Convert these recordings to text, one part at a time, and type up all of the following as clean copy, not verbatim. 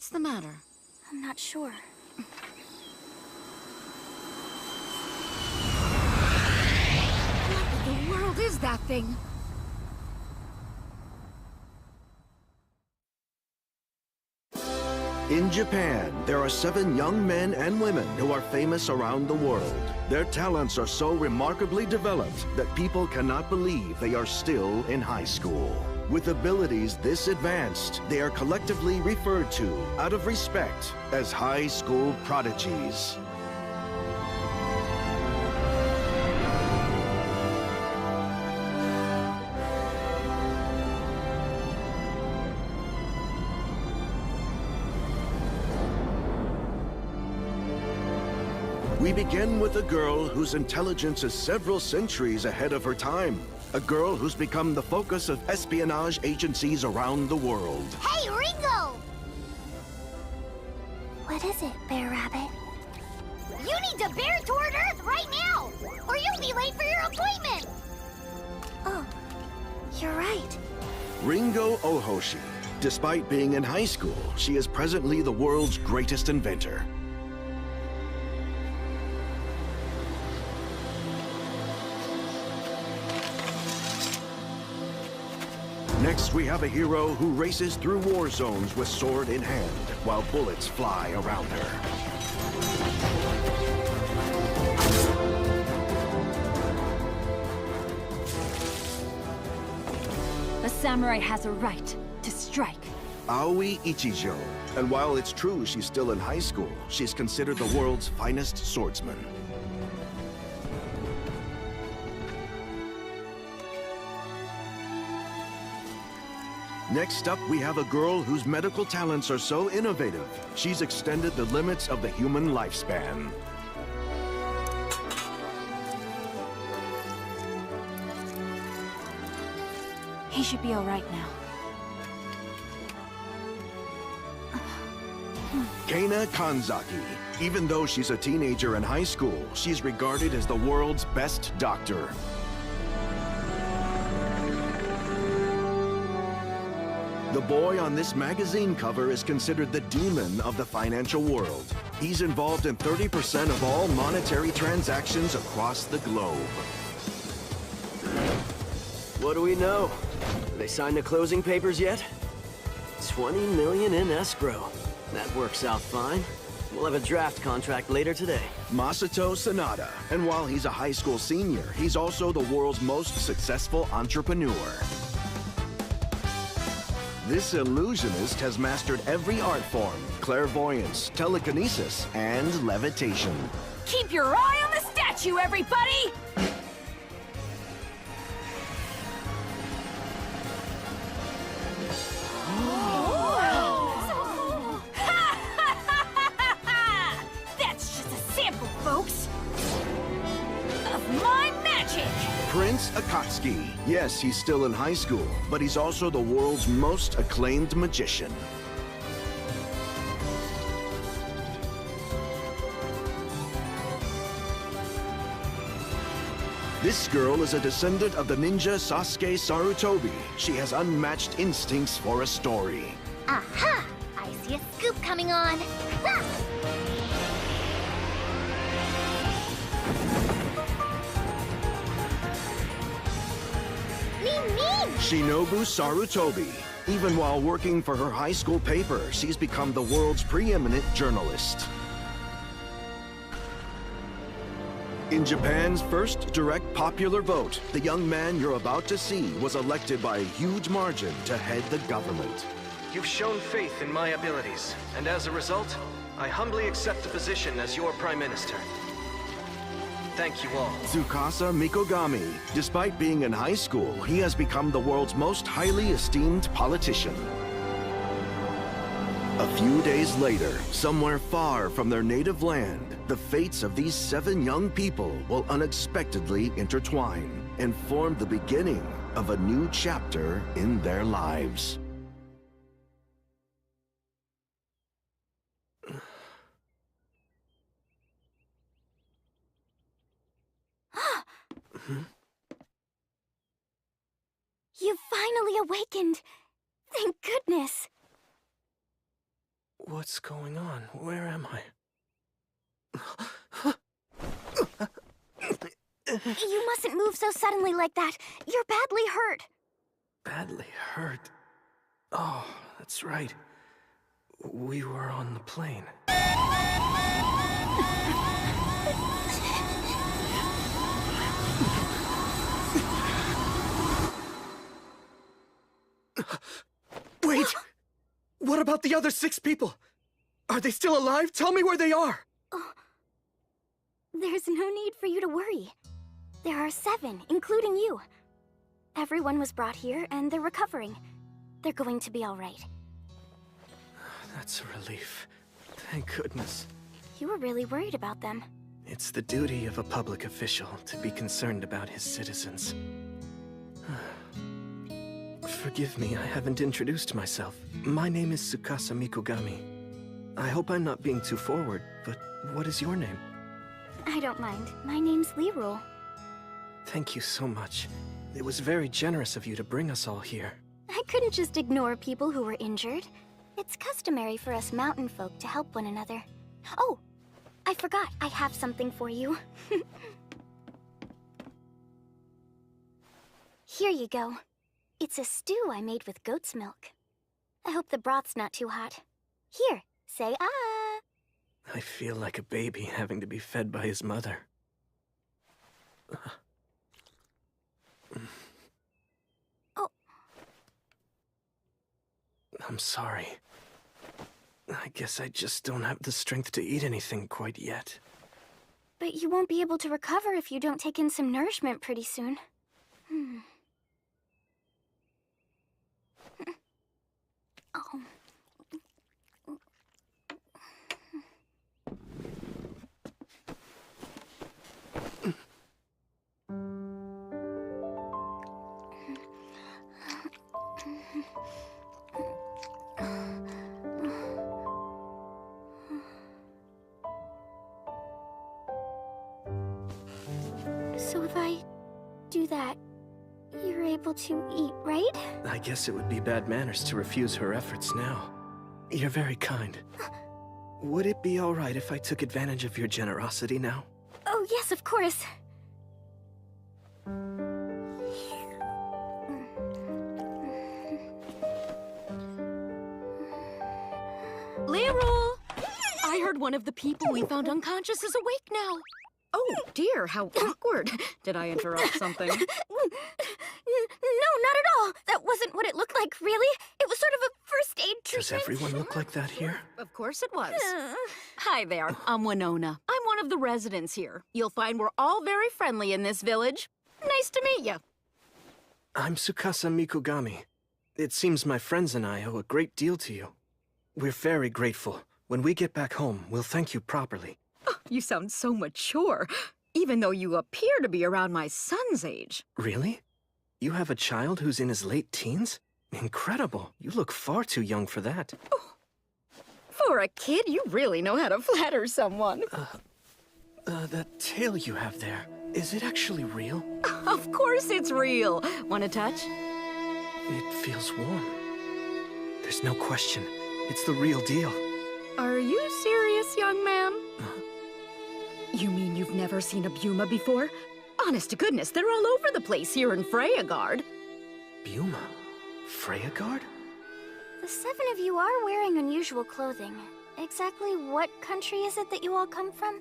What's the matter? I'm not sure. What in the world is that thing? In Japan, there are 7 young men and women who are famous around the world. Their talents are so remarkably developed that people cannot believe they are still in high school. With abilities this advanced, they are collectively referred to, out of respect, as high school prodigies. We begin with a girl whose intelligence is several centuries ahead of her time. A girl who's become the focus of espionage agencies around the world. Hey, Ringo! What is it, Bear Rabbit? You need to bear toward Earth right now, or you'll be late for your appointment! Oh, you're right. Ringo Ohoshi. Despite being in high school, she is presently the world's greatest inventor. Next, we have a hero who races through war zones with sword in hand, while bullets fly around her. A samurai has a right to strike. Aoi Ichijo. And while it's true she's still in high school, she's considered the world's finest swordsman. Next up, we have a girl whose medical talents are so innovative, she's extended the limits of the human lifespan. He should be all right now. Kana Kanzaki. Even though she's a teenager in high school, she's regarded as the world's best doctor. The boy on this magazine cover is considered the demon of the financial world. He's involved in 30% of all monetary transactions across the globe. What do we know? They signed the closing papers yet? 20 million in escrow. That works out fine. We'll have a draft contract later today. Masato Sanada. And while he's a high school senior, he's also the world's most successful entrepreneur. This illusionist has mastered every art form: clairvoyance, telekinesis, and levitation. Keep your eye on the statue, everybody! That's just a sample, folks, of my magic! Prince Akatsuki. Yes, he's still in high school, but he's also the world's most acclaimed magician. This girl is a descendant of the ninja Sasuke Sarutobi. She has unmatched instincts for a story. Aha! I see a scoop coming on. Ha! Mean! Shinobu Sarutobi. Even while working for her high school paper, she's become the world's preeminent journalist. In Japan's first direct popular vote, the young man you're about to see was elected by a huge margin to head the government. You've shown faith in my abilities, and as a result, I humbly accept the position as your Prime Minister. Thank you all. Tsukasa Mikogami. Despite being in high school, he has become the world's most highly esteemed politician. A few days later, somewhere far from their native land, the fates of these 7 young people will unexpectedly intertwine and form the beginning of a new chapter in their lives. You finally awakened. Thank goodness. What's going on? Where am I? You mustn't move so suddenly like that. You're badly hurt. Badly hurt? Oh, that's right. We were on the plane. Wait! What about the other 6 people? Are they still alive? Tell me where they are! Oh. There's no need for you to worry. There are 7, including you. Everyone was brought here, and they're recovering. They're going to be all right. That's a relief. Thank goodness. You were really worried about them. It's the duty of a public official to be concerned about his citizens. Forgive me, I haven't introduced myself. My name is Tsukasa Mikogami. I hope I'm not being too forward, but what is your name? I don't mind. My name's Lirul. Thank you so much. It was very generous of you to bring us all here. I couldn't just ignore people who were injured. It's customary for us mountain folk to help one another. Oh, I forgot. I have something for you. Here you go. It's a stew I made with goat's milk. I hope the broth's not too hot. Here, say ah. I feel like a baby having to be fed by his mother. Oh. I'm sorry. I guess I just don't have the strength to eat anything quite yet. But you won't be able to recover if you don't take in some nourishment pretty soon. Oh. So if I do that, you're able to eat, right? I guess it would be bad manners to refuse her efforts now. You're very kind. Would it be all right if I took advantage of your generosity now? Oh, yes, of course. Lirul! I heard one of the people we found unconscious is awake now. Oh, dear, how awkward. Did I interrupt something? No, not at all. That wasn't what it looked like, really. It was sort of a first aid treatment. Does everyone look like that here? Of course it was. Hi there, I'm Winona. I'm one of the residents here. You'll find we're all very friendly in this village. Nice to meet you. I'm Tsukasa Mikogami. It seems my friends and I owe a great deal to you. We're very grateful. When we get back home, we'll thank you properly. Oh, you sound so mature, even though you appear to be around my son's age. Really? You have a child who's in his late teens? Incredible. You look far too young for that. Oh. For a kid, you really know how to flatter someone. That tail you have there, is it actually real? Of course it's real. Want a touch? It feels warm. There's no question. It's the real deal. Are you serious, young man? You mean you've never seen a Buma before? Honest to goodness, they're all over the place here in Isekai'd. Buma? Isekai'd? The 7 of you are wearing unusual clothing. Exactly what country is it that you all come from?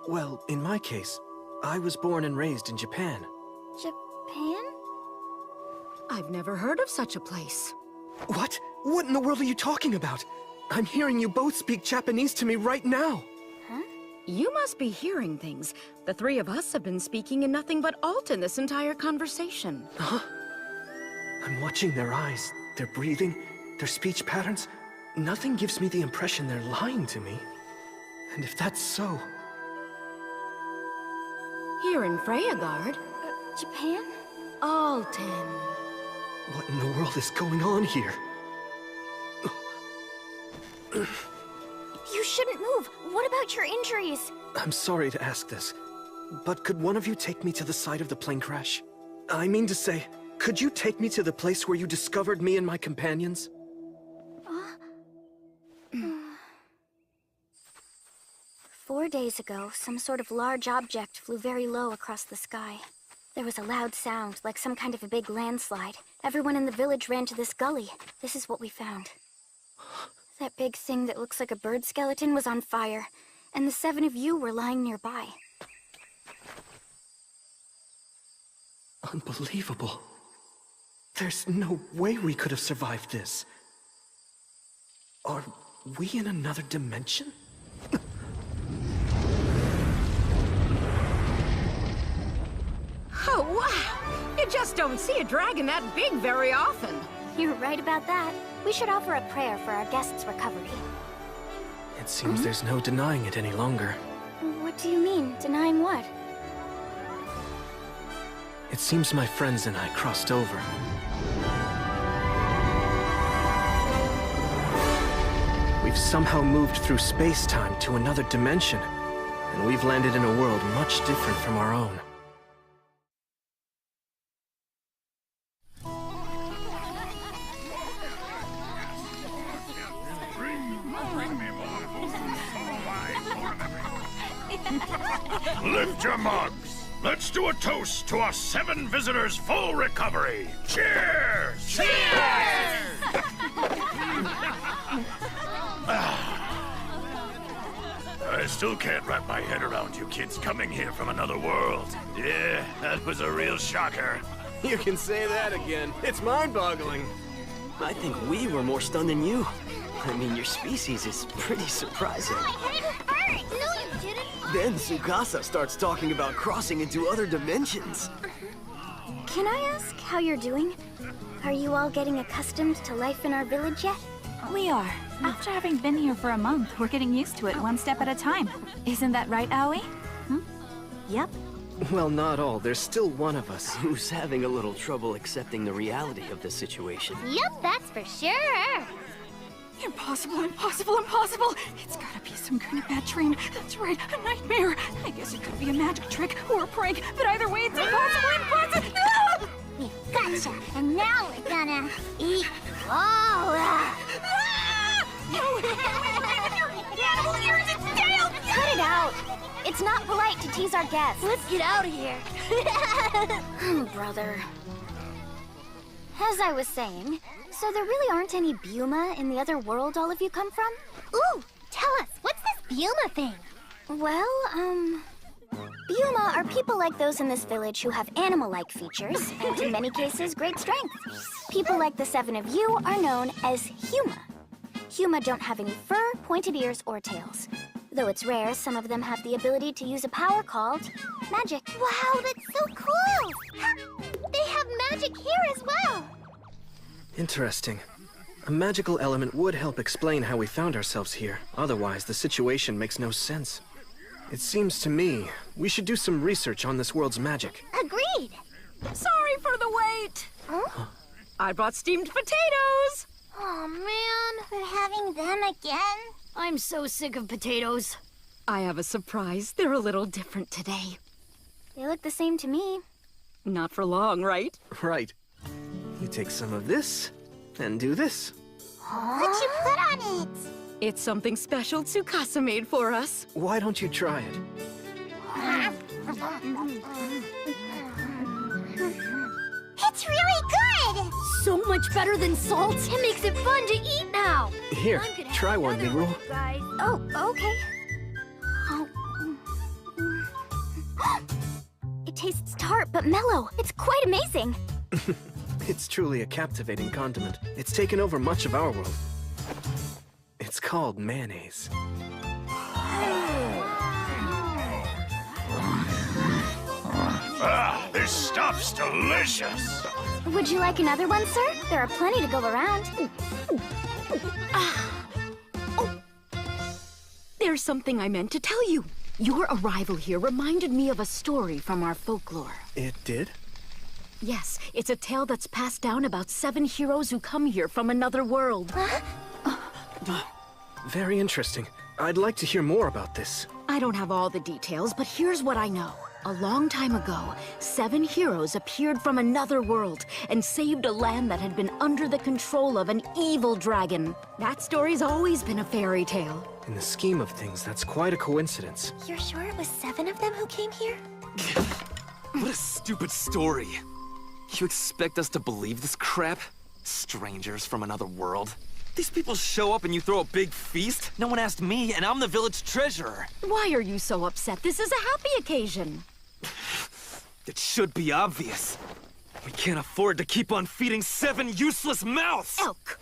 Well, in my case, I was born and raised in Japan. Japan? I've never heard of such a place. What? What in the world are you talking about? I'm hearing you both speak Japanese to me right now. Huh? You must be hearing things. The 3 of us have been speaking in nothing but Alton this entire conversation. Huh? I'm watching their eyes, their breathing, their speech patterns. Nothing gives me the impression they're lying to me. And if that's so... Here in Isekai'd? Japan? Alton. What in the world is going on here? You shouldn't move. What about your injuries? I'm sorry to ask this, but could one of you take me to the site of the plane crash? I mean to say, could you take me to the place where you discovered me and my companions? 4 days ago, some sort of large object flew very low across the sky. There was a loud sound, like some kind of a big landslide. Everyone in the village ran to this gully. This is what we found. That big thing that looks like a bird skeleton was on fire, and the 7 of you were lying nearby. Unbelievable. There's no way we could have survived this. Are we in another dimension? Oh, wow! You just don't see a dragon that big very often. You're right about that. We should offer a prayer for our guest's recovery. It seems there's no denying it any longer. What do you mean? Denying what? It seems my friends and I crossed over. We've somehow moved through space-time to another dimension, and we've landed in a world much different from our own. Lift your mugs. Let's do a toast to our 7 visitors' full recovery. Cheers! Cheers! I still can't wrap my head around you kids coming here from another world. Yeah, that was a real shocker. You can say that again. It's mind-boggling. I think we were more stunned than you. I mean, your species is pretty surprising. I didn't hurt! No, you didn't! Then Tsukasa starts talking about crossing into other dimensions. Can I ask how you're doing? Are you all getting accustomed to life in our village yet? We are. After having been here for a month, we're getting used to it one step at a time. Isn't that right, Aoi? Yep. Well, not all. There's still one of us. Who's having a little trouble accepting the reality of the situation. Yep, that's for sure! Impossible, impossible, impossible! It's gotta be some kind of bad dream. That's right, a nightmare. I guess it could be a magic trick or a prank, but either way, it's impossible, impossible! Ah! We gotcha, and now we're gonna eat Lola! No! Animal ears, its tail! Cut it out! It's not polite to tease our guests. Let's get out of here. Brother. As I was saying, so there really aren't any Buma in the other world all of you come from? Ooh, tell us, what's this Buma thing? Well, Buma are people like those in this village who have animal-like features, and in many cases, great strength. People like the 7 of you are known as Huma. Huma don't have any fur, pointed ears, or tails. Though it's rare, some of them have the ability to use a power called magic. Wow, that's so cool! They have magic here as well! Interesting. A magical element would help explain how we found ourselves here. Otherwise, the situation makes no sense. It seems to me we should do some research on this world's magic. Agreed! Sorry for the wait. Huh? I brought steamed potatoes. Oh man, we're having them again? I'm so sick of potatoes. I have a surprise. They're a little different today. They look the same to me. Not for long, right? Right. You take some of this, and do this. What'd you put on it? It's something special Tsukasa made for us. Why don't you try it? It's really good! So much better than salt. It makes it fun to eat now. Here, try one, Migru. Oh, okay. It tastes tart but mellow. It's quite amazing. It's truly a captivating condiment. It's taken over much of our world. It's called mayonnaise. Ah, this stuff's delicious. Would you like another one, sir? There are plenty to go around. There's something I meant to tell you. Your arrival here reminded me of a story from our folklore. It did? Yes, it's a tale that's passed down about 7 heroes who come here from another world. Very interesting. I'd like to hear more about this. I don't have all the details, but here's what I know. A long time ago, 7 heroes appeared from another world and saved a land that had been under the control of an evil dragon. That story's always been a fairy tale. In the scheme of things, that's quite a coincidence. You're sure it was 7 of them who came here? What a stupid story. You expect us to believe this crap? Strangers from another world? These people show up and you throw a big feast? No one asked me, and I'm the village treasurer. Why are you so upset? This is a happy occasion. It should be obvious. We can't afford to keep on feeding 7 useless mouths! Elk!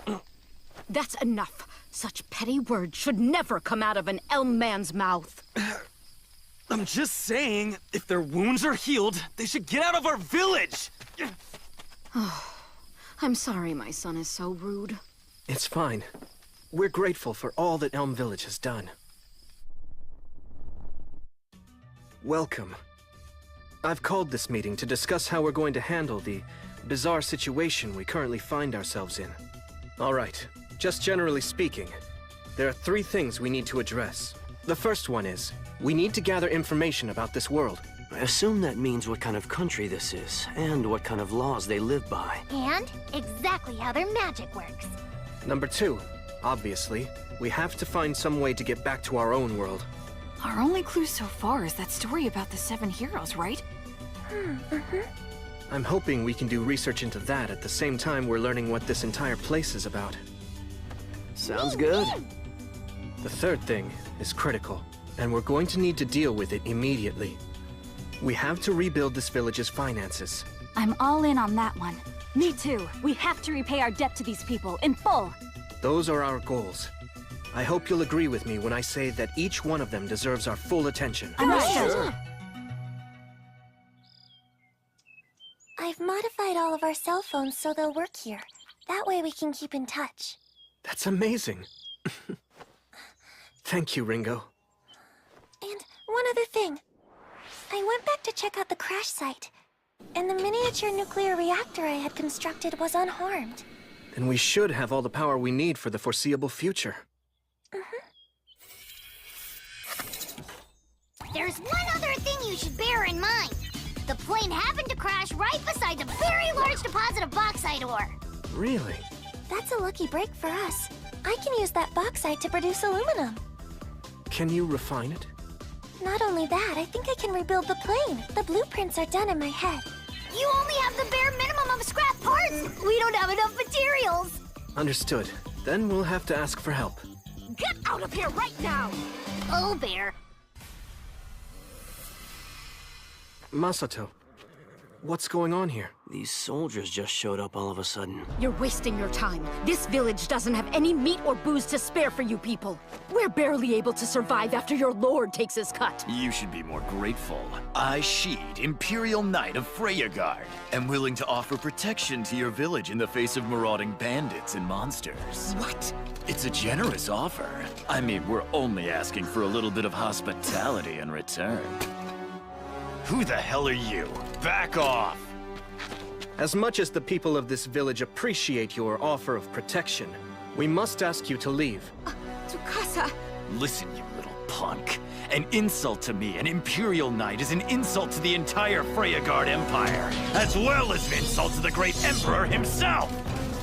That's enough. Such petty words should never come out of an elm man's mouth. I'm just saying, if their wounds are healed, they should get out of our village! I'm sorry my son is so rude. It's fine. We're grateful for all that Elm Village has done. Welcome. I've called this meeting to discuss how we're going to handle the bizarre situation we currently find ourselves in. All right, just generally speaking, there are 3 things we need to address. The first one is, we need to gather information about this world. I assume that means what kind of country this is, and what kind of laws they live by. And exactly how their magic works. Number 2, obviously, we have to find some way to get back to our own world. Our only clue so far is that story about the 7 heroes, right? I'm hoping we can do research into that at the same time we're learning what this entire place is about. Sounds good. The third thing is critical, and we're going to need to deal with it immediately. We have to rebuild this village's finances. I'm all in on that one. Me too. We have to repay our debt to these people in full. Those are our goals. I hope you'll agree with me when I say that each one of them deserves our full attention. Understood. I've modified all of our cell phones so they'll work here. That way we can keep in touch. That's amazing. Thank you, Ringo. And one other thing. I went back to check out the crash site, and the miniature nuclear reactor I had constructed was unharmed. And we should have all the power we need for the foreseeable future. There's one other thing you should bear in mind. The plane happened to crash right beside a very large deposit of bauxite ore. Really? That's a lucky break for us. I can use that bauxite to produce aluminum. Can you refine it? Not only that, I think I can rebuild the plane. The blueprints are done in my head. You only have the bare minimum of scrap parts. We don't have enough materials. Understood. Then we'll have to ask for help. Get out of here right now! Oh, Bear. Masato, what's going on here? These soldiers just showed up all of a sudden. You're wasting your time. This village doesn't have any meat or booze to spare for you people. We're barely able to survive after your lord takes his cut. You should be more grateful. Isekai'd, Imperial Knight of Freyaguard, am willing to offer protection to your village in the face of marauding bandits and monsters. What? It's a generous offer. I mean, we're only asking for a little bit of hospitality in return. Who the hell are you? Back off! As much as the people of this village appreciate your offer of protection, we must ask you to leave. Tsukasa! Listen, you little punk. An insult to me, an Imperial Knight, is an insult to the entire Freyaguard Empire, as well as an insult to the great Emperor himself!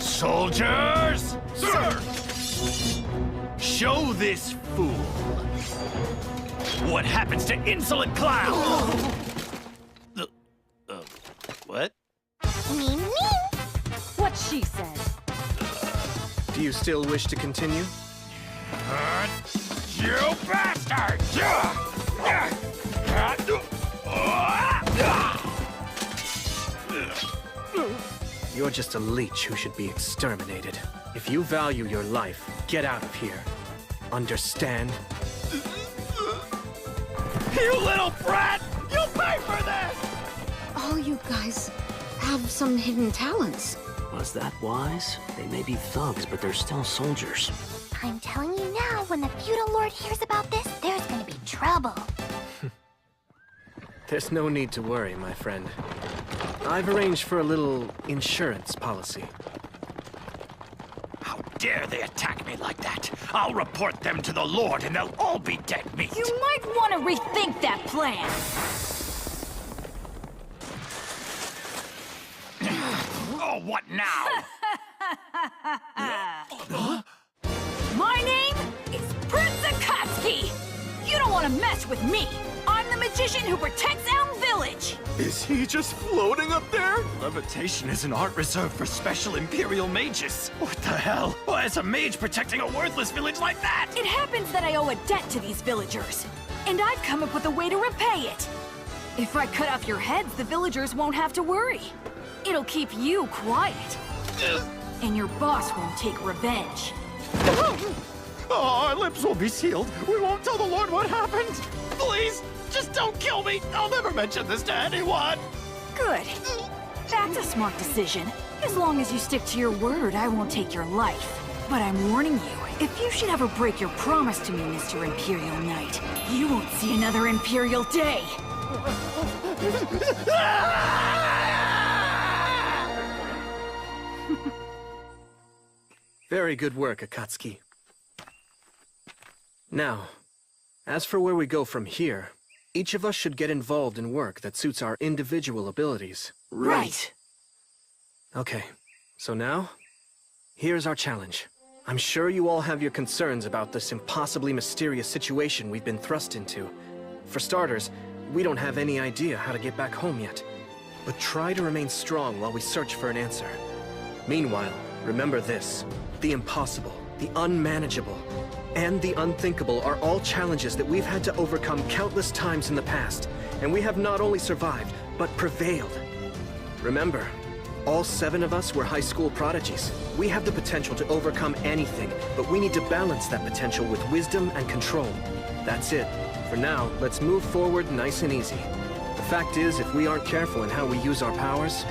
Soldiers! Sir! Show this fool what happens to insolent clowns! What? Me. What she said. Do you still wish to continue? You bastard! You're just a leech who should be exterminated. If you value your life, get out of here. Understand? You little brat! You'll pay for this! All you guys have some hidden talents. Was that wise? They may be thugs, but they're still soldiers. I'm telling you now, when the feudal lord hears about this, there's gonna be trouble. There's no need to worry, my friend. I've arranged for a little insurance policy. How dare they attack me like that? I'll report them to the Lord and they'll all be dead meat. You might want to rethink that plan. Oh, what now? My name is Isekai'd. You don't want to mess with me. I'm the magician who protects Elm Village. Is he just floating up there? Levitation is an art reserved for special Imperial mages. What the hell? Why is a mage protecting a worthless village like that? It happens that I owe a debt to these villagers, and I've come up with a way to repay it. If I cut off your heads, the villagers won't have to worry. It'll keep you quiet. And your boss won't take revenge. Oh, our lips will be sealed. We won't tell the Lord what happened. Please, just don't kill me. I'll never mention this to anyone. Good. That's a smart decision. As long as you stick to your word, I won't take your life. But I'm warning you, if you should ever break your promise to me, Mr. Imperial Knight, you won't see another Imperial day. Very good work, Akatsuki. Now, as for where we go from here, each of us should get involved in work that suits our individual abilities. Right. Okay, so now, here's our challenge. I'm sure you all have your concerns about this impossibly mysterious situation we've been thrust into. For starters, we don't have any idea how to get back home yet. But try to remain strong while we search for an answer. Meanwhile, remember this. The impossible, the unmanageable, and the unthinkable are all challenges that we've had to overcome countless times in the past, and we have not only survived, but prevailed. Remember, all 7 of us were high school prodigies. We have the potential to overcome anything, but we need to balance that potential with wisdom and control. That's it. For now, let's move forward nice and easy. The fact is, if we aren't careful in how we use our powers,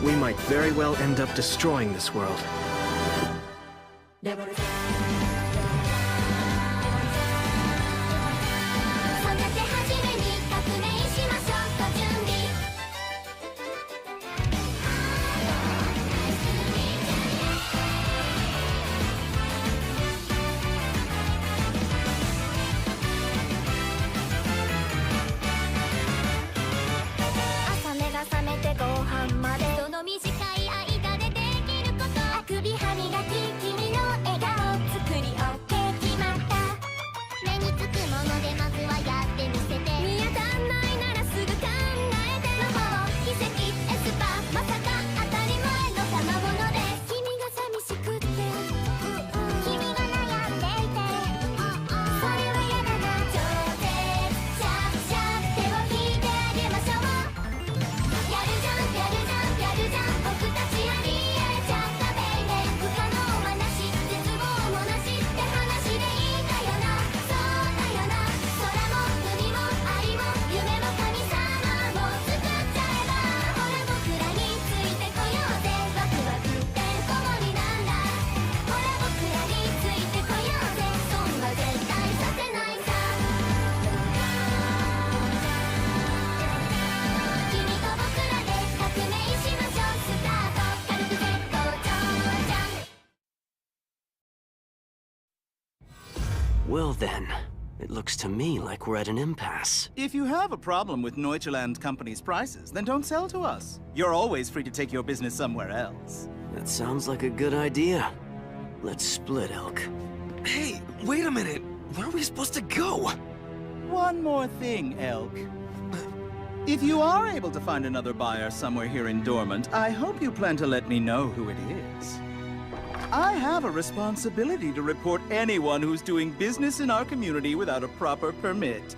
we might very well end up destroying this world. Well then, it looks to me like we're at an impasse. If you have a problem with Neutrland Company's prices, then don't sell to us. You're always free to take your business somewhere else. That sounds like a good idea. Let's split, Elk. Hey, wait a minute. Where are we supposed to go? One more thing, Elk. If you are able to find another buyer somewhere here in Dormant, I hope you plan to let me know who it is. I have a responsibility to report anyone who's doing business in our community without a proper permit.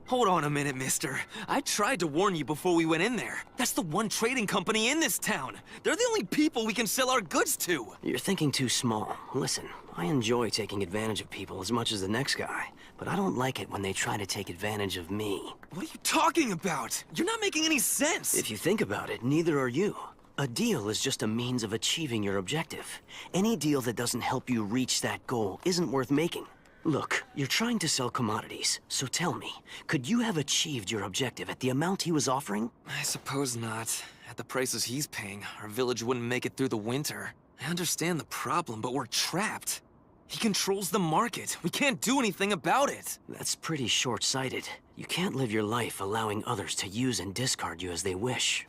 Hold on a minute, mister. I tried to warn you before we went in there. That's the one trading company in this town. They're the only people we can sell our goods to. You're thinking too small. Listen, I enjoy taking advantage of people as much as the next guy, but I don't like it when they try to take advantage of me. What are you talking about? You're not making any sense. If you think about it, neither are you. A deal is just a means of achieving your objective. Any deal that doesn't help you reach that goal isn't worth making. Look, you're trying to sell commodities, so tell me, could you have achieved your objective at the amount he was offering? I suppose not. At the prices he's paying, our village wouldn't make it through the winter. I understand the problem, but we're trapped. He controls the market. We can't do anything about it. That's pretty short-sighted. You can't live your life allowing others to use and discard you as they wish.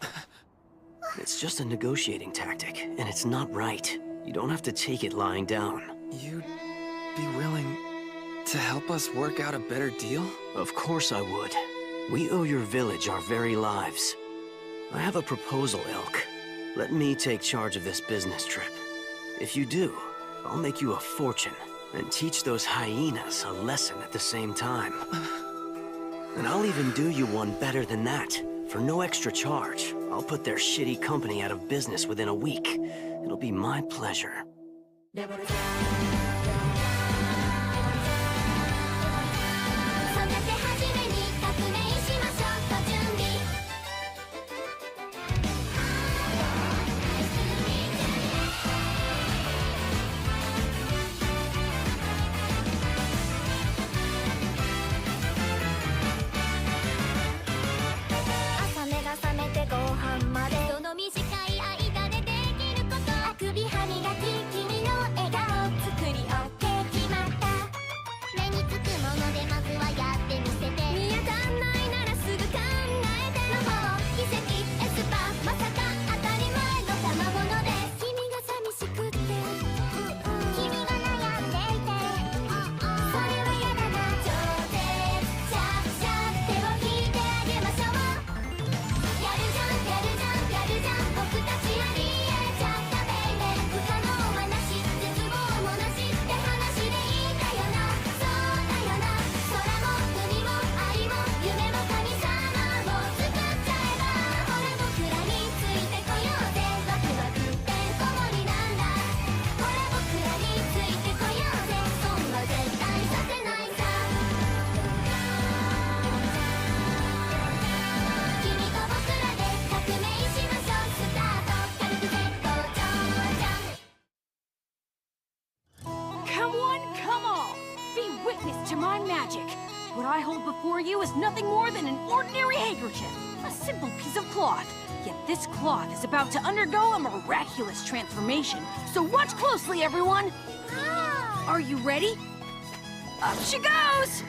It's just a negotiating tactic, and it's not right. You don't have to take it lying down. You'd be willing to help us work out a better deal? Of course I would. We owe your village our very lives. I have a proposal, Elk. Let me take charge of this business trip. If you do, I'll make you a fortune and teach those hyenas a lesson at the same time. And I'll even do you one better than that. For no extra charge, I'll put their shitty company out of business within a week. It'll be my pleasure. 'Ordinary handkerchief, a simple piece of cloth. Yet this cloth is about to undergo a miraculous transformation. So watch closely, everyone! Are you ready? Up she goes!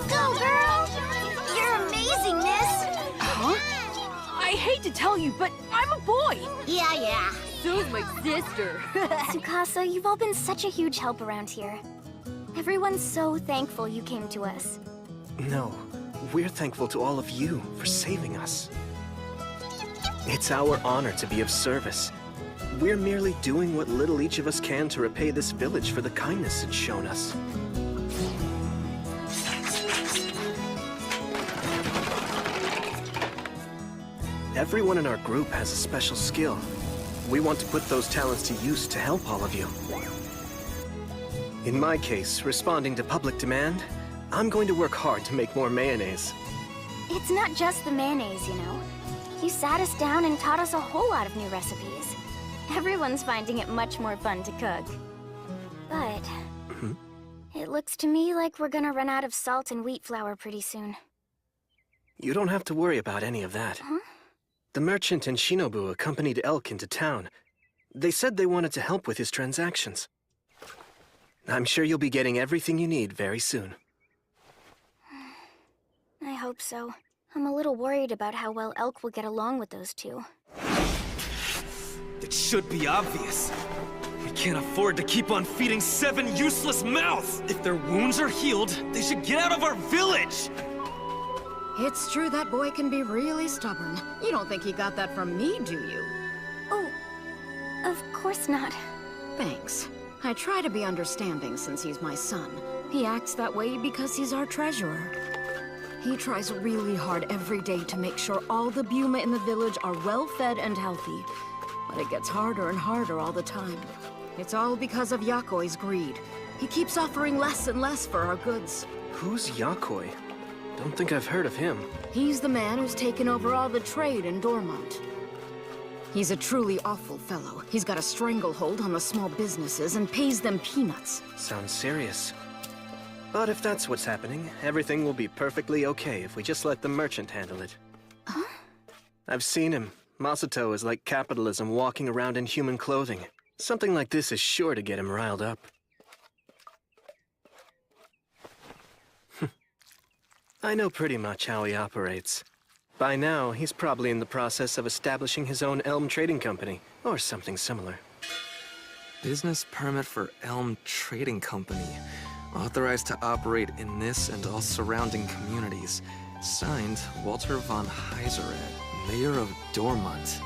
Go, girl! You're amazingness! Huh? I hate to tell you, but I'm a boy! Yeah. So's my sister. Tsukasa, you've all been such a huge help around here. Everyone's so thankful you came to us. No, we're thankful to all of you for saving us. It's our honor to be of service. We're merely doing what little each of us can to repay this village for the kindness it's shown us. Everyone in our group has a special skill. We want to put those talents to use to help all of you. In my case, responding to public demand, I'm going to work hard to make more mayonnaise. It's not just the mayonnaise, you know. You sat us down and taught us a whole lot of new recipes. Everyone's finding it much more fun to cook. But it looks to me like we're gonna run out of salt and wheat flour pretty soon. You don't have to worry about any of that. Huh? The merchant and Shinobu accompanied Elk into town. They said they wanted to help with his transactions. I'm sure you'll be getting everything you need very soon. I hope so. I'm a little worried about how well Elk will get along with those two. It should be obvious. We can't afford to keep on feeding 7 useless mouths! If their wounds are healed, they should get out of our village! It's true that boy can be really stubborn. You don't think he got that from me, do you? Oh, of course not. Thanks. I try to be understanding since he's my son. He acts that way because he's our treasurer. He tries really hard every day to make sure all the Buma in the village are well-fed and healthy. But it gets harder and harder all the time. It's all because of Yakoi's greed. He keeps offering less and less for our goods. Who's Yakoi? Don't think I've heard of him. He's the man who's taken over all the trade in Dormont. He's a truly awful fellow. He's got a stranglehold on the small businesses and pays them peanuts. Sounds serious. But if that's what's happening, everything will be perfectly okay if we just let the merchant handle it. Huh? I've seen him. Masato is like capitalism walking around in human clothing. Something like this is sure to get him riled up. I know pretty much how he operates. By now, he's probably in the process of establishing his own Elm Trading Company, or something similar. Business permit for Elm Trading Company. Authorized to operate in this and all surrounding communities. Signed, Walter von Heiseret, Mayor of Dormont.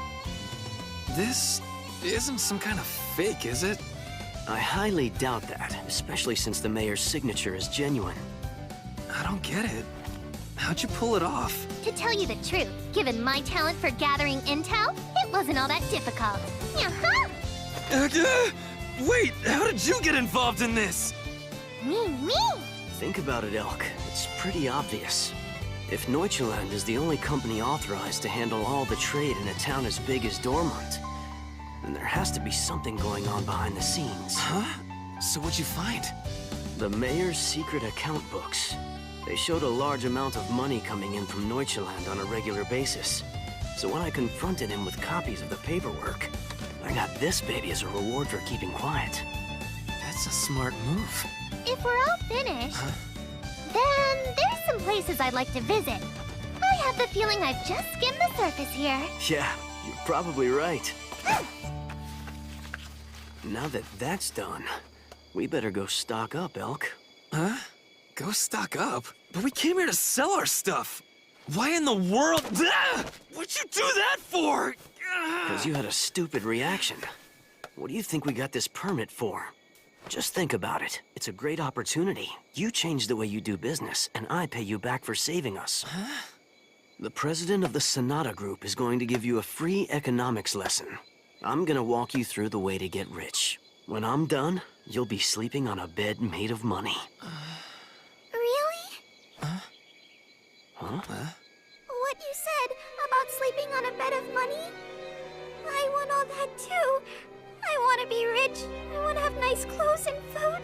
This isn't some kind of fake, is it? I highly doubt that, especially since the mayor's signature is genuine. I don't get it. How'd you pull it off? To tell you the truth, given my talent for gathering intel, it wasn't all that difficult. Wait, how did you get involved in this? Me? Think about it, Elk. It's pretty obvious. If Neuchaland is the only company authorized to handle all the trade in a town as big as Dormont, then there has to be something going on behind the scenes. Huh? So what'd you find? The mayor's secret account books. They showed a large amount of money coming in from Neuchaland on a regular basis. So when I confronted him with copies of the paperwork, I got this baby as a reward for keeping quiet. That's a smart move. If we're all finished, then there's some places I'd like to visit. I have the feeling I've just skimmed the surface here. Yeah, you're probably right. Now that that's done, we better go stock up, Elk. Huh? Go stock up? But we came here to sell our stuff. Why in the world? Ah! What'd you do that for? Because you had a stupid reaction. What do you think we got this permit for? Just think about it. It's a great opportunity. You change the way you do business, and I pay you back for saving us. Huh? The president of the Sonata Group is going to give you a free economics lesson. I'm gonna walk you through the way to get rich. When I'm done, you'll be sleeping on a bed made of money. Really? Huh? What you said about sleeping on a bed of money? I want all that too. I want to be rich. I want to have nice clothes and food.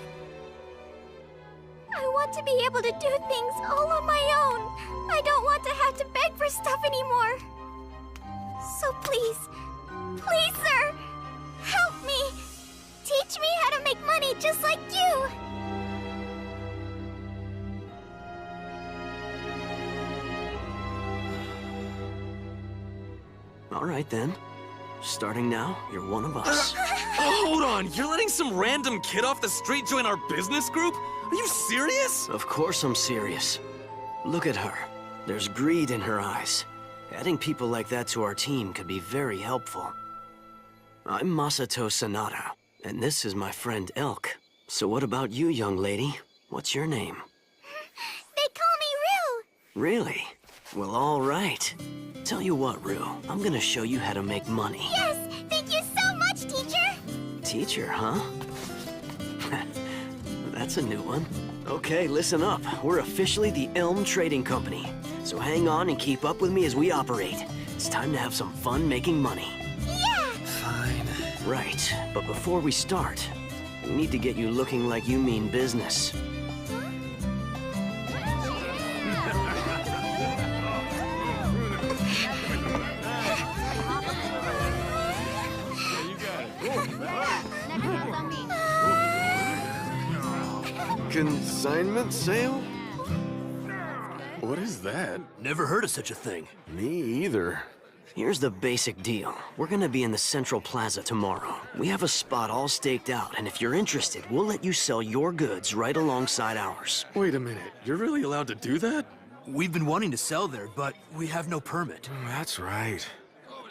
I want to be able to do things all on my own. I don't want to have to beg for stuff anymore. So please, sir, help me. Teach me how to make money just like you. All right, then. Starting now, you're one of us. Hold on, you're letting some random kid off the street join our business group? Are you serious? Of course I'm serious. Look at her. There's greed in her eyes. Adding people like that to our team could be very helpful. I'm Masato Sonata, and this is my friend Elk. So what about you, young lady? What's your name? They call me Rue. Really? Well, all right. Tell you what, Rue, I'm gonna show you how to make money. Yes, thank you so much, teacher. Teacher, huh? That's a new one. Okay, listen up. We're officially the Elm Trading Company. So hang on and keep up with me as we operate. It's time to have some fun making money. Yeah! Fine. Right, but before we start, we need to get you looking like you mean business. Consignment sale? What is that? Never heard of such a thing. Me either. Here's the basic deal. We're gonna be in the Central Plaza tomorrow. We have a spot all staked out, and if you're interested, we'll let you sell your goods right alongside ours. Wait a minute, you're really allowed to do that? We've been wanting to sell there, but we have no permit. That's right.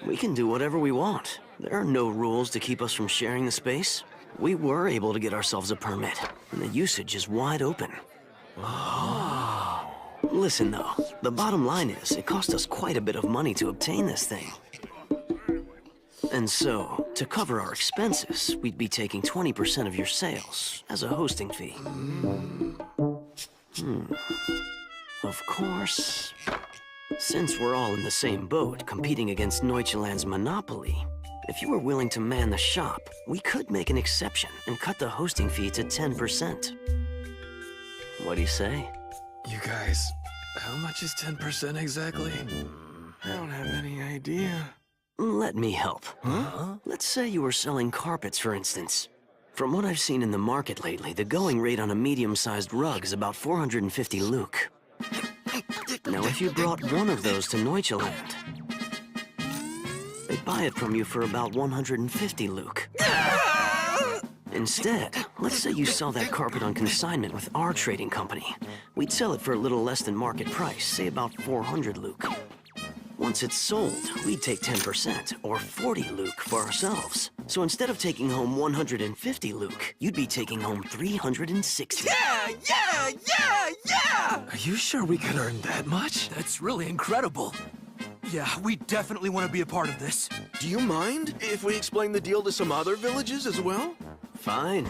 We can do whatever we want. There are no rules to keep us from sharing the space. We were able to get ourselves a permit, and the usage is wide open. Listen, though, the bottom line is it cost us quite a bit of money to obtain this thing. And so, to cover our expenses, we'd be taking 20% of your sales as a hosting fee. Of course, since we're all in the same boat, competing against Neuchaland's monopoly, if you were willing to man the shop, we could make an exception and cut the hosting fee to 10%. What do you say? You guys, how much is 10% exactly? I don't have any idea. Let me help. Huh? Let's say you were selling carpets, for instance. From what I've seen in the market lately, the going rate on a medium-sized rug is about 450 Luke. Now, if you brought one of those to Neuchaland, they'd buy it from you for about 150 Luke. Instead, let's say you sell that carpet on consignment with our trading company. We'd sell it for a little less than market price, say about 400 Luke. Once it's sold, we'd take 10%, or 40 Luke, for ourselves. So instead of taking home 150 Luke, you'd be taking home 360. Yeah! Are you sure we could earn that much? That's really incredible. Yeah, we definitely want to be a part of this. Do you mind if we explain the deal to some other villages as well? Fine.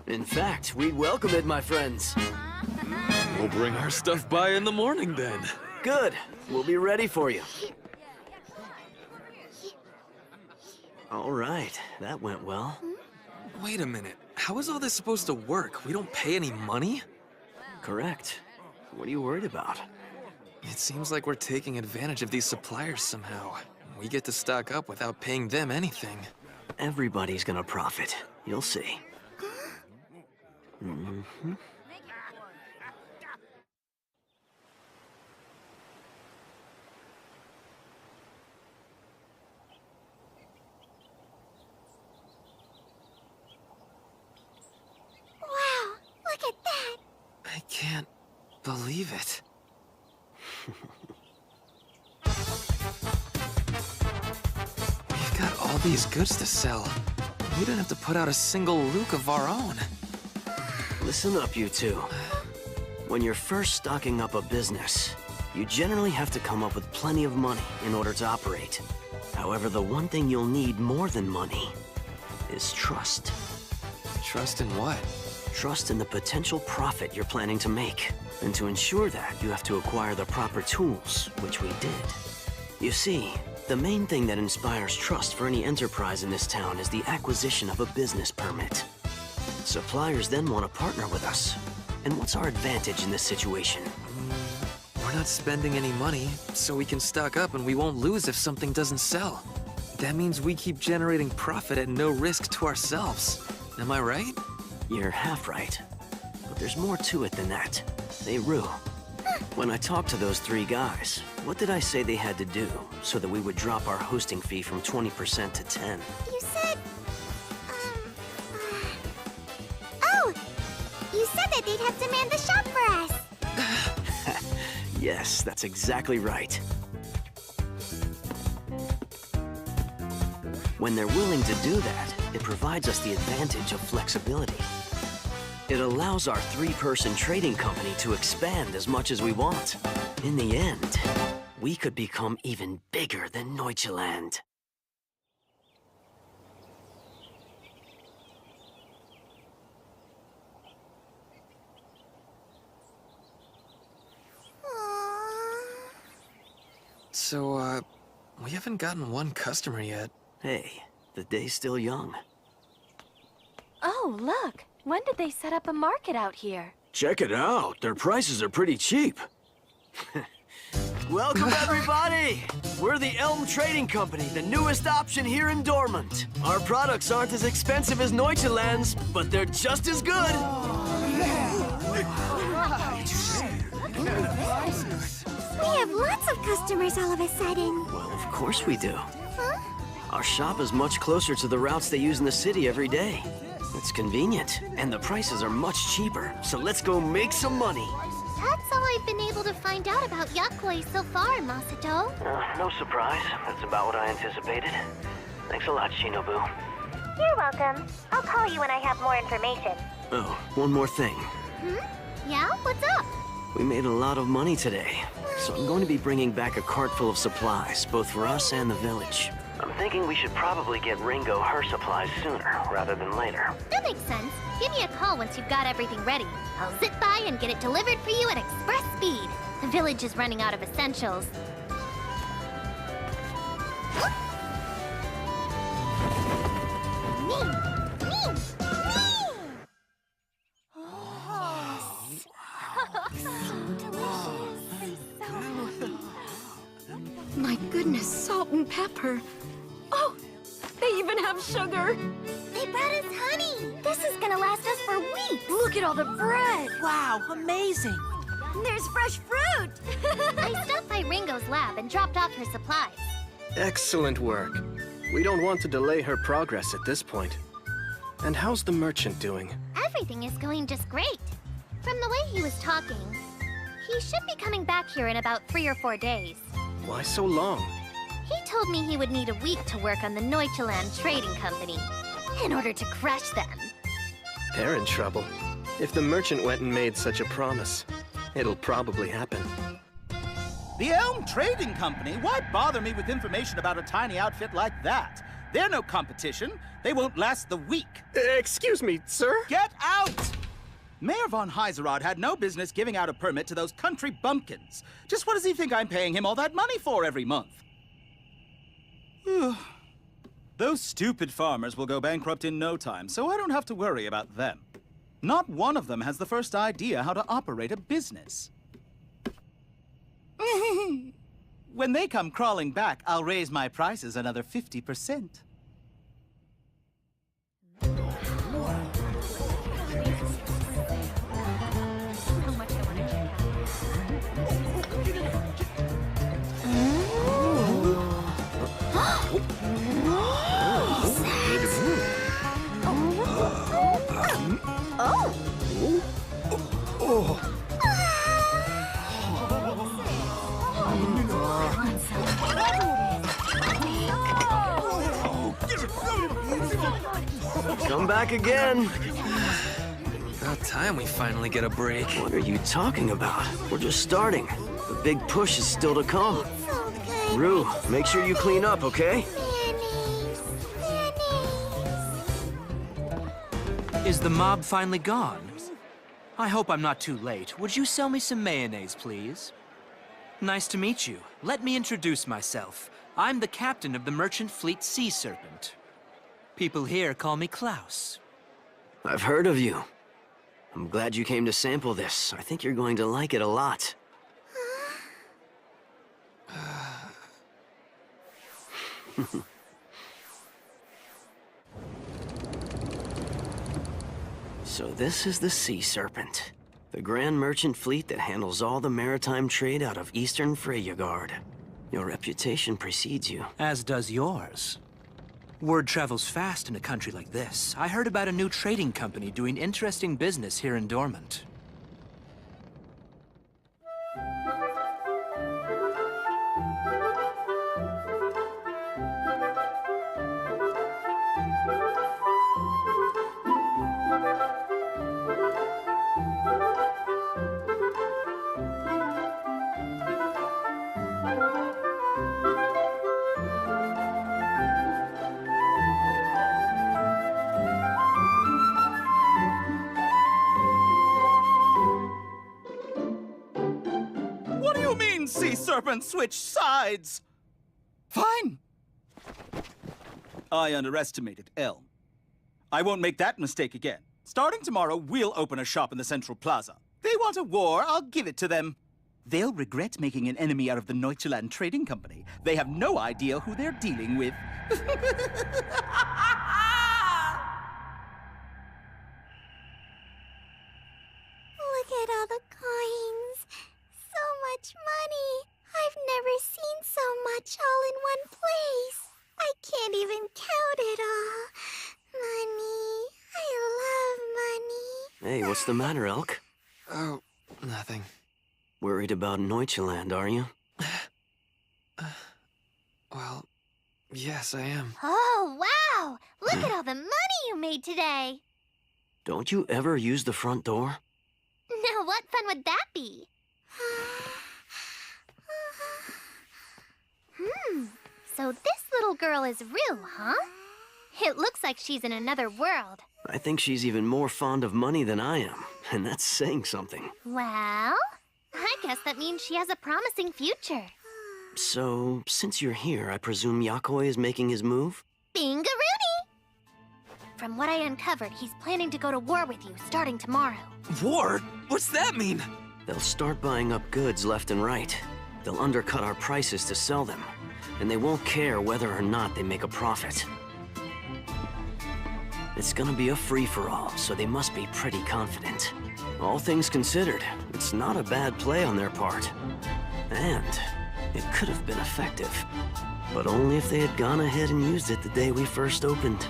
In fact, we'd welcome it, my friends. We'll bring our stuff by in the morning then. Good. We'll be ready for you. All right, that went well. Wait a minute. How is all this supposed to work? We don't pay any money? Correct. What are you worried about? It seems like we're taking advantage of these suppliers somehow. We get to stock up without paying them anything. Everybody's gonna profit. You'll see. Mm-hmm. Wow, look at that! I can't believe it. We've got all these goods to sell. We don't have to put out a single Luke of our own. Listen up, you two. When you're first stocking up a business, you generally have to come up with plenty of money in order to operate. However, the one thing you'll need more than money is trust. Trust in what? Trust in the potential profit you're planning to make. And to ensure that, you have to acquire the proper tools, which we did. You see, the main thing that inspires trust for any enterprise in this town is the acquisition of a business permit. Suppliers then want to partner with us. And what's our advantage in this situation? We're not spending any money, so we can stock up and we won't lose if something doesn't sell. That means we keep generating profit at no risk to ourselves. Am I right? You're half right. But there's more to it than that. Hey, Rue. When I talked to those three guys, what did I say they had to do so that we would drop our hosting fee from 20% to 10? You said... Oh! You said that they'd have to man the shop for us! Yes, that's exactly right. When they're willing to do that, it provides us the advantage of flexibility. It allows our three-person trading company to expand as much as we want. In the end, we could become even bigger than Neuchaland. So, we haven't gotten one customer yet. Hey, the day's still young. Oh, look! When did they set up a market out here? Check it out. Their prices are pretty cheap. Welcome, everybody! We're the Elm Trading Company, the newest option here in Dormant. Our products aren't as expensive as Neuchaland's, but they're just as good. We have lots of customers all of a sudden. Well, of course we do. Huh? Our shop is much closer to the routes they use in the city every day. It's convenient, and the prices are much cheaper, so let's go make some money. That's all I've been able to find out about Yakoi so far, Masato. No surprise. That's about what I anticipated. Thanks a lot, Shinobu. You're welcome. I'll call you when I have more information. Oh, one more thing. Yeah? What's up? We made a lot of money today, so I'm going to be bringing back a cart full of supplies, both for us and the village. I'm thinking we should probably get Ringo her supplies sooner rather than later. That makes sense. Give me a call once you've got everything ready. I'll zip by and get it delivered for you at express speed. The village is running out of essentials. My goodness, salt and pepper. Oh, they even have sugar. They brought us honey. This is gonna last us for weeks. Look at all the bread! Wow, amazing. There's fresh fruit. I stopped by Ringo's lab and dropped off her supplies. Excellent work. We don't want to delay her progress at this point. And how's the merchant doing? Everything is going just great. From the way he was talking, he should be coming back here in about 3 or 4 days. Why so long? He told me he would need a week to work on the Neuchaland Trading Company in order to crush them. They're in trouble. If the merchant went and made such a promise, it'll probably happen. The Elm Trading Company? Why bother me with information about a tiny outfit like that? They're no competition. They won't last the week. Excuse me, sir? Get out! Mayor von Heiserod had no business giving out a permit to those country bumpkins. Just what does he think I'm paying him all that money for every month? Those stupid farmers will go bankrupt in no time, so I don't have to worry about them. Not one of them has the first idea how to operate a business. When they come crawling back, I'll raise my prices another 50%. Come back again. About time we finally get a break. What are you talking about? We're just starting. The big push is still to come. Rue, make sure you clean up, okay? Is the mob finally gone? I hope I'm not too late. Would you sell me some mayonnaise, please? Nice to meet you. Let me introduce myself. I'm the captain of the merchant fleet Sea Serpent. People here call me Klaus. I've heard of you. I'm glad you came to sample this. I think you're going to like it a lot. So this is the Sea Serpent, the grand merchant fleet that handles all the maritime trade out of eastern Freyagard. Your reputation precedes you. As does yours. Word travels fast in a country like this. I heard about a new trading company doing interesting business here in Dormant. Sea Serpent switch sides! Fine. I underestimated Elm. I won't make that mistake again. Starting tomorrow, we'll open a shop in the Central Plaza. They want a war, I'll give it to them. They'll regret making an enemy out of the Neuchaland Trading Company. They have no idea who they're dealing with. Look at all the coins. So much money. I've never seen so much all in one place. I can't even count it all. Money. I love money. Hey, what's the matter, Elk? Oh, nothing. Worried about Neuchaland, are you? Well, yes, I am. Oh, wow! Look at all the money you made today. Don't you ever use the front door? Now, what fun would that be? So this little girl is Rue, huh? It looks like she's in another world. I think she's even more fond of money than I am, and that's saying something. Well, I guess that means she has a promising future. So, since you're here, I presume Yakoi is making his move? Bingaroony! From what I uncovered, he's planning to go to war with you starting tomorrow. War? What's that mean? They'll start buying up goods left and right. They'll undercut our prices to sell them, and they won't care whether or not they make a profit. It's gonna be a free-for-all, so they must be pretty confident. All things considered, it's not a bad play on their part. And it could have been effective. But only if they had gone ahead and used it the day we first opened.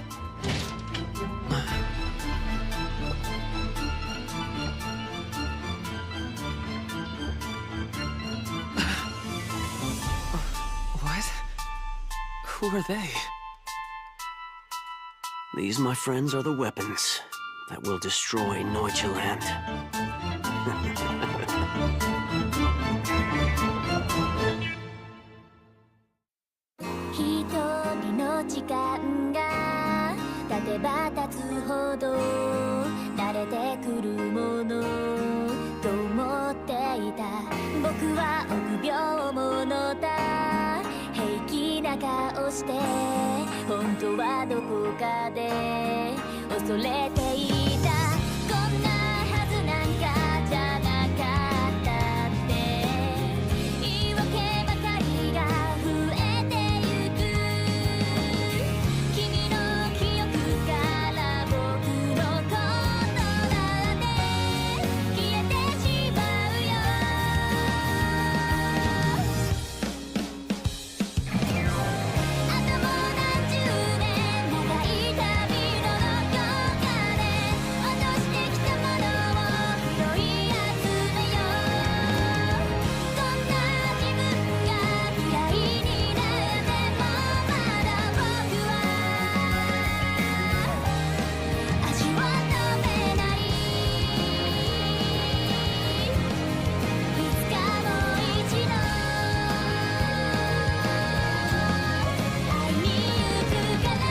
What? Who are they? These, my friends, are the weapons that will destroy Neuchaland. 一人の時間が経てば経つほど慣れてくるものと思っていた僕は臆病者だ平気な顔して本当はどこかで恐れていたこんなはずなんかじゃなかったって言い訳ばかりが増えてゆく君の記憶から僕のことだって消えてしまうよあともう何十年長い旅のどこかで落としてきたものを拾い集めようこんな自分が嫌いになってもまだ僕は足を止めないいつかもう一度会いに行くから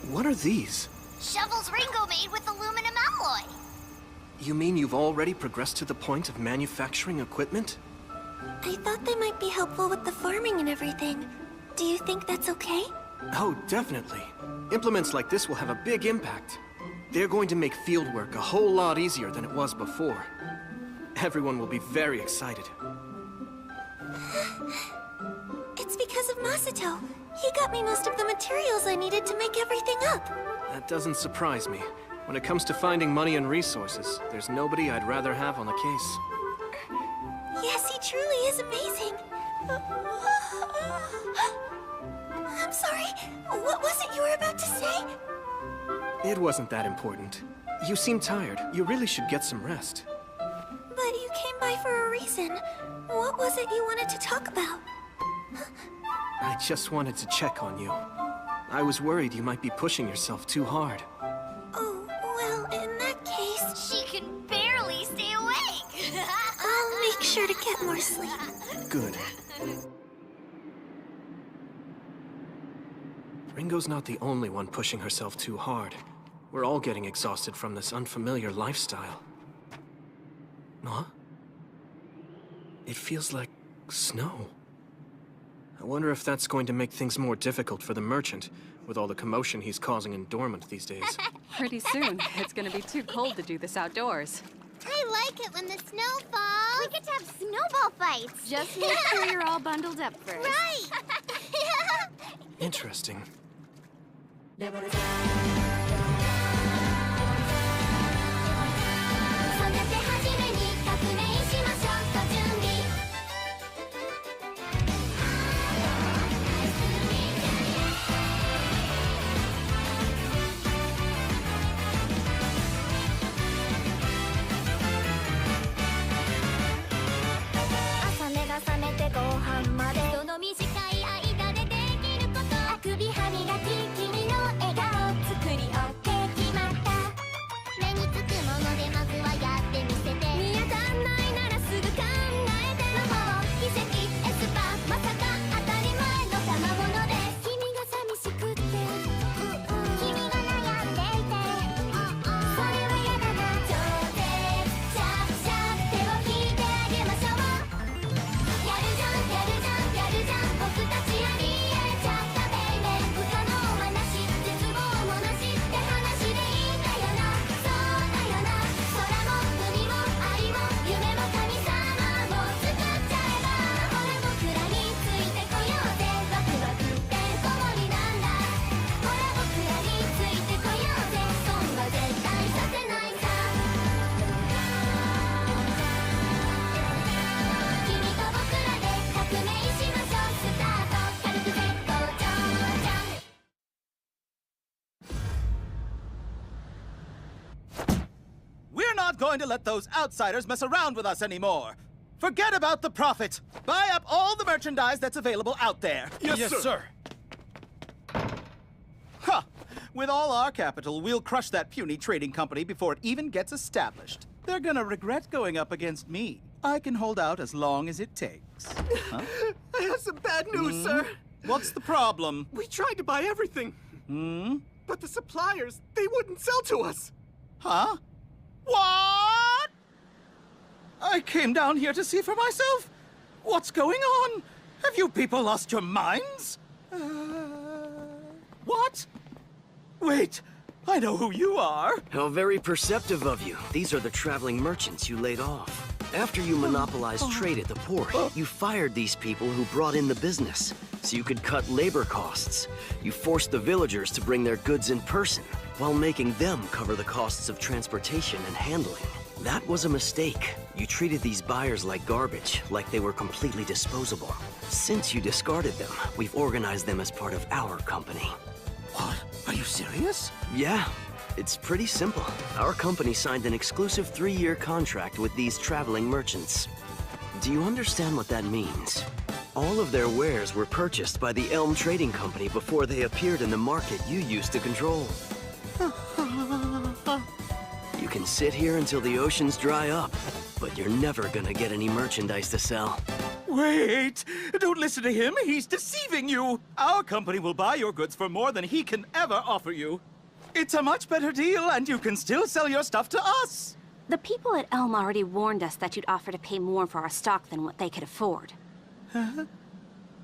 What are these? Shovels Ringo made with aluminum alloy. You mean you've already progressed to the point of manufacturing equipment? I thought they might be helpful with the farming and everything. Do you think that's okay? Oh, definitely. Implements like this will have a big impact. They're going to make fieldwork a whole lot easier than it was before. Everyone will be very excited. It's because of Masato. He got me most of the materials I needed to make everything up. That doesn't surprise me. When it comes to finding money and resources, there's nobody I'd rather have on the case. Yes, he truly is amazing. I'm sorry. What was it you were about to say? It wasn't that important. You seem tired. You really should get some rest. But you came by for a reason. What was it you wanted to talk about? I just wanted to check on you. I was worried you might be pushing yourself too hard. Oh, well, in that case... She can barely stay awake! I'll make sure to get more sleep. Good. Ringo's not the only one pushing herself too hard. We're all getting exhausted from this unfamiliar lifestyle. Huh? It feels like snow. I wonder if that's going to make things more difficult for the merchant, with all the commotion he's causing in Dormant these days. Pretty soon, it's gonna be too cold to do this outdoors. I like it when the snow falls. We get to have snowball fights. Just make sure you're all bundled up first. Right! Interesting. そんな手始めに革命しましょうと準備 朝目が覚めてご飯 not going to let those outsiders mess around with us anymore. Forget about the profit. Buy up all the merchandise that's available out there. Yes, sir. Huh. With all our capital, we'll crush that puny trading company before it even gets established. They're gonna regret going up against me. I can hold out as long as it takes. Huh? I have some bad news, sir. What's the problem? We tried to buy everything. But the suppliers, they wouldn't sell to us. Huh? What? I came down here to see for myself. What's going on? Have you people lost your minds? What? Wait, I know who you are. How very perceptive of you. These are the traveling merchants you laid off. After you monopolized trade at the port, you fired these people who brought in the business, so you could cut labor costs. You forced the villagers to bring their goods in person, while making them cover the costs of transportation and handling. That was a mistake. You treated these buyers like garbage, like they were completely disposable. Since you discarded them, we've organized them as part of our company. What? Are you serious? Yeah. It's pretty simple. Our company signed an exclusive 3-year contract with these traveling merchants. Do you understand what that means? All of their wares were purchased by the Elm Trading Company before they appeared in the market you used to control. You can sit here until the oceans dry up, but you're never gonna get any merchandise to sell. Wait! Don't listen to him. He's deceiving you. Our company will buy your goods for more than he can ever offer you. It's a much better deal, and you can still sell your stuff to us. The people at Elm already warned us that you'd offer to pay more for our stock than what they could afford.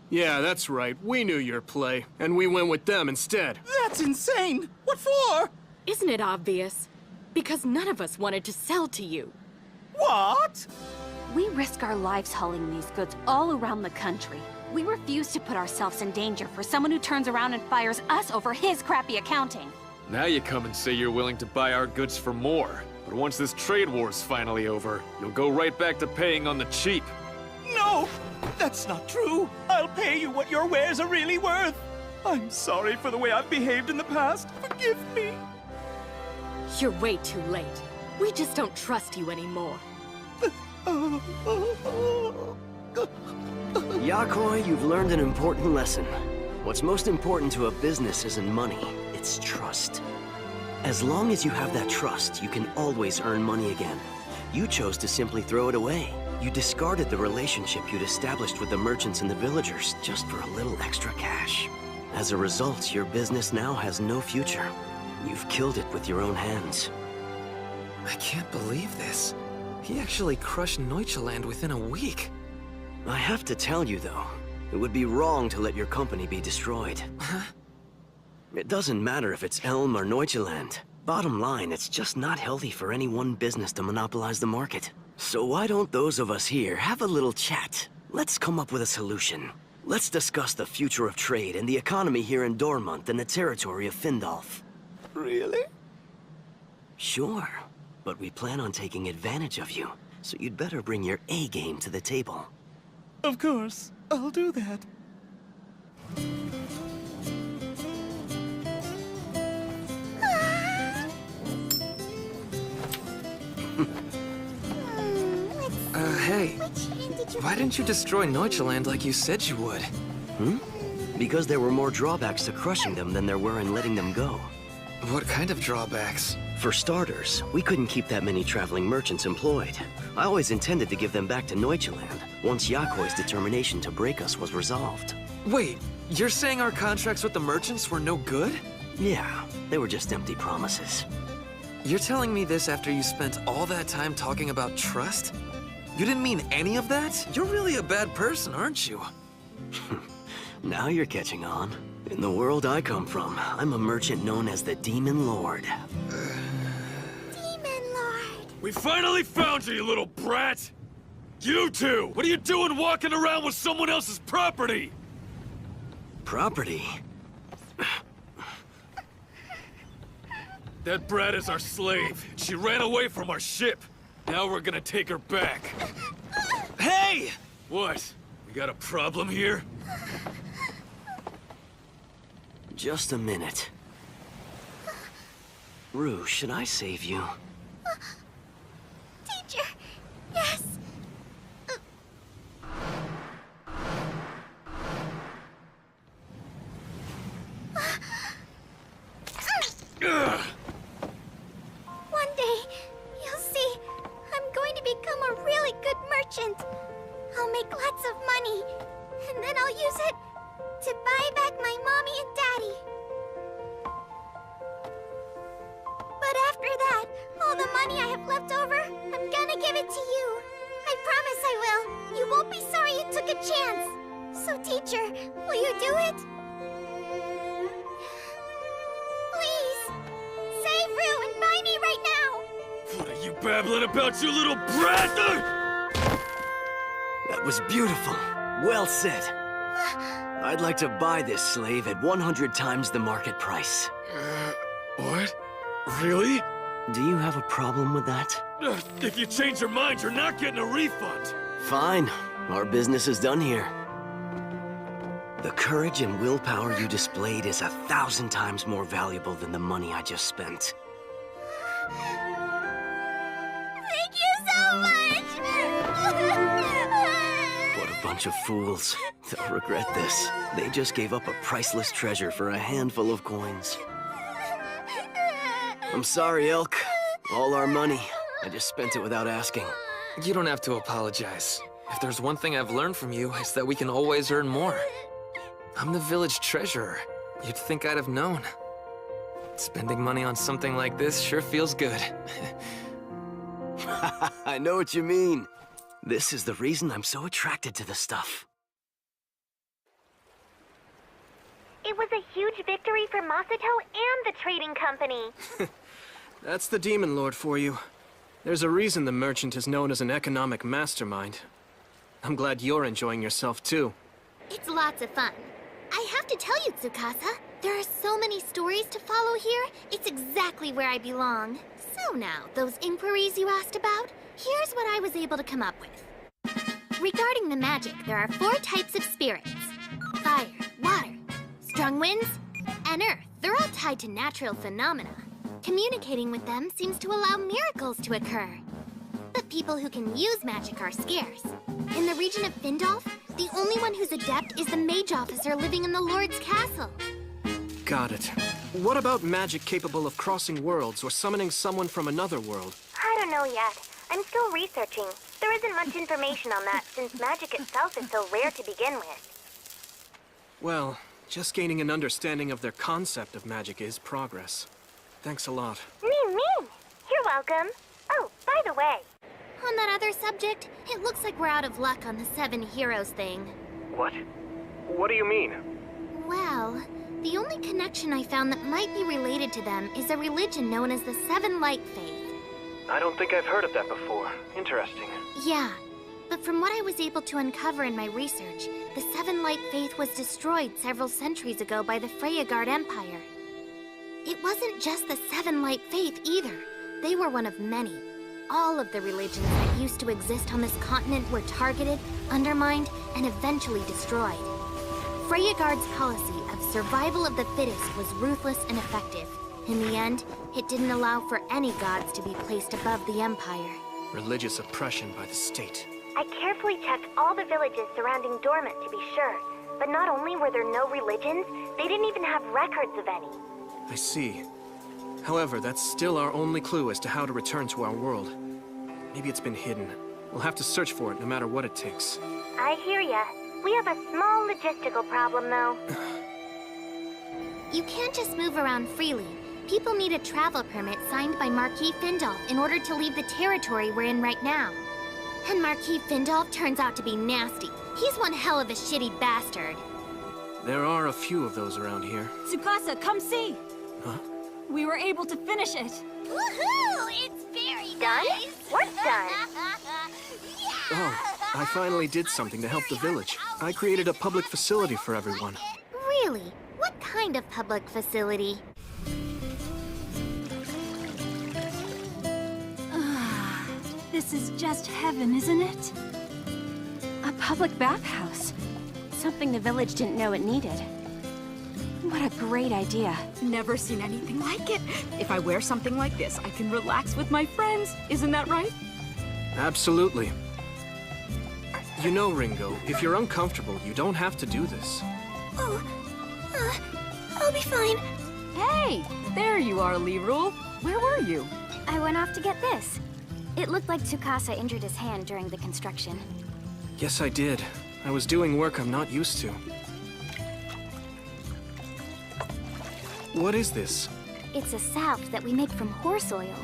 Yeah, that's right. We knew your play, and we went with them instead. That's insane! What for? Isn't it obvious? Because none of us wanted to sell to you. What? We risk our lives hauling these goods all around the country. We refuse to put ourselves in danger for someone who turns around and fires us over his crappy accounting. Now you come and say you're willing to buy our goods for more. But once this trade war's finally over, you'll go right back to paying on the cheap. No! That's not true. I'll pay you what your wares are really worth. I'm sorry for the way I've behaved in the past. Forgive me. You're way too late. We just don't trust you anymore. Yakoi, you've learned an important lesson. What's most important to a business isn't money, it's trust. As long as you have that trust, you can always earn money again. You chose to simply throw it away. You discarded the relationship you'd established with the merchants and the villagers just for a little extra cash. As a result, your business now has no future. You've killed it with your own hands. I can't believe this. He actually crushed Neuchaland within a week. I have to tell you, though, it would be wrong to let your company be destroyed. It doesn't matter if it's Elm or Neuchaland. Bottom line, it's just not healthy for any one business to monopolize the market. So why don't those of us here have a little chat? Let's come up with a solution. Let's discuss the future of trade and the economy here in Dormont and the territory of Findolf. Really? Sure, but we plan on taking advantage of you, so you'd better bring your A game to the table. Of course. I'll do that. Hey, why didn't you destroy Neuchaland like you said you would? Because there were more drawbacks to crushing them than there were in letting them go. What kind of drawbacks? For starters, we couldn't keep that many traveling merchants employed. I always intended to give them back to Neuchaland once Yakoi's determination to break us was resolved. Wait, you're saying our contracts with the merchants were no good? Yeah, they were just empty promises. You're telling me this after you spent all that time talking about trust? You didn't mean any of that? You're really a bad person, aren't you? Now you're catching on. In the world I come from, I'm a merchant known as the Demon Lord. Demon Lord. We finally found you, you little brat! You two! What are you doing walking around with someone else's property? Property? That brat is our slave. She ran away from our ship. Now we're gonna take her back. Hey! What? We got a problem here? Just a minute. Rue, should I save you? money I have left over, I'm gonna give it to you. I promise I will. You won't be sorry you took a chance. So, teacher, will you do it? Please, save Rue and buy me right now. What are you babbling about, you little brat? That was beautiful. Well said. I'd like to buy this slave at 100 times the market price. What? Really? Do you have a problem with that? If you change your mind, you're not getting a refund. Fine. Our business is done here. The courage and willpower you displayed is 1,000 times more valuable than the money I just spent. Thank you so much! What a bunch of fools. They'll regret this. They just gave up a priceless treasure for a handful of coins. I'm sorry, Elk. All our money. I just spent it without asking. You don't have to apologize. If there's one thing I've learned from you, it's that we can always earn more. I'm the village treasurer. You'd think I'd have known. Spending money on something like this sure feels good. I know what you mean. This is the reason I'm so attracted to the stuff. It was a huge victory for Masato and the trading company. That's the Demon Lord for you. There's a reason the merchant is known as an economic mastermind. I'm glad you're enjoying yourself, too. It's lots of fun. I have to tell you, Tsukasa, there are so many stories to follow here. It's exactly where I belong. So now, those inquiries you asked about, here's what I was able to come up with. Regarding the magic, there are 4 types of spirits. Fire, water, strong winds, and earth. They're all tied to natural phenomena. Communicating with them seems to allow miracles to occur. But people who can use magic are scarce. In the region of Findolf, the only one who's adept is the mage officer living in the Lord's castle. Got it. What about magic capable of crossing worlds or summoning someone from another world? I don't know yet. I'm still researching. There isn't much information on that since magic itself is so rare to begin with. Well, just gaining an understanding of their concept of magic is progress. Thanks a lot. Me. You're welcome. Oh, by the way. On that other subject, it looks like we're out of luck on the 7 heroes thing. What? What do you mean? Well, the only connection I found that might be related to them is a religion known as the 7 Light Faith. I don't think I've heard of that before. Interesting. Yeah, but from what I was able to uncover in my research, the 7 Light Faith was destroyed several centuries ago by the Isekai'd Empire. It wasn't just the 7 Light Faith either. They were one of many. All of the religions that used to exist on this continent were targeted, undermined, and eventually destroyed. Isekai'd's policy of survival of the fittest was ruthless and effective. In the end, it didn't allow for any gods to be placed above the Empire. Religious oppression by the state. I carefully checked all the villages surrounding Dormant to be sure. But not only were there no religions, they didn't even have records of any. I see. However, that's still our only clue as to how to return to our world. Maybe it's been hidden. We'll have to search for it no matter what it takes. I hear ya. We have a small logistical problem, though. You can't just move around freely. People need a travel permit signed by Marquis Findolf in order to leave the territory we're in right now. And Marquis Findolf turns out to be nasty. He's one hell of a shitty bastard. There are a few of those around here. Tsukasa, come see! Huh? We were able to finish it. Woohoo! It's very nice. What's done? Oh, I finally did something to help the village. I created a public facility for everyone. Really? What kind of public facility? This is just heaven, isn't it? A public bathhouse. Something the village didn't know it needed. What a great idea. Never seen anything like it. If I wear something like this, I can relax with my friends. Isn't that right? Absolutely. You know, Ringo, if you're uncomfortable, you don't have to do this. Oh, I'll be fine. Hey, there you are, Lee-Rule. Where were you? I went off to get this. It looked like Tsukasa injured his hand during the construction. Yes, I did. I was doing work I'm not used to. What is this? It's a salve that we make from horse oil.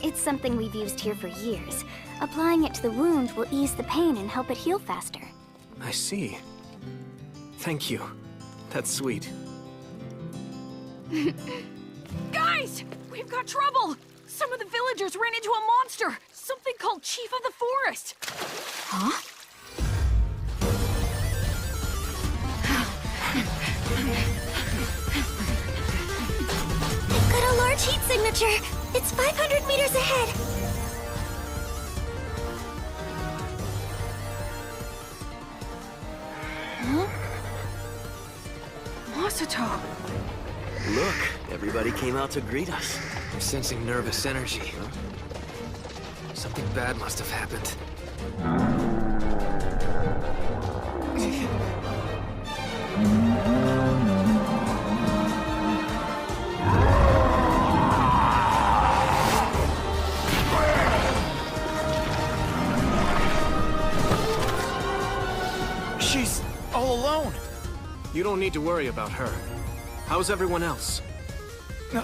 It's something we've used here for years. Applying it to the wound will ease the pain and help it heal faster. I see. Thank you. That's sweet. Guys! We've got trouble! Some of the villagers ran into a monster! Something called Chief of the Forest! Huh? I've got a large heat signature. It's 500 meters ahead. Huh? Masato! Look, everybody came out to greet us. I'm sensing nervous energy. Something bad must have happened. She's all alone. You don't need to worry about her. How's everyone else? No.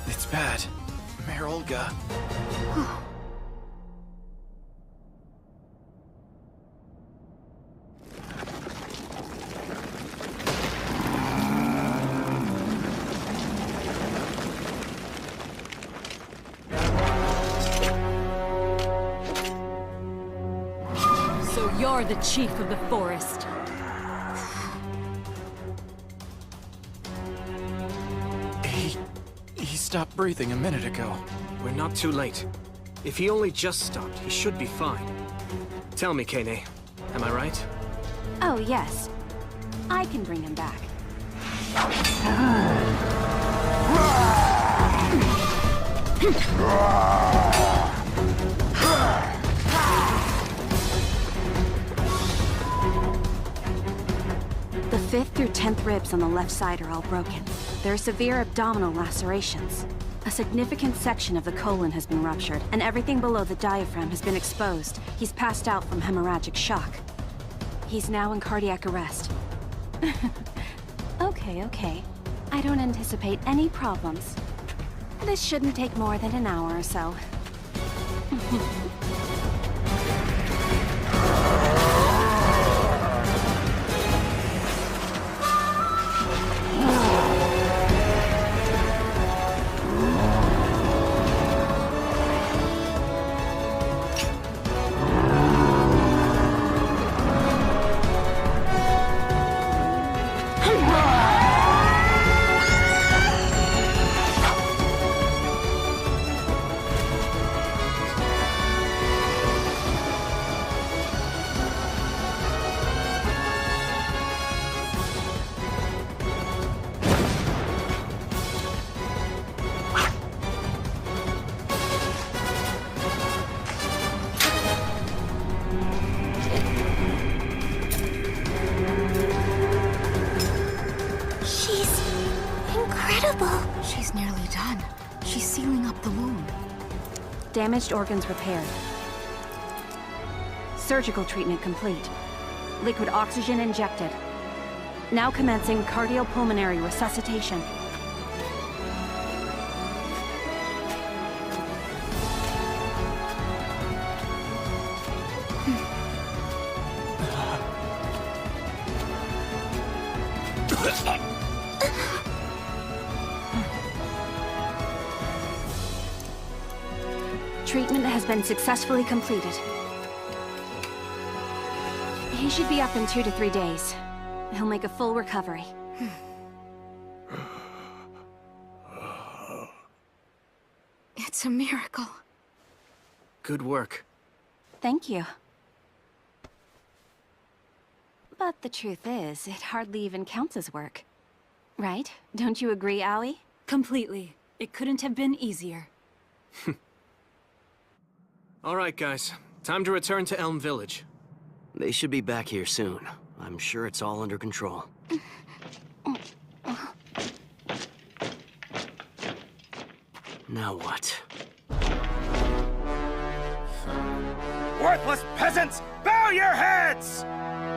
It's bad. Mayor Olga. So you're the Chief of the Forest. He stopped breathing a minute ago. We're not too late. If he only just stopped, he should be fine. Tell me, Kane, am I right? Oh, yes. I can bring him back. The 5th through 10th ribs on the left side are all broken. There are severe abdominal lacerations. A significant section of the colon has been ruptured, and everything below the diaphragm has been exposed. He's passed out from hemorrhagic shock. He's now in cardiac arrest. Okay. I don't anticipate any problems. This shouldn't take more than an hour or so. She's nearly done. She's sealing up the wound. Damaged organs repaired. Surgical treatment complete. Liquid oxygen injected. Now commencing cardiopulmonary resuscitation. Treatment has been successfully completed. He should be up in 2 to 3 days. He'll make a full recovery. It's a miracle. Good work. Thank you. But the truth is, it hardly even counts as work. Right? Don't you agree, Aoi? Completely. It couldn't have been easier. All right, guys. Time to return to Elm Village. They should be back here soon. I'm sure it's all under control. Now what? Worthless peasants, bow your heads!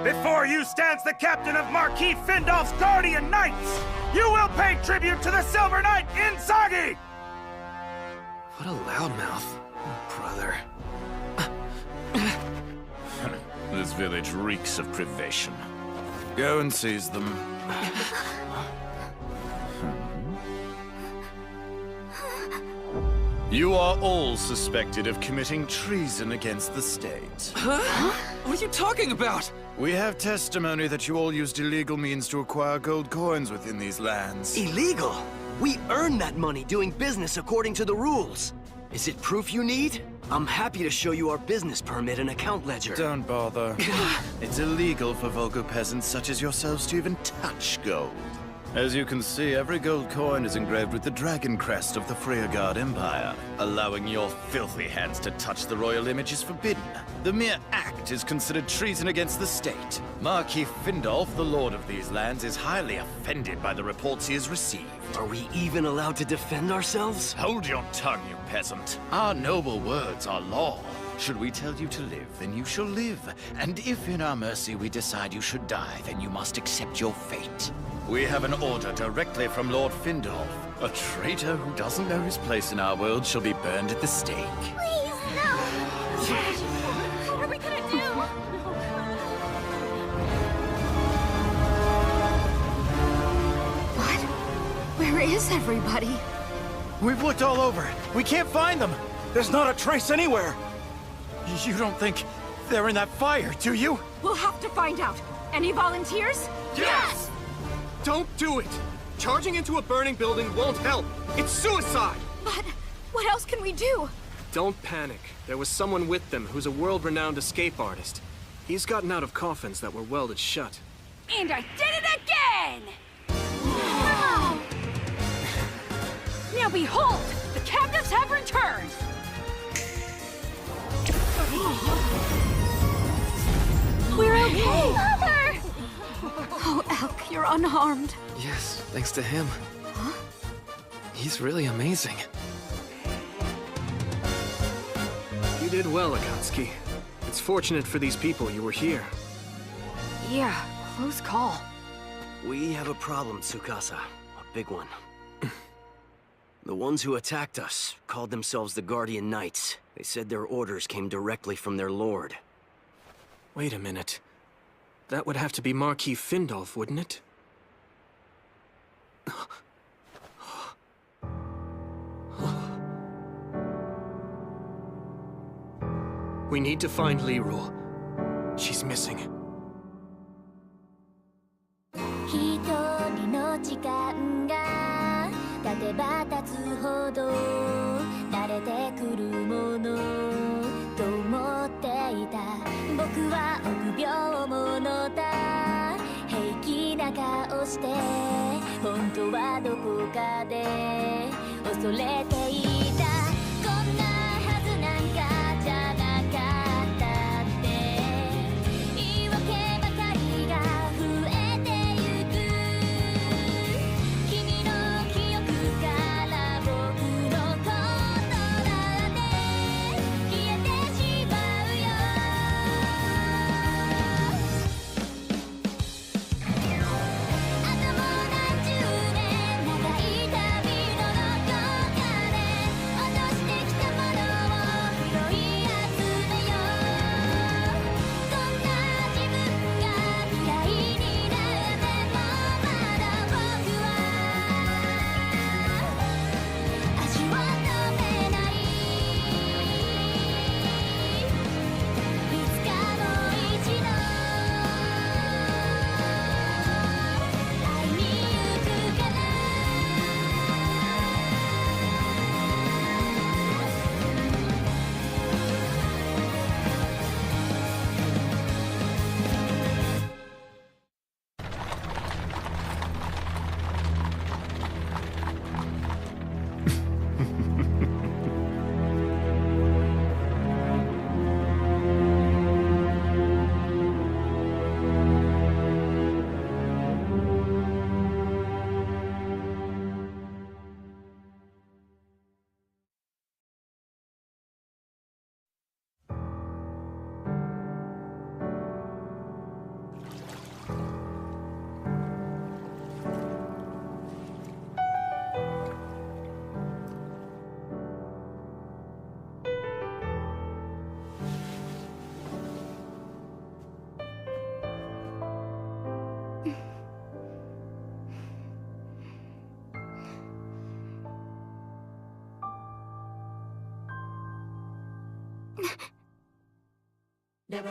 Before you stands the captain of Marquis Findolf's Guardian Knights! You will pay tribute to the Silver Knight Inzaghi! What a loudmouth. Oh, brother. This village reeks of privation. Go and seize them. You are all suspected of committing treason against the state. Huh? What are you talking about? We have testimony that you all used illegal means to acquire gold coins within these lands. Illegal? We earned that money doing business according to the rules. Is it proof you need? I'm happy to show you our business permit and account ledger. Don't bother. It's illegal for vulgar peasants such as yourselves to even touch gold. As you can see, every gold coin is engraved with the dragon crest of the Freyagard Empire. Allowing your filthy hands to touch the royal image is forbidden. The mere act is considered treason against the state. Marquis Findolf, the lord of these lands, is highly offended by the reports he has received. Are we even allowed to defend ourselves? Hold your tongue, you peasant. Our noble words are law. Should we tell you to live, then you shall live. And if in our mercy we decide you should die, then you must accept your fate. We have an order directly from Lord Findolf. A traitor who doesn't know his place in our world shall be burned at the stake. Please, no! What are we gonna do? What? Where is everybody? We've looked all over. We can't find them. There's not a trace anywhere. You don't think they're in that fire, do you? We'll have to find out. Any volunteers? Yes! Don't do it! Charging into a burning building won't help. It's suicide! But what else can we do? Don't panic. There was someone with them who's a world-renowned escape artist. He's gotten out of coffins that were welded shut. And I did it again! Now behold! The captives have returned! We're okay! Mother! Oh, Elk, you're unharmed. Yes, thanks to him. Huh? He's really amazing. You did well, Akatsuki. It's fortunate for these people you were here. Yeah, close call. We have a problem, Tsukasa. A big one. The ones who attacked us called themselves the Guardian Knights. They said their orders came directly from their lord. Wait a minute. That would have to be Marquis Findolf, wouldn't it? We need to find Lirul. She's missing. 一人の時間が経てば経つほど慣れてくるものと思っていた僕は臆病者だ平気な顔して本当はどこかで恐れていたこんなはずなんかじゃなかったって言い訳ばかりが増えてゆく君の記憶から僕のことだって消えてしまうよあともう何十年長い旅のどこかで朝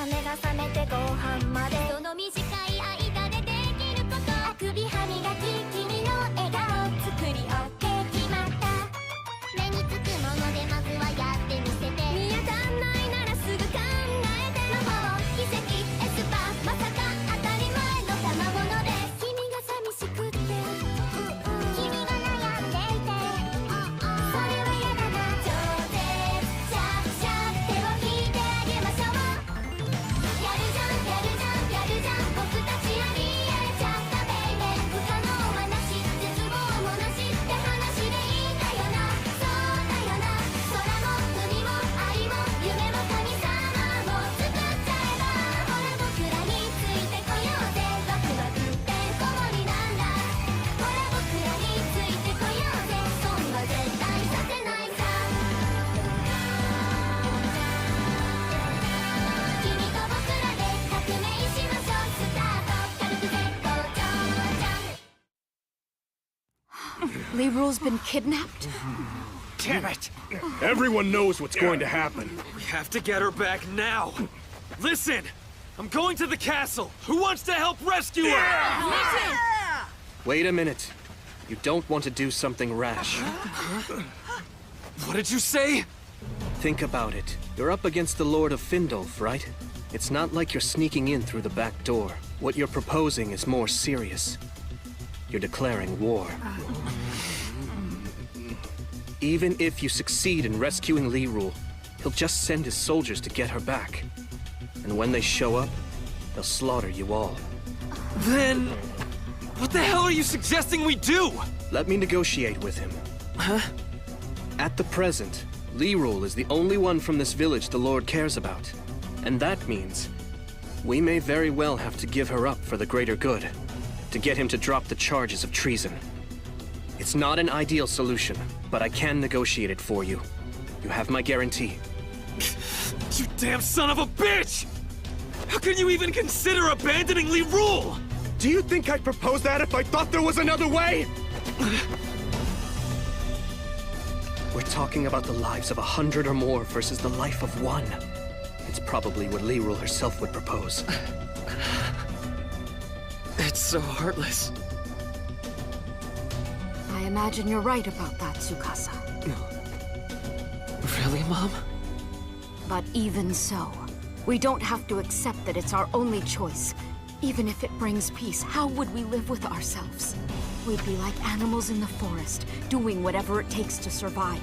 目が覚めてご飯までその短い間でできることあくび歯磨き君の笑顔作り OK 決まった目につくものでまずはやってみせて見当たんないならすぐ考えて魔法奇跡エスパーまさか当たり前の賜物で君が寂しくって君が悩んでいてそれは嫌だな超絶シャッシャッ手を引いてあげましょうやるじゃんやるじゃんやるじゃん僕たちありえちゃったベイベー不可能はなし絶望もなしって話でいいんだよなそうだよな空も海も愛も夢も神様も作っちゃえばほら僕らについてこようぜワクワクってんこ盛りなんだほら僕らについてこようぜ損は絶対させないさ君と僕らで革命しましょうスタート軽く絶好調じゃん Liru's been kidnapped? Damn it! Everyone knows what's going to happen. We have to get her back now. Listen, I'm going to the castle. Who wants to help rescue her? Wait a minute. You don't want to do something rash. What did you say? Think about it. You're up against the Lord of Findolf, right? It's not like you're sneaking in through the back door. What you're proposing is more serious. You're declaring war. Even if you succeed in rescuing Liru, he'll just send his soldiers to get her back. And when they show up, they'll slaughter you all. Then... what the hell are you suggesting we do? Let me negotiate with him. Huh? At the present, Liru is the only one from this village the Lord cares about. And that means we may very well have to give her up for the greater good, to get him to drop the charges of treason. It's not an ideal solution, but I can negotiate it for you. You have my guarantee. You damn son of a bitch! How can you even consider abandoning Liru? Do you think I'd propose that if I thought there was another way? We're talking about the lives of 100 or more versus the life of one. It's probably what Liru herself would propose. It's so heartless. I imagine you're right about that, Tsukasa. Really, Mom? But even so, we don't have to accept that it's our only choice. Even if it brings peace, how would we live with ourselves? We'd be like animals in the forest, doing whatever it takes to survive.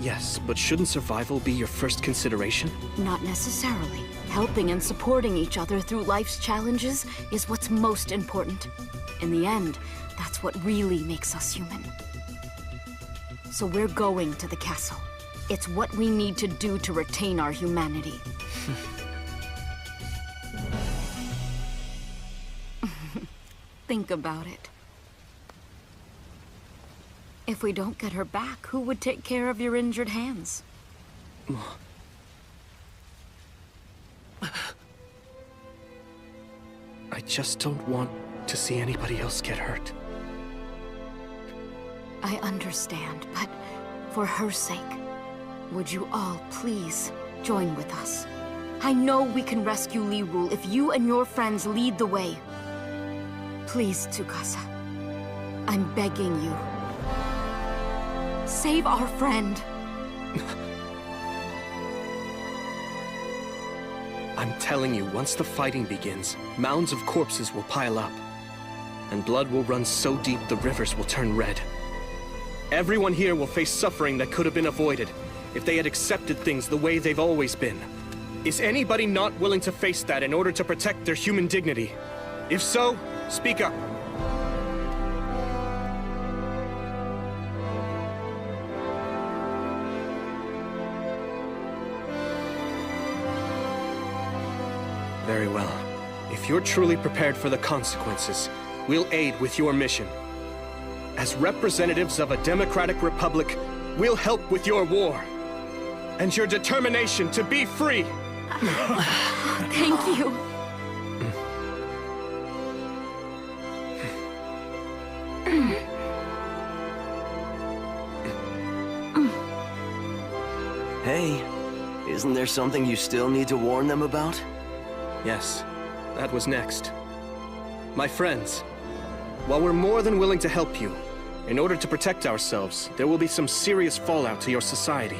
Yes, but shouldn't survival be your first consideration? Not necessarily. Helping and supporting each other through life's challenges is what's most important. In the end, that's what really makes us human. So we're going to the castle. It's what we need to do to retain our humanity. Think about it. If we don't get her back, who would take care of your injured hands? I just don't want to see anybody else get hurt. I understand, but for her sake, would you all please join with us? I know we can rescue Liru if you and your friends lead the way. Please, Tsukasa. I'm begging you. Save our friend. I'm telling you, once the fighting begins, mounds of corpses will pile up. And blood will run so deep the rivers will turn red. Everyone here will face suffering that could have been avoided if they had accepted things the way they've always been. Is anybody not willing to face that in order to protect their human dignity? If so, speak up. Very well. If you're truly prepared for the consequences, we'll aid with your mission. As representatives of a democratic republic, we'll help with your war. And your determination to be free. Thank you. Hey, isn't there something you still need to warn them about? Yes, that was next. My friends, while we're more than willing to help you, in order to protect ourselves, there will be some serious fallout to your society.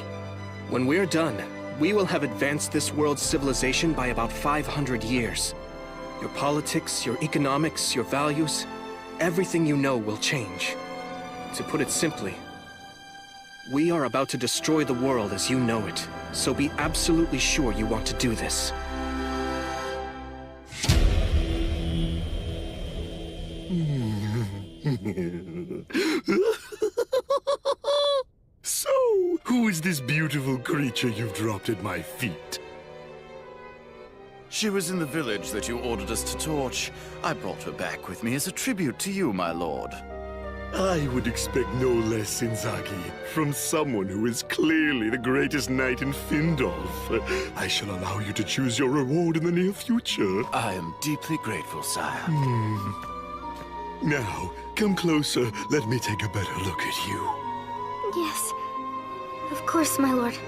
When we're done, we will have advanced this world's civilization by about 500 years. Your politics, your economics, your values, everything you know will change. To put it simply, we are about to destroy the world as you know it, so be absolutely sure you want to do this. So, who is this beautiful creature you've dropped at my feet? She was in the village that you ordered us to torch. I brought her back with me as a tribute to you, my lord. I would expect no less, Inzaghi, from someone who is clearly the greatest knight in Findolf. I shall allow you to choose your reward in the near future. I am deeply grateful, sire. Now, come closer. Let me take a better look at you. Yes. Of course, my lord.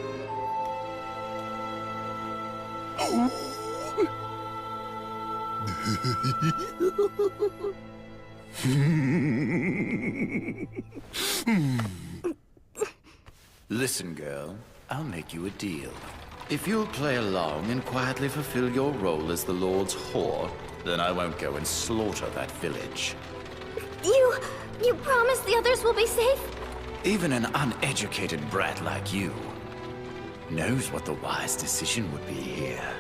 Listen, girl. I'll make you a deal. If you'll play along and quietly fulfill your role as the Lord's whore, then I won't go and slaughter that village. You promise the others will be safe? Even an uneducated brat like you knows what the wise decision would be here.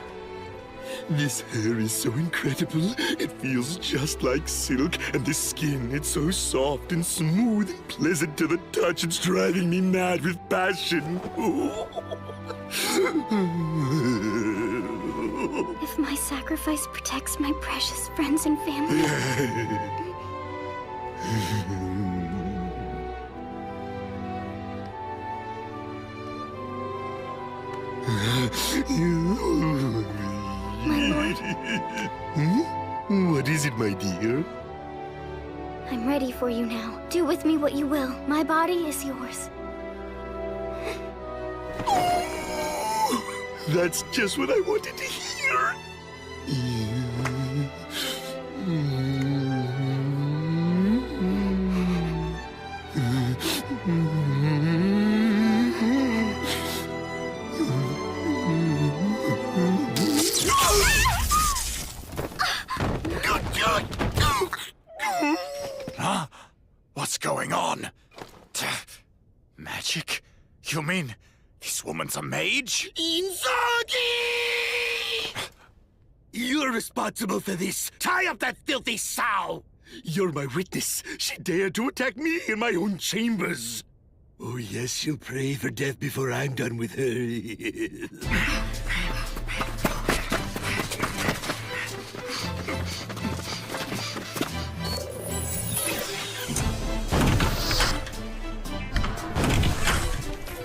This hair is so incredible. It feels just like silk, and the skin, it's so soft and smooth and pleasant to the touch. It's driving me mad with passion. If my sacrifice protects my precious friends and family... My lord. What is it, my dear? I'm ready for you now. Do with me what you will. My body is yours. That's just what I wanted to hear. Huh? What's going on? Magic? You mean this woman's a mage? Inzaghi! You're responsible for this. Tie up that filthy sow! You're my witness. She dared to attack me in my own chambers. Oh yes, she'll pray for death before I'm done with her.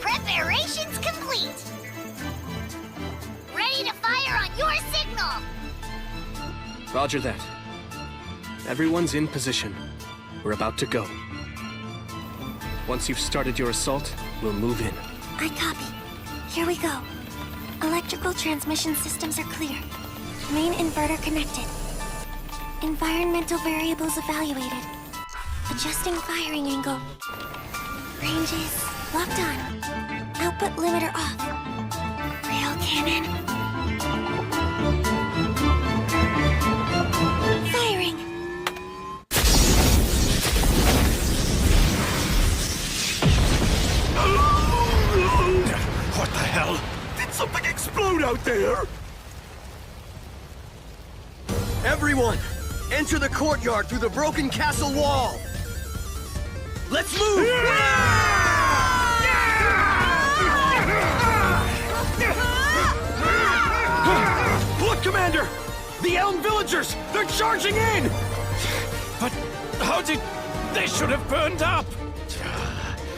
Preparations complete! Ready to fire on your signal! Roger that. Everyone's in position. We're about to go. Once you've started your assault, we'll move in. I copy. Here we go. Electrical transmission systems are clear. Main inverter connected. Environmental variables evaluated. Adjusting firing angle. Ranges locked on. Output limiter off. Rail cannon. Firing. What the hell? Did something explode out there? Everyone, enter the courtyard through the broken castle wall. Let's move! Look, Commander! The Elm villagers! They're charging in! But how did... They should have burned up!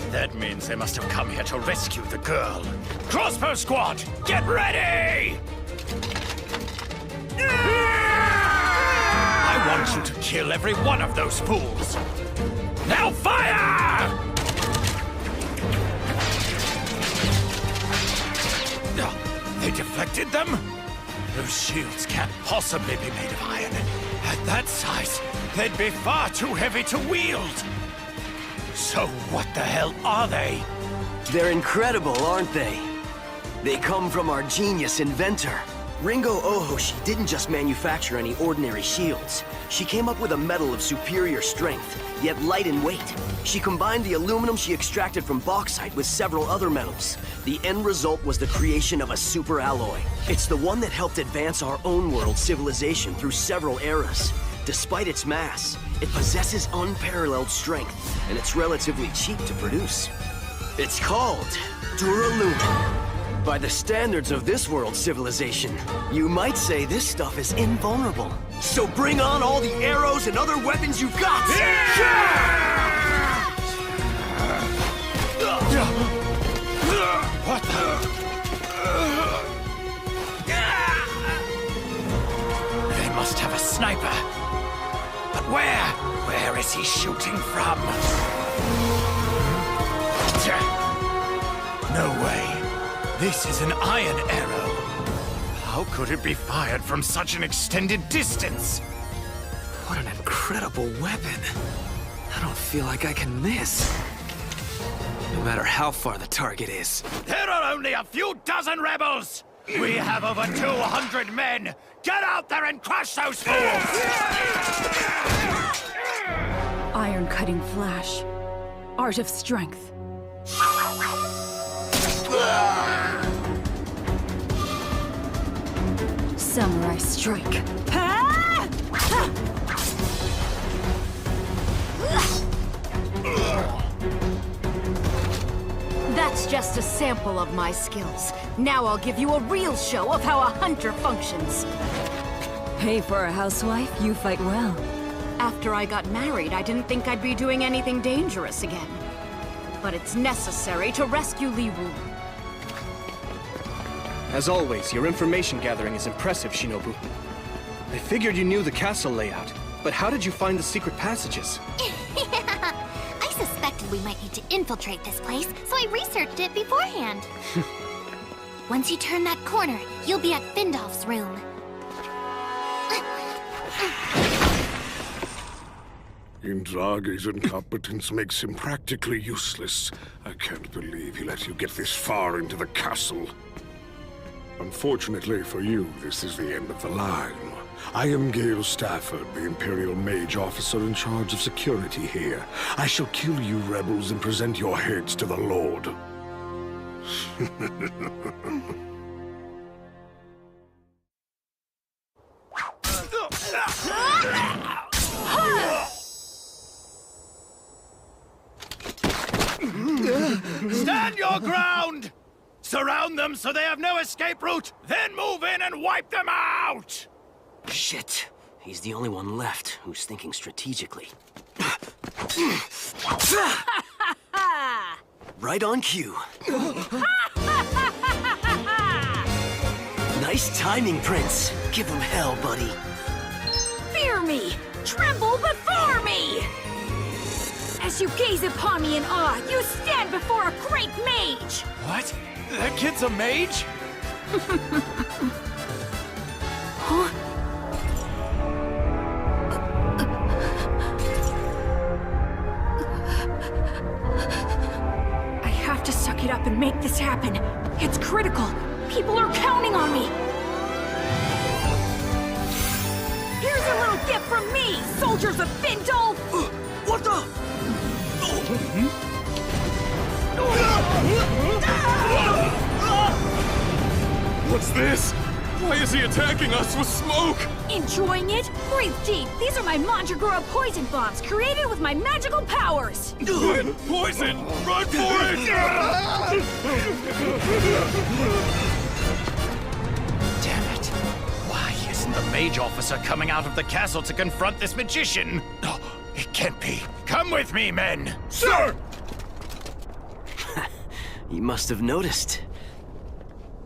That means they must have come here to rescue the girl. Crossbow squad, get ready! I want you to kill every one of those fools. Now fire! They deflected them? Those shields can't possibly be made of iron. At that size, they'd be far too heavy to wield. So what the hell are they? They're incredible, aren't they? They come from our genius inventor. Ringo Ohoshi didn't just manufacture any ordinary shields. She came up with a metal of superior strength, yet light in weight. She combined the aluminum she extracted from bauxite with several other metals. The end result was the creation of a super alloy. It's the one that helped advance our own world's civilization through several eras. Despite its mass, it possesses unparalleled strength, and it's relatively cheap to produce. It's called Duralumin. By the standards of this world's civilization, you might say this stuff is invulnerable. So bring on all the arrows and other weapons you've got! What the? They must have a sniper. But where? Where is he shooting from? No way. This is an iron arrow. How could it be fired from such an extended distance? What an incredible weapon. I don't feel like I can miss. No matter how far the target is. There are only a few dozen rebels! We have over 200 men! Get out there and crush those fools! Iron-cutting flash. Art of strength. Samurai strike. That's just a sample of my skills. Now I'll give you a real show of how a hunter functions. Hey, for a housewife, you fight well. After I got married, I didn't think I'd be doing anything dangerous again. But it's necessary to rescue Li Wu. As always, your information gathering is impressive, Shinobu. I figured you knew the castle layout, but how did you find the secret passages? I suspected we might need to infiltrate this place, so I researched it beforehand. Once you turn that corner, you'll be at Findolf's room. Indragi's incompetence makes him practically useless. I can't believe he let you get this far into the castle. Unfortunately for you, this is the end of the line. I am Gale Stafford, the Imperial Mage Officer in charge of security here. I shall kill you rebels and present your heads to the Lord. Stand your ground! Surround them so they have no escape route, then move in and wipe them out! Shit. He's the only one left who's thinking strategically. Right on cue. Nice timing, Prince. Give him hell, buddy. Fear me! Tremble before me! As you gaze upon me in awe, you stand before a great mage! What? That kid's a mage? Huh? I have to suck it up and make this happen. It's critical. People are counting on me. Here's a little gift from me, soldiers of Findolf! What the? What's this? Why is he attacking us with smoke? Enjoying it? Breathe deep. These are my Mandragora poison bombs, created with my magical powers. Poison! Run for it! Damn it. Why isn't the mage officer coming out of the castle to confront this magician? Oh, it can't be. Come with me, men! Sir! You must have noticed.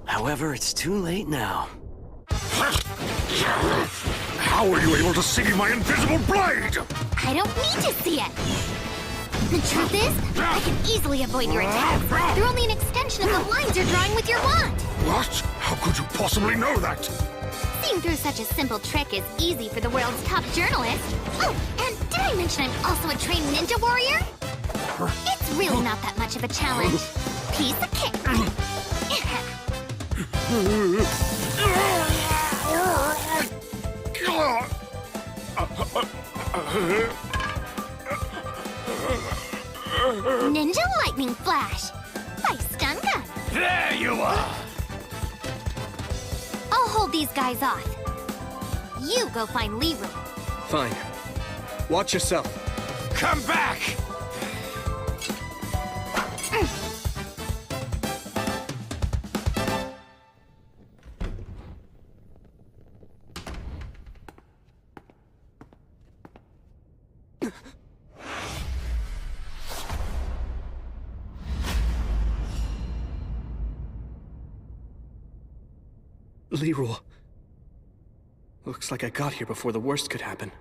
However, it's too late now. How are you able to see my invisible blade? I don't need to see it. The truth is, I can easily avoid your attacks. They're only an extension of the lines you're drawing with your wand. What? How could you possibly know that? Seeing through such a simple trick is easy for the world's top journalist. Oh, and did I mention I'm also a trained ninja warrior? It's really not that much of a challenge. Piece of cake. Ninja lightning flash by stun gun. There you are! I'll hold these guys off. You go find Leroy. Fine. Watch yourself. Come back! Leroy. Looks like I got here before the worst could happen.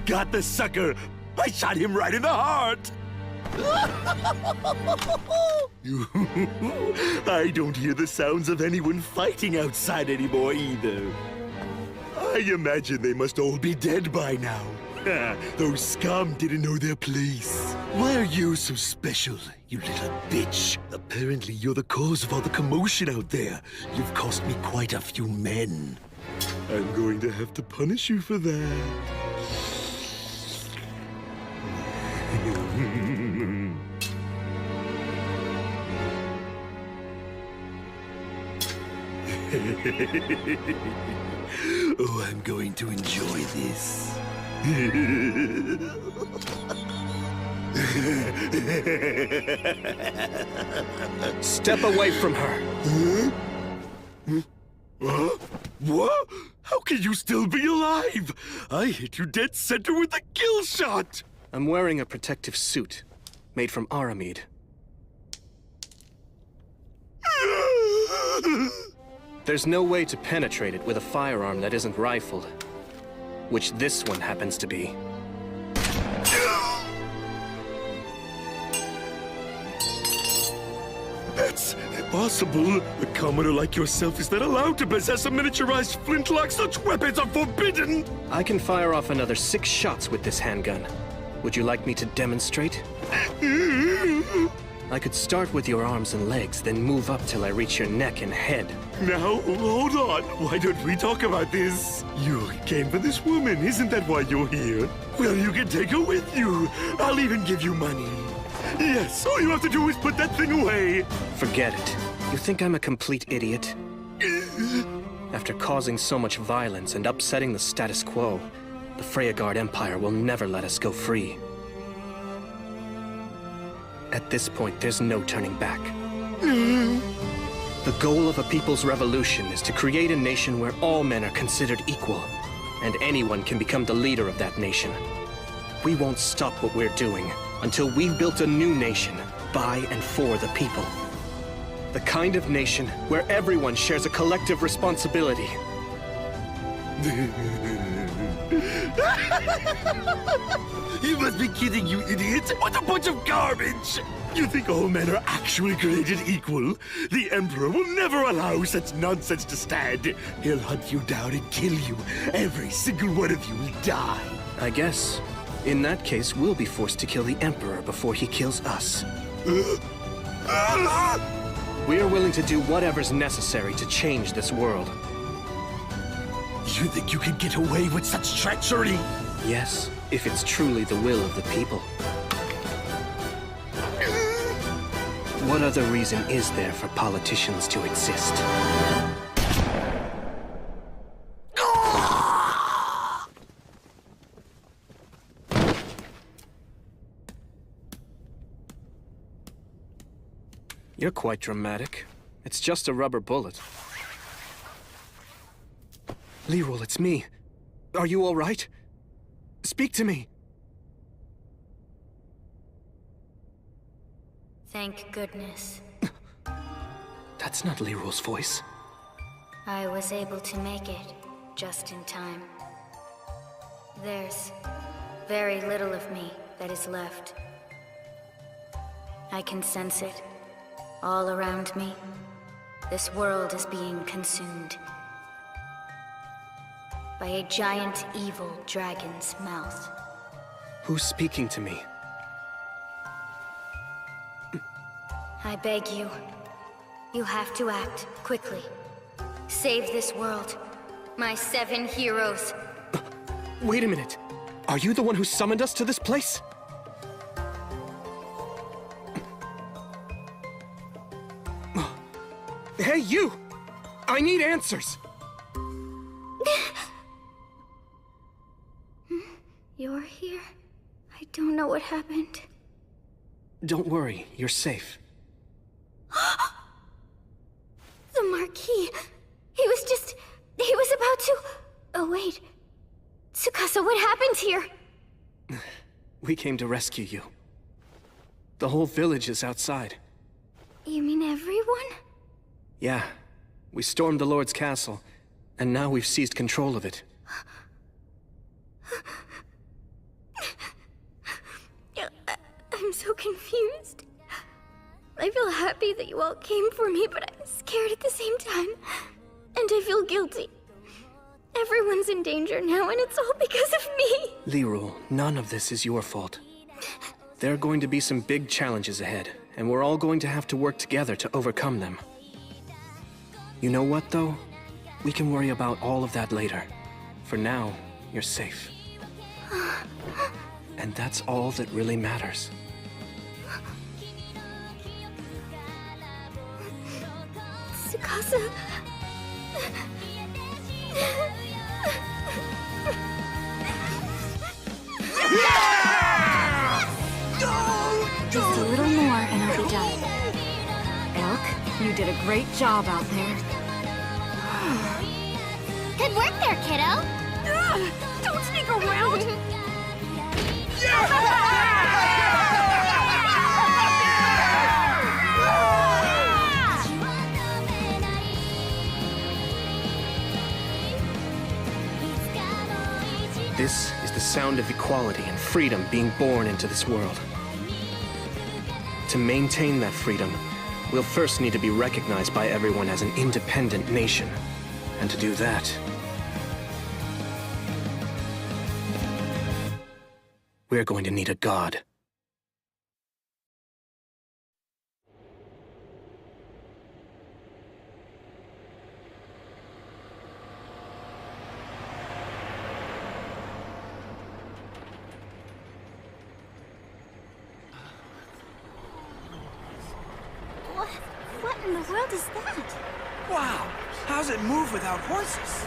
Got the sucker! I shot him right in the heart! I don't hear the sounds of anyone fighting outside anymore either. I imagine they must all be dead by now. Those scum didn't know their place. Why are you so special, you little bitch? Apparently you're the cause of all the commotion out there. You've cost me quite a few men. I'm going to have to punish you for that. Oh, I'm going to enjoy this. Step away from her. What? How can you still be alive? I hit you dead center with a kill shot. I'm wearing a protective suit made from aramid. There's no way to penetrate it with a firearm that isn't rifled, which this one happens to be. That's impossible. A commoner like yourself is not allowed to possess a miniaturized flintlock. Such weapons are forbidden. I can fire off another 6 shots with this handgun. Would you like me to demonstrate? I could start with your arms and legs, then move up till I reach your neck and head. Now, hold on. Why don't we talk about this? You came for this woman, isn't that why you're here? Well, you can take her with you. I'll even give you money. Yes, all you have to do is put that thing away. Forget it. You think I'm a complete idiot? After causing so much violence and upsetting the status quo, the Isekai'd Empire will never let us go free. At this point, there's no turning back. The goal of a people's revolution is to create a nation where all men are considered equal, and anyone can become the leader of that nation. We won't stop what we're doing until we've built a new nation by and for the people. The kind of nation where everyone shares a collective responsibility. You must be kidding, you idiot! What a bunch of garbage! You think all men are actually created equal? The Emperor will never allow such nonsense to stand. He'll hunt you down and kill you. Every single one of you will die. I guess. In that case, we'll be forced to kill the Emperor before he kills us. We're willing to do whatever's necessary to change this world. You think you can get away with such treachery? Yes, if it's truly the will of the people. What other reason is there for politicians to exist? You're quite dramatic. It's just a rubber bullet. Lirul, it's me. Are you all right? Speak to me. Thank goodness. That's not Lirul's voice. I was able to make it just in time. There's very little of me that is left. I can sense it all around me. This world is being consumed by a giant evil dragon's mouth. Who's speaking to me? I beg you. You have to act quickly. Save this world. My 7 heroes. Wait a minute. Are you the one who summoned us to this place? Hey, you! I need answers! You're here? I don't know what happened. Don't worry, you're safe. The Marquis. He was about to... Oh, wait. Tsukasa, what happened here? We came to rescue you. The whole village is outside. You mean everyone? Yeah. We stormed the Lord's castle, and now we've seized control of it. I'm so confused. I feel happy that you all came for me, but I'm scared at the same time. And I feel guilty. Everyone's in danger now, and it's all because of me. Lirul, none of this is your fault. There are going to be some big challenges ahead, and we're all going to have to work together to overcome them. You know what, though? We can worry about all of that later. For now, you're safe. And that's all that really matters. Tsukasa... Just a little more and I'll be done. Elk, you did a great job out there. Good work there, kiddo! Don't sneak around! This is the sound of equality and freedom being born into this world. To maintain that freedom, we'll first need to be recognized by everyone as an independent nation. And to do that, we're going to need a god. What in the world is that? Wow! How's it move without horses?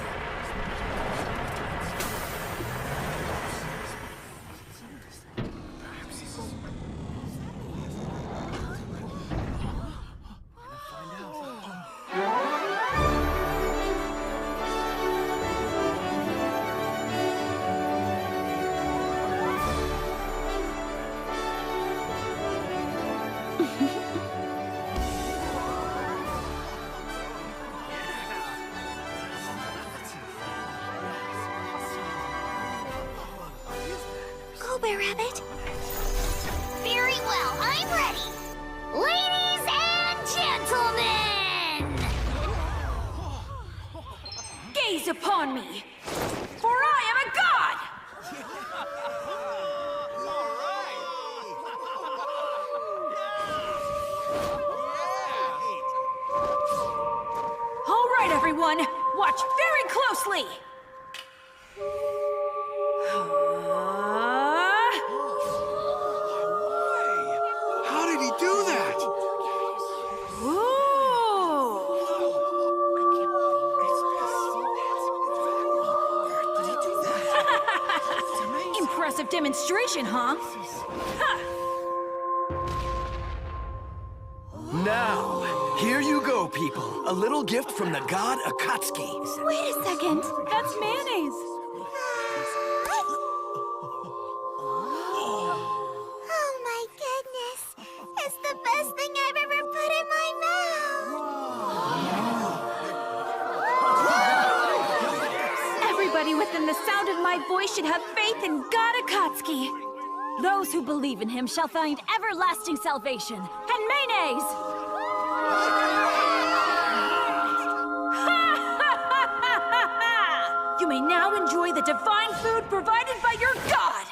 Rabbit? Very well, I'm ready. Ladies and gentlemen! Gaze upon me, for I am a god! All right, everyone, watch very closely! Impressive demonstration, huh? Now, here you go, go, people. A little gift from the god Akatsuki. Wait a second. That's mayonnaise. Oh my goodness. It's the best thing I've ever put in my mouth. Everybody within the sound of my voice should have faith in God Akatsuki. Those who believe in him shall find everlasting salvation. And mayonnaise! You may now enjoy the divine food provided by your god!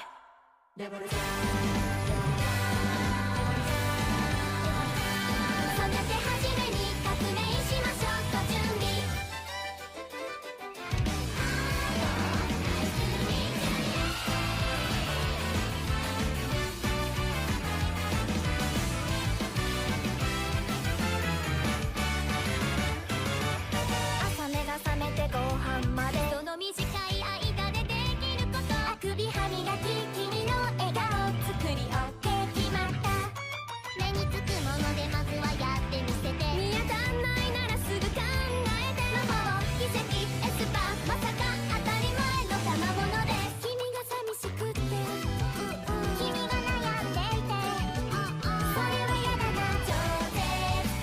朝目が覚めてご飯までその短い間でできることあくび歯磨き君の笑顔作り OK 決まった目につくものでまずはやってみせて見当たんないならすぐ考えて魔法奇跡エスパーまさか当たり前の賜物です君が寂しくって君が悩んでいてそれはやだな超絶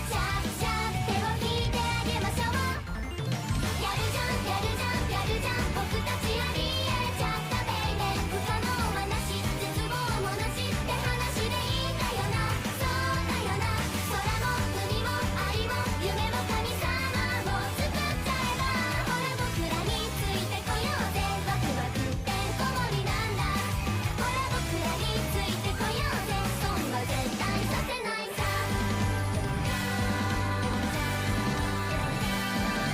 シャッシャッ手を引いてあげましょうやるじゃんやるじゃんやるじゃん僕たちありえちゃったベイベー不可能はなし絶望もなしって話でいいんだよなそうだよな空も海も愛も夢も神様も作っちゃえばほら僕らについてこようぜワクワクってんこ盛りなんだほら僕らについてこようぜ損は絶対させないさ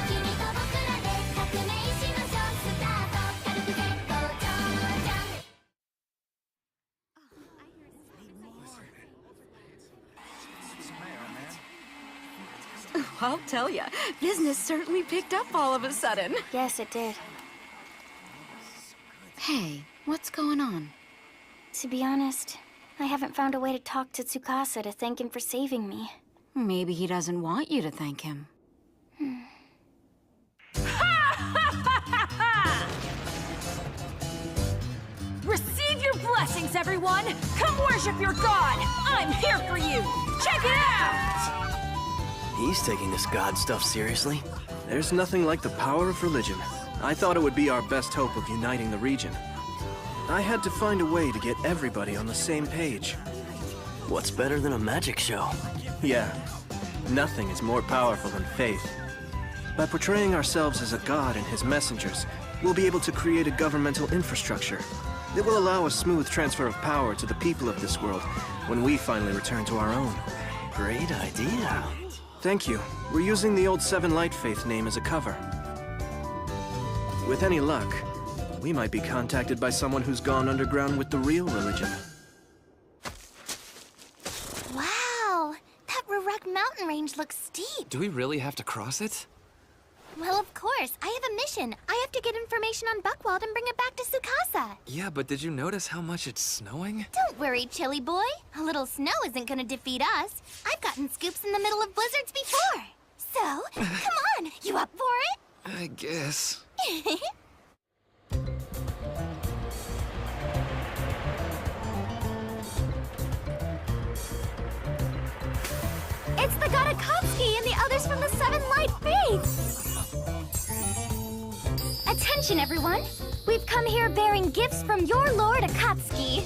君と僕らで革命しましょうスタート軽く絶好調じゃん I'll tell ya, business certainly picked up all of a sudden. Yes, it did. Hey, what's going on? To be honest, I haven't found a way to talk to Tsukasa to thank him for saving me. Maybe he doesn't want you to thank him. Receive your blessings, everyone! Come worship your god! I'm here for you! Check it out! He's taking this god stuff seriously. There's nothing like the power of religion. I thought it would be our best hope of uniting the region. I had to find a way to get everybody on the same page. What's better than a magic show? Yeah, nothing is more powerful than faith. By portraying ourselves as a god and his messengers, we'll be able to create a governmental infrastructure that will allow a smooth transfer of power to the people of this world when we finally return to our own. Great idea. Thank you. We're using the old Seven Light Faith name as a cover. With any luck, we might be contacted by someone who's gone underground with the real religion. Wow, that Rurak mountain range looks steep. Do we really have to cross it? Well, of course. I have a mission. I have to get information on Buckwald and bring it back to Tsukasa. Yeah, but did you notice how much it's snowing? Don't worry, Chili Boy. A little snow isn't gonna defeat us. I've gotten scoops in the middle of blizzards before. So, come on. You up for it? I guess. It's the god Akatsuki and the others from the Seven Light Faith. Attention, everyone. We've come here bearing gifts from your Lord Akatsuki.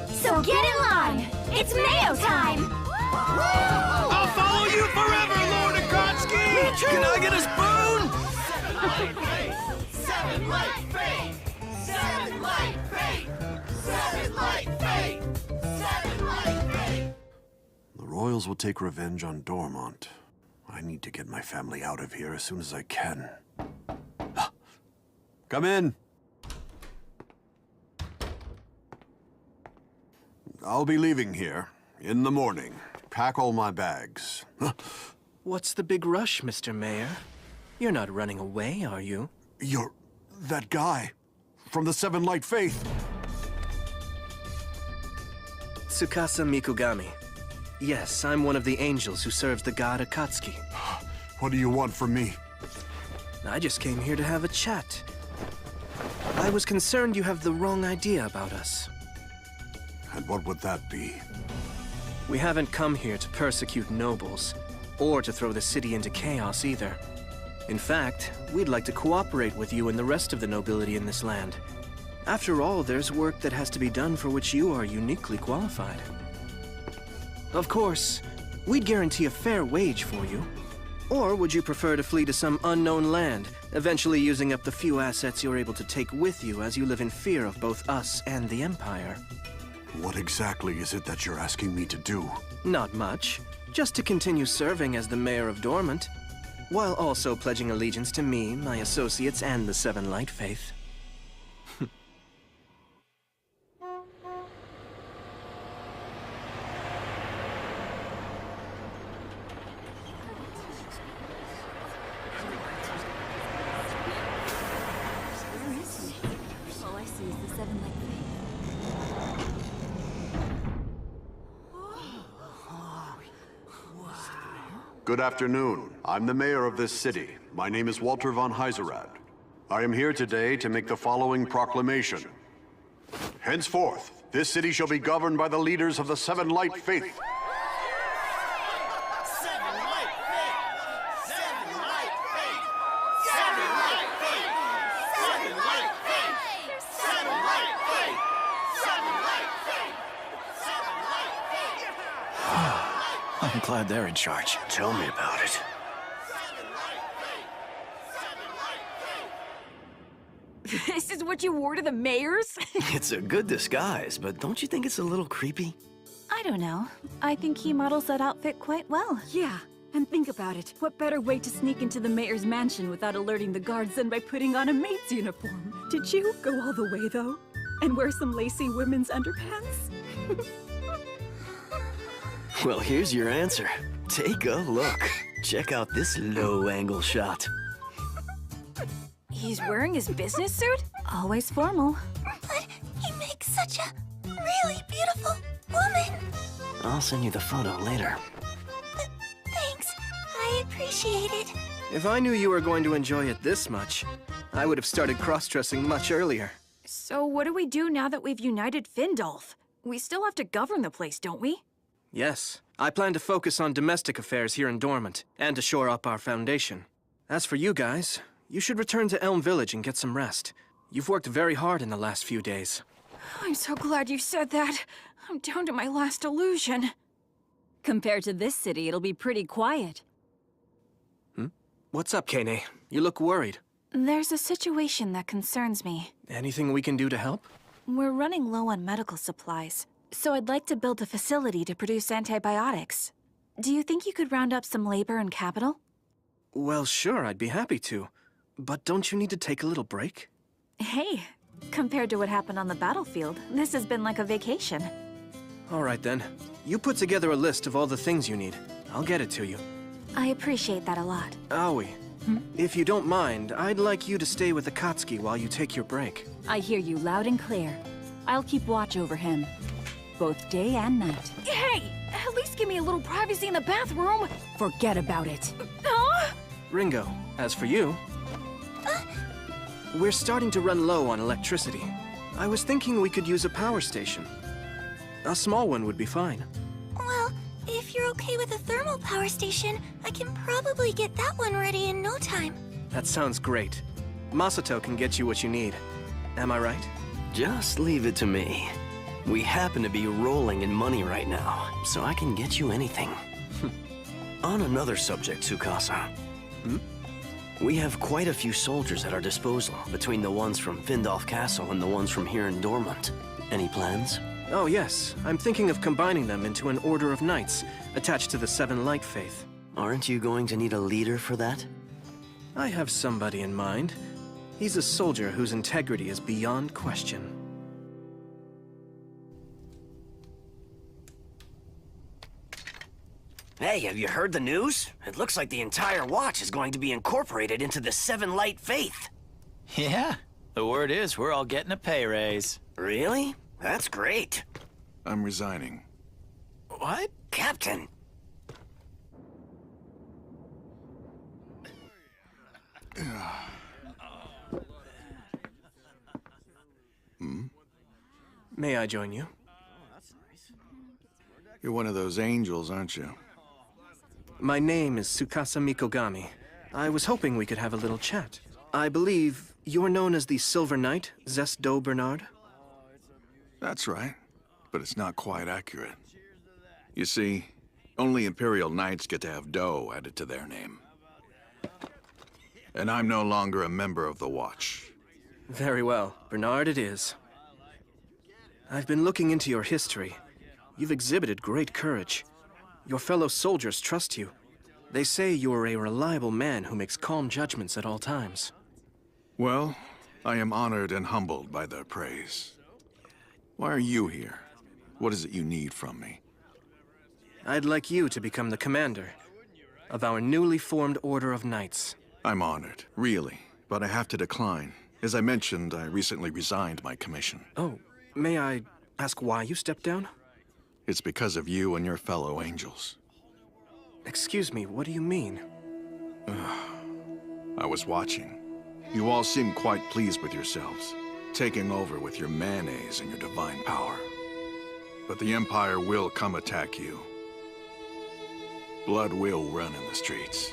So get in line. It's Mayo time. I'll follow you forever, Lord Akatsuki! Can I get a spoon? Seven light fate! Seven light fate! Seven light fate! Seven light fate! The Royals will take revenge on Dormont. I need to get my family out of here as soon as I can. Come in. I'll be leaving here in the morning. Pack all my bags. What's the big rush, Mr. Mayor? You're not running away, are you? You're that guy from the Seven Light Faith. Tsukasa Mikugami. Yes, I'm one of the angels who serves the god Akatsuki. What do you want from me? I just came here to have a chat. I was concerned you have the wrong idea about us. And what would that be? We haven't come here to persecute nobles, or to throw the city into chaos either. In fact, we'd like to cooperate with you and the rest of the nobility in this land. After all, there's work that has to be done for which you are uniquely qualified. Of course, we'd guarantee a fair wage for you. Or would you prefer to flee to some unknown land, eventually using up the few assets you're able to take with you as you live in fear of both us and the Empire? What exactly is it that you're asking me to do? Not much. Just to continue serving as the mayor of Dormant, while also pledging allegiance to me, my associates, and the Seven Light Faith. Good afternoon. I'm the mayor of this city. My name is Walter von Heiserad. I am here today to make the following proclamation. Henceforth, this city shall be governed by the leaders of the Seven Light Faith. I'm glad they're in charge. Tell me about it. This is what you wore to the mayor's? It's a good disguise, but don't you think it's a little creepy? I don't know. I think he models that outfit quite well. Yeah, and think about it. What better way to sneak into the mayor's mansion without alerting the guards than by putting on a maid's uniform? Did you go all the way, though? And wear some lacy women's underpants? Well, here's your answer. Take a look. Check out this low-angle shot. He's wearing his business suit? Always formal. But he makes such a really beautiful woman. I'll send you the photo later. Thanks. I appreciate it. If I knew you were going to enjoy it this much, I would have started cross-dressing much earlier. So what do we do now that we've united Findolf? We still have to govern the place, don't we? Yes, I plan to focus on domestic affairs here in Dormant, and to shore up our foundation. As for you guys, you should return to Elm Village and get some rest. You've worked very hard in the last few days. I'm so glad you said that. I'm down to my last illusion. Compared to this city, it'll be pretty quiet. What's up, Kane? You look worried. There's a situation that concerns me. Anything we can do to help? We're running low on medical supplies, so I'd like to build a facility to produce antibiotics. Do you think you could round up some labor and capital? Well, sure, I'd be happy to. But don't you need to take a little break? Hey, compared to what happened on the battlefield, this has been like a vacation. All right then. You put together a list of all the things you need. I'll get it to you. I appreciate that a lot. Aoi, if you don't mind, I'd like you to stay with Akatsuki while you take your break. I hear you loud and clear. I'll keep watch over him, both day and night. Hey, at least give me a little privacy in the bathroom. Forget about it. Ringo, as for you... We're starting to run low on electricity. I was thinking we could use a power station. A small one would be fine. Well, if you're okay with a thermal power station, I can probably get that one ready in no time. That sounds great. Masato can get you what you need. Am I right? Just leave it to me. We happen to be rolling in money right now, so I can get you anything. On another subject, Tsukasa. We have quite a few soldiers at our disposal, between the ones from Findolf Castle and the ones from here in Dormant. Any plans? Oh yes, I'm thinking of combining them into an order of knights, attached to the Seven Light Faith. Aren't you going to need a leader for that? I have somebody in mind. He's a soldier whose integrity is beyond question. Hey, have you heard the news? It looks like the entire watch is going to be incorporated into the Seven Light Faith. Yeah, the word is we're all getting a pay raise. Really? That's great. I'm resigning. What? Captain! May I join you? You're one of those angels, aren't you? My name is Tsukasa Mikogami. I was hoping we could have a little chat. I believe you're known as the Silver Knight, Zest Do Bernard? That's right, but it's not quite accurate. You see, only Imperial Knights get to have dough added to their name. And I'm no longer a member of the Watch. Very well. Bernard it is. I've been looking into your history. You've exhibited great courage. Your fellow soldiers trust you. They say you are a reliable man who makes calm judgments at all times. Well, I am honored and humbled by their praise. Why are you here? What is it you need from me? I'd like you to become the commander of our newly formed Order of Knights. I'm honored, really, but I have to decline. As I mentioned, I recently resigned my commission. Oh, may I ask why you stepped down? It's because of you and your fellow angels. Excuse me, what do you mean? I was watching. You all seemed quite pleased with yourselves, taking over with your mayonnaise and your divine power. But the Empire will come attack you. Blood will run in the streets.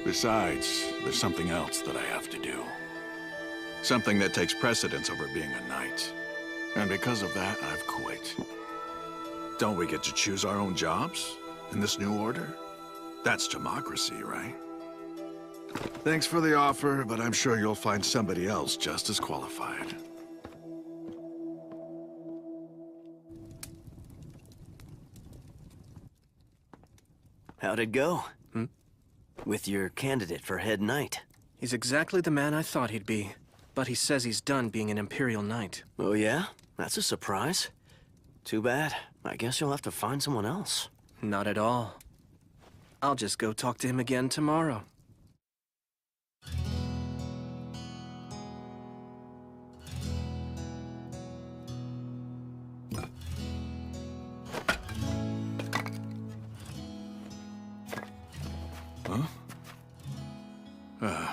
Besides, there's something else that I have to do. Something that takes precedence over being a knight. And because of that, I've quit. Don't we get to choose our own jobs in this new order? That's democracy, right? Thanks for the offer, but I'm sure you'll find somebody else just as qualified. How'd it go? With your candidate for head knight? He's exactly the man I thought he'd be, but he says he's done being an Imperial Knight. Oh yeah? That's a surprise. Too bad. I guess you'll have to find someone else. Not at all. I'll just go talk to him again tomorrow. Huh?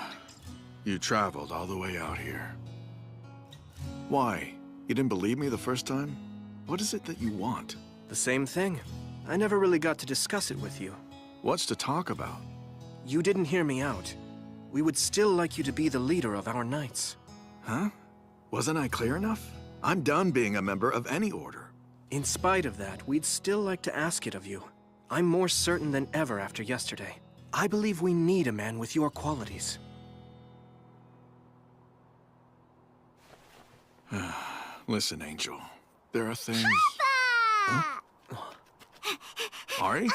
You traveled all the way out here. Why? You didn't believe me the first time? What is it that you want? The same thing. I never really got to discuss it with you. What's to talk about? You didn't hear me out. We would still like you to be the leader of our knights. Huh? Wasn't I clear enough? I'm done being a member of any order. In spite of that, we'd still like to ask it of you. I'm more certain than ever after yesterday. I believe we need a man with your qualities. Listen, Angel. There are things... Huh? Ari?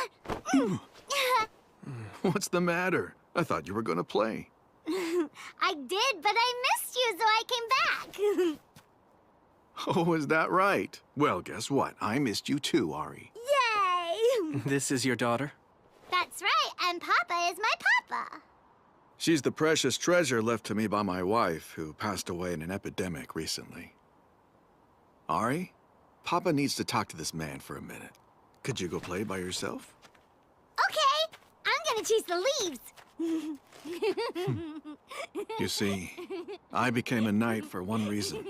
What's the matter? I thought you were gonna play. I did, but I missed you, so I came back. Oh, is that right? Well, guess what? I missed you too, Ari. Yay! This is your daughter? That's right, and Papa is my papa. She's the precious treasure left to me by my wife, who passed away in an epidemic recently. Ari, Papa needs to talk to this man for a minute. Could you go play by yourself? Okay, I'm gonna choose the leaves. You see, I became a knight for one reason,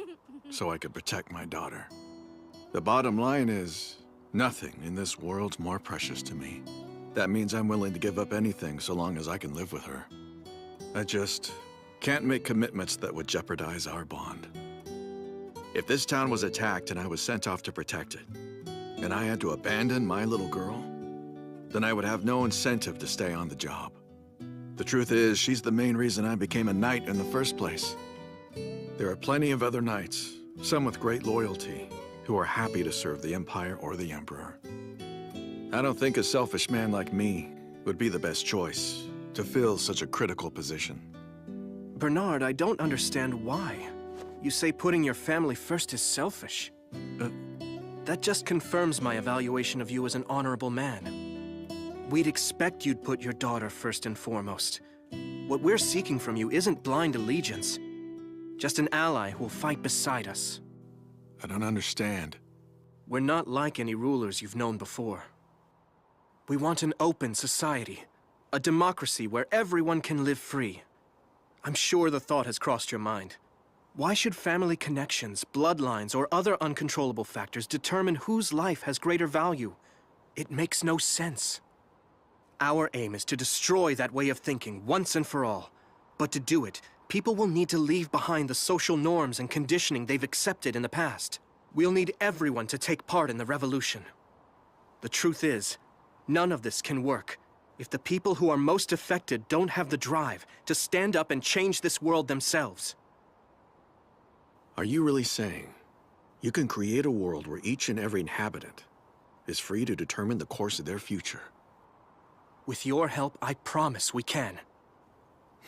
so I could protect my daughter. The bottom line is, nothing in this world's more precious to me. That means I'm willing to give up anything so long as I can live with her. I just can't make commitments that would jeopardize our bond. If this town was attacked and I was sent off to protect it, and I had to abandon my little girl, then I would have no incentive to stay on the job. The truth is, she's the main reason I became a knight in the first place. There are plenty of other knights, some with great loyalty, who are happy to serve the Empire or the Emperor. I don't think a selfish man like me would be the best choice to fill such a critical position. Bernard, I don't understand why. You say putting your family first is selfish. That just confirms my evaluation of you as an honorable man. We'd expect you'd put your daughter first and foremost. What we're seeking from you isn't blind allegiance, just an ally who will fight beside us. I don't understand. We're not like any rulers you've known before. We want an open society, A democracy where everyone can live free. I'm sure the thought has crossed your mind. Why should family connections, bloodlines, or other uncontrollable factors determine whose life has greater value? It makes no sense. Our aim is to destroy that way of thinking once and for all. But to do it, people will need to leave behind the social norms and conditioning they've accepted in the past. We'll need everyone to take part in the revolution. The truth is, none of this can work if the people who are most affected don't have the drive to stand up and change this world themselves. Are you really saying you can create a world where each and every inhabitant is free to determine the course of their future? With your help, I promise we can.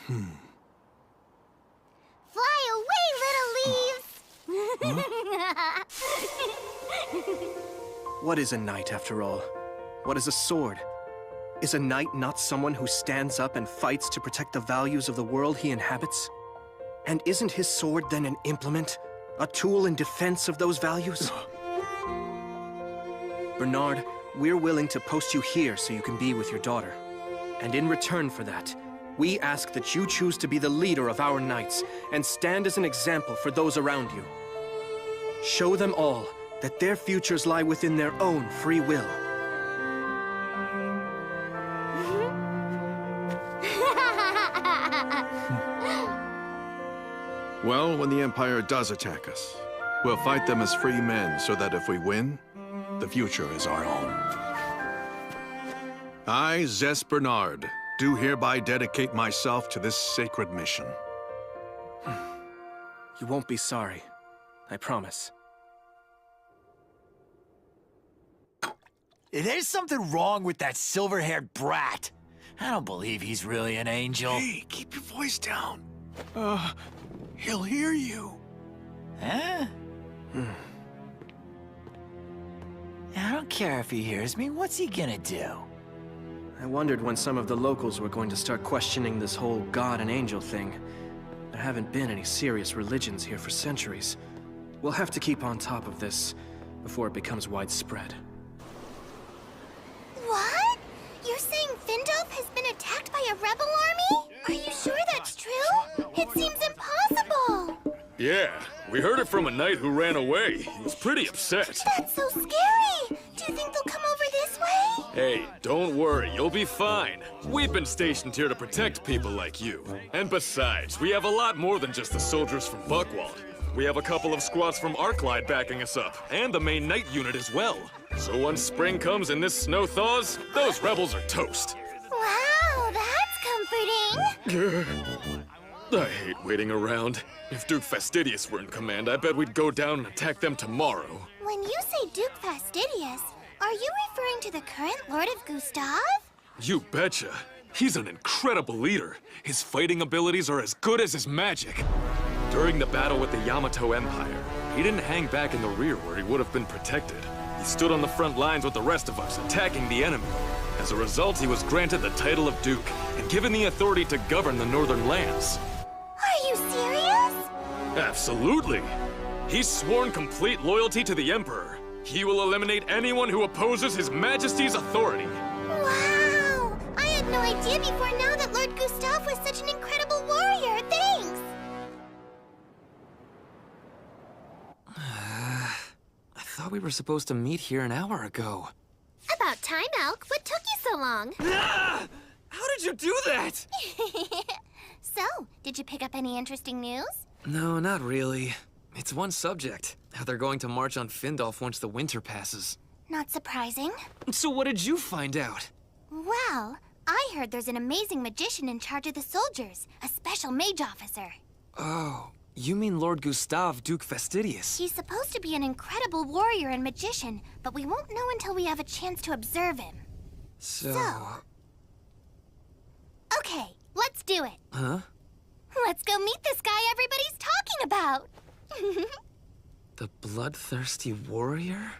Fly away, little leaves! What is a knight, after all? What is a sword? Is a knight not someone who stands up and fights to protect the values of the world he inhabits? And isn't his sword then an implement? A tool in defense of those values? Bernard, we're willing to post you here so you can be with your daughter. And in return for that, we ask that you choose to be the leader of our knights and stand as an example for those around you. Show them all that their futures lie within their own free will. Well, when the Empire does attack us, we'll fight them as free men so that if we win, the future is our own. I, Zes Bernard, do hereby dedicate myself to this sacred mission. You won't be sorry. I promise. There's something wrong with that silver-haired brat. I don't believe he's really an angel. Hey, keep your voice down. He'll hear you. Huh? I don't care if he hears me. What's he gonna do? I wondered when some of the locals were going to start questioning this whole god and angel thing. There haven't been any serious religions here for centuries. We'll have to keep on top of this before it becomes widespread. What? You're saying Findolf has been attacked by a rebel army? Are you sure that's true? It seems impossible. Yeah, we heard it from a knight who ran away. He was pretty upset. That's so scary. Do you think they'll come over this way? Hey, don't worry, you'll be fine. We've been stationed here to protect people like you. And besides, we have a lot more than just the soldiers from Buckwald. We have a couple of squads from Isekai'd backing us up, and the main knight unit as well. So once spring comes and this snow thaws, those rebels are toast. Wow, that's comforting. I hate waiting around. If Duke Fastidious were in command, I bet we'd go down and attack them tomorrow. When you say Duke Fastidious, are you referring to the current Lord of Gustav? You betcha. He's an incredible leader. His fighting abilities are as good as his magic. During the battle with the Yamato Empire, he didn't hang back in the rear where he would have been protected. He stood on the front lines with the rest of us, attacking the enemy. As a result, he was granted the title of Duke and given the authority to govern the northern lands. Are you serious? Absolutely. He's sworn complete loyalty to the Emperor. He will eliminate anyone who opposes His Majesty's authority. Wow! I had no idea before now that Lord Gustav was such an incredible warrior. Thanks! I thought we were supposed to meet here an hour ago. About time, Elk. What took you so long? Ah! How did you do that? So, did you pick up any interesting news? No, not really. It's one subject. How they're going to march on Findolf once the winter passes. Not surprising. So what did you find out? Well, I heard there's an amazing magician in charge of the soldiers. A special mage officer. Oh, you mean Lord Gustav, Duke Fastidious? He's supposed to be an incredible warrior and magician, but we won't know until we have a chance to observe him. So... Okay, let's do it. Huh? Let's go meet this guy everybody's talking about. The bloodthirsty warrior?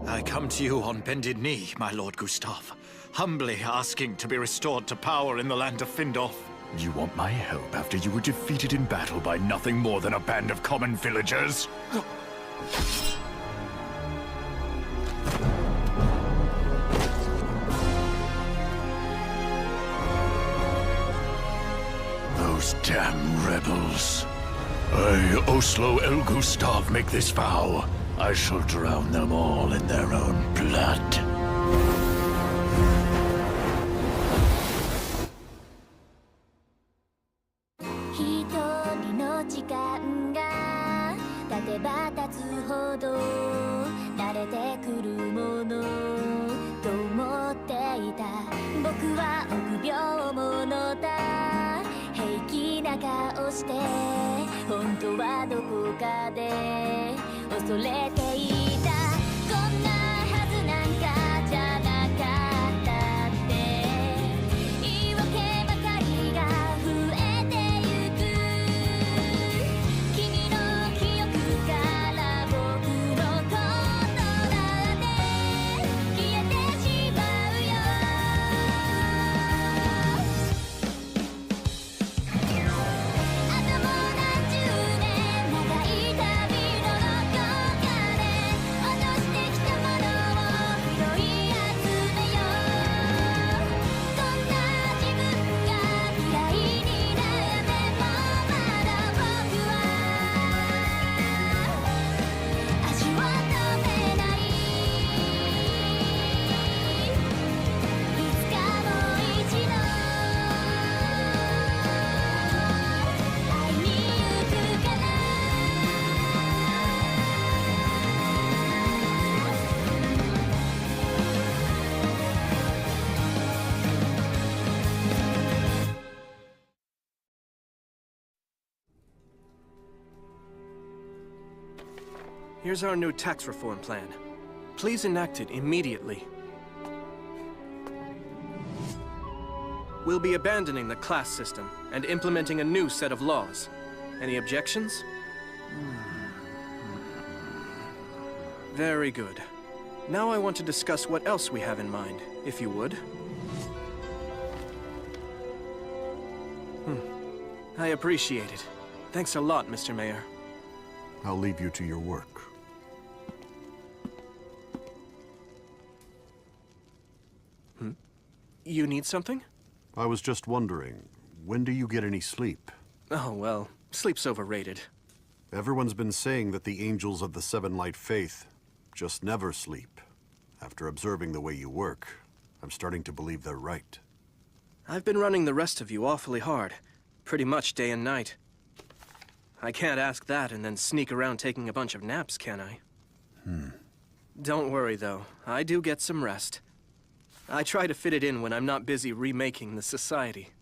I come to you on bended knee, my Lord Gustav, humbly asking to be restored to power in the land of Findolf. You want my help after you were defeated in battle by nothing more than a band of common villagers? Damn rebels. I, Oslo El Gustav, make this vow. I shall drown them all in their own blood. Here's our new tax reform plan. Please enact it immediately. We'll be abandoning the class system and implementing a new set of laws. Any objections? Very good. Now I want to discuss what else we have in mind, if you would. I appreciate it. Thanks a lot, Mr. Mayor. I'll leave you to your work. You need something? I was just wondering, when do you get any sleep? Oh, well, sleep's overrated. Everyone's been saying that the angels of the Seven Light Faith just never sleep. After observing the way you work, I'm starting to believe they're right. I've been running the rest of you awfully hard, pretty much day and night. I can't ask that and then sneak around taking a bunch of naps, can I? Don't worry, though. I do get some rest. I try to fit it in when I'm not busy remaking the society.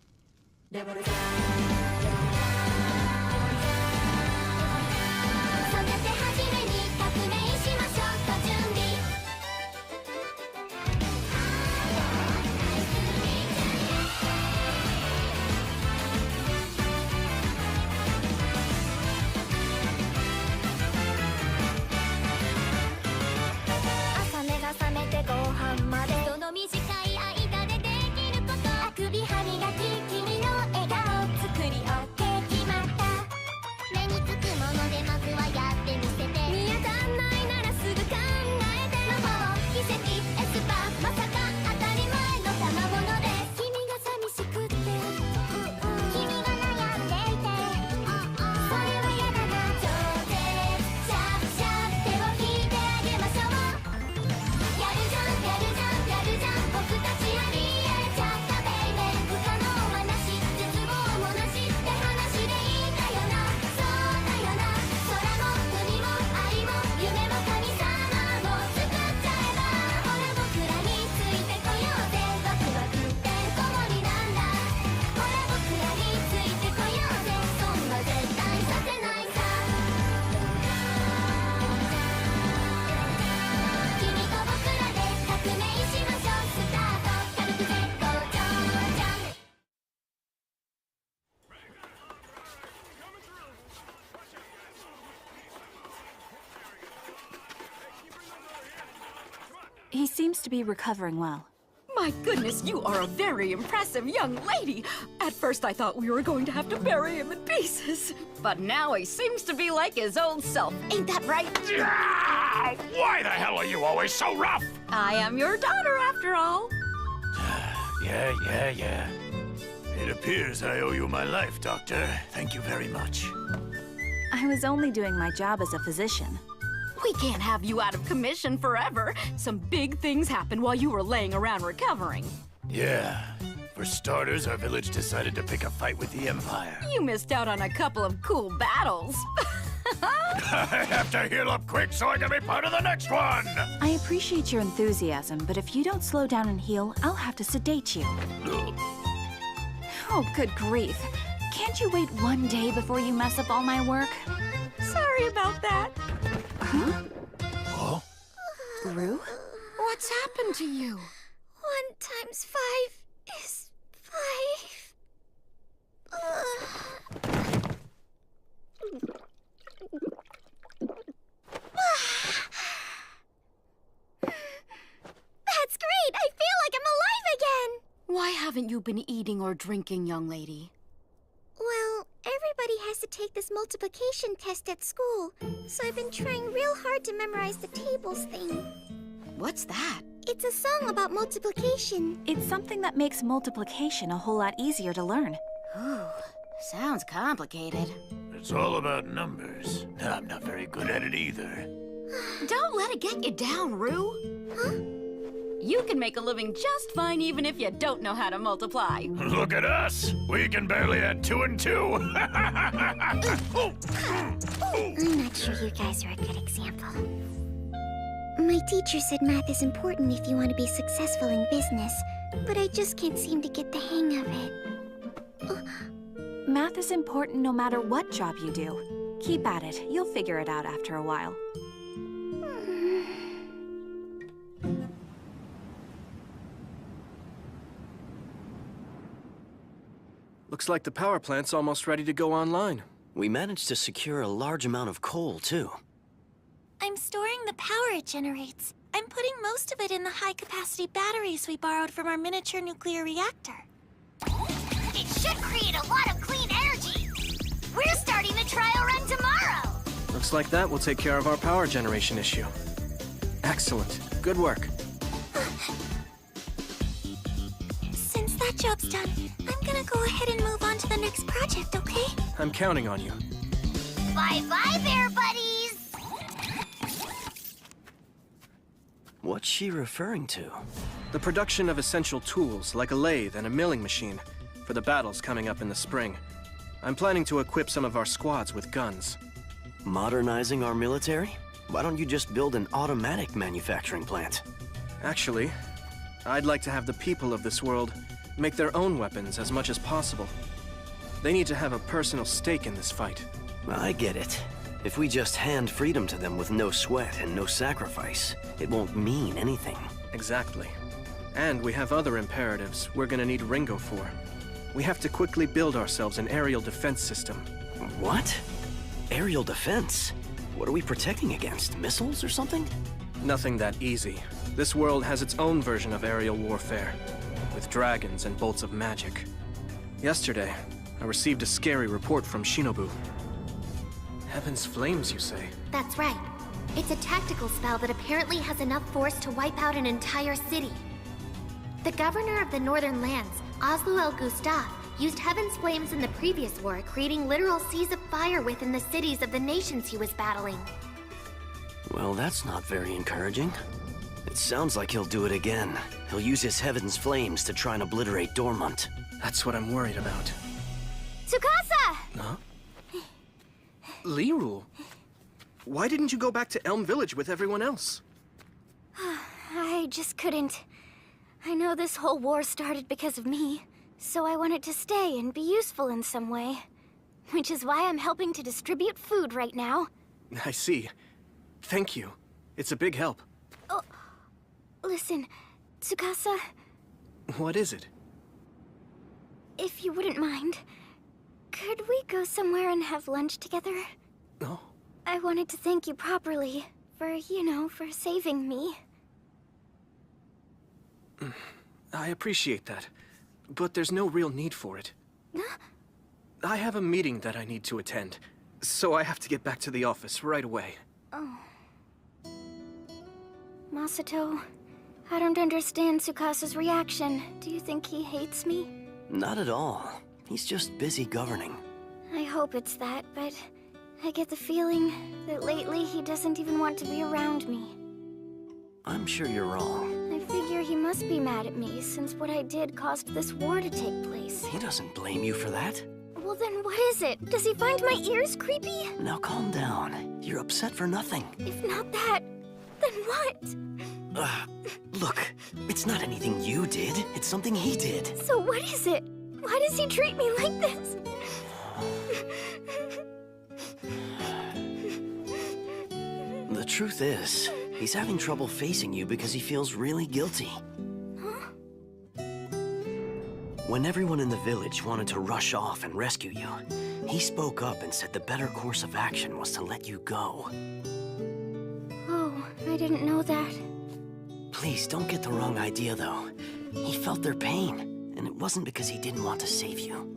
He seems to be recovering well. My goodness, you are a very impressive young lady. At first I thought we were going to have to bury him in pieces. But now he seems to be like his old self. Ain't that right? Why the hell are you always so rough? I am your daughter, after all. Yeah. It appears I owe you my life, Doctor. Thank you very much. I was only doing my job as a physician. We can't have you out of commission forever. Some big things happened while you were laying around recovering. Yeah. For starters, our village decided to pick a fight with the Empire. You missed out on a couple of cool battles. I have to heal up quick so I can be part of the next one! I appreciate your enthusiasm, but if you don't slow down and heal, I'll have to sedate you. Oh, good grief. Can't you wait one day before you mess up all my work? Sorry about that. Huh? Oh? Rue? What's happened to you? 1 times 5 is 5. That's great! I feel like I'm alive again! Why haven't you been eating or drinking, young lady? Well, everybody has to take this multiplication test at school, so I've been trying real hard to memorize the tables thing. What's that? It's a song about multiplication. It's something that makes multiplication a whole lot easier to learn. Ooh, sounds complicated. It's all about numbers. I'm not very good at it either. Don't let it get you down, Rue. Huh? You can make a living just fine even if you don't know how to multiply. Look at us! We can barely add 2 and 2! I'm not sure you guys are a good example. My teacher said math is important if you want to be successful in business, but I just can't seem to get the hang of it. Math is important no matter what job you do. Keep at it. You'll figure it out after a while. Looks like the power plant's almost ready to go online. We managed to secure a large amount of coal, too. I'm storing the power it generates. I'm putting most of it in the high-capacity batteries we borrowed from our miniature nuclear reactor. It should create a lot of clean energy. We're starting the trial run tomorrow. Looks like that will take care of our power generation issue. Excellent. Good work. Since that job's done, I'm gonna go ahead and move on to the next project, okay? I'm counting on you. Bye-bye, bear buddies! What's she referring to? The production of essential tools, like a lathe and a milling machine, for the battles coming up in the spring. I'm planning to equip some of our squads with guns. Modernizing our military? Why don't you just build an automatic manufacturing plant? Actually, I'd like to have the people of this world make their own weapons as much as possible. They need to have a personal stake in this fight. I get it. If we just hand freedom to them with no sweat and no sacrifice, it won't mean anything. Exactly. And we have other imperatives we're gonna need Ringo for. We have to quickly build ourselves an aerial defense system. What? Aerial defense? What are we protecting against? Missiles or something? Nothing that easy. This world has its own version of aerial warfare, with dragons and bolts of magic. Yesterday, I received a scary report from Shinobu. Heaven's flames, you say? That's right. It's a tactical spell that apparently has enough force to wipe out an entire city. The governor of the Northern Lands, Oslo El Gustav, used Heaven's flames in the previous war, creating literal seas of fire within the cities of the nations he was battling. Well, that's not very encouraging. It sounds like he'll do it again. He'll use his Heaven's flames to try and obliterate Dormont. That's what I'm worried about. Tsukasa! Huh? Liru, why didn't you go back to Elm Village with everyone else? I just couldn't. I know this whole war started because of me, so I wanted to stay and be useful in some way. Which is why I'm helping to distribute food right now. I see. Thank you. It's a big help. Oh, listen, Tsukasa, What is it? if you wouldn't mind, could we go somewhere and have lunch together? No. I wanted to thank you properly for, for saving me. I appreciate that, but there's no real need for it. I have a meeting that I need to attend, so I have to get back to the office right away. Oh. Masato, I don't understand Tsukasa's reaction. Do you think he hates me? Not at all. He's just busy governing. I hope it's that, but I get the feeling that lately he doesn't even want to be around me. I'm sure you're wrong. I figure he must be mad at me since what I did caused this war to take place. He doesn't blame you for that. Well then, what is it? Does he find my ears creepy? Now calm down. You're upset for nothing. If not that, then what? Look, it's not anything you did. It's something he did. So what is it? Why does he treat me like this? The truth is, he's having trouble facing you because he feels really guilty. Huh? When everyone in the village wanted to rush off and rescue you, he spoke up and said the better course of action was to let you go. Oh, I didn't know that. Please, don't get the wrong idea, though. He felt their pain, and it wasn't because he didn't want to save you.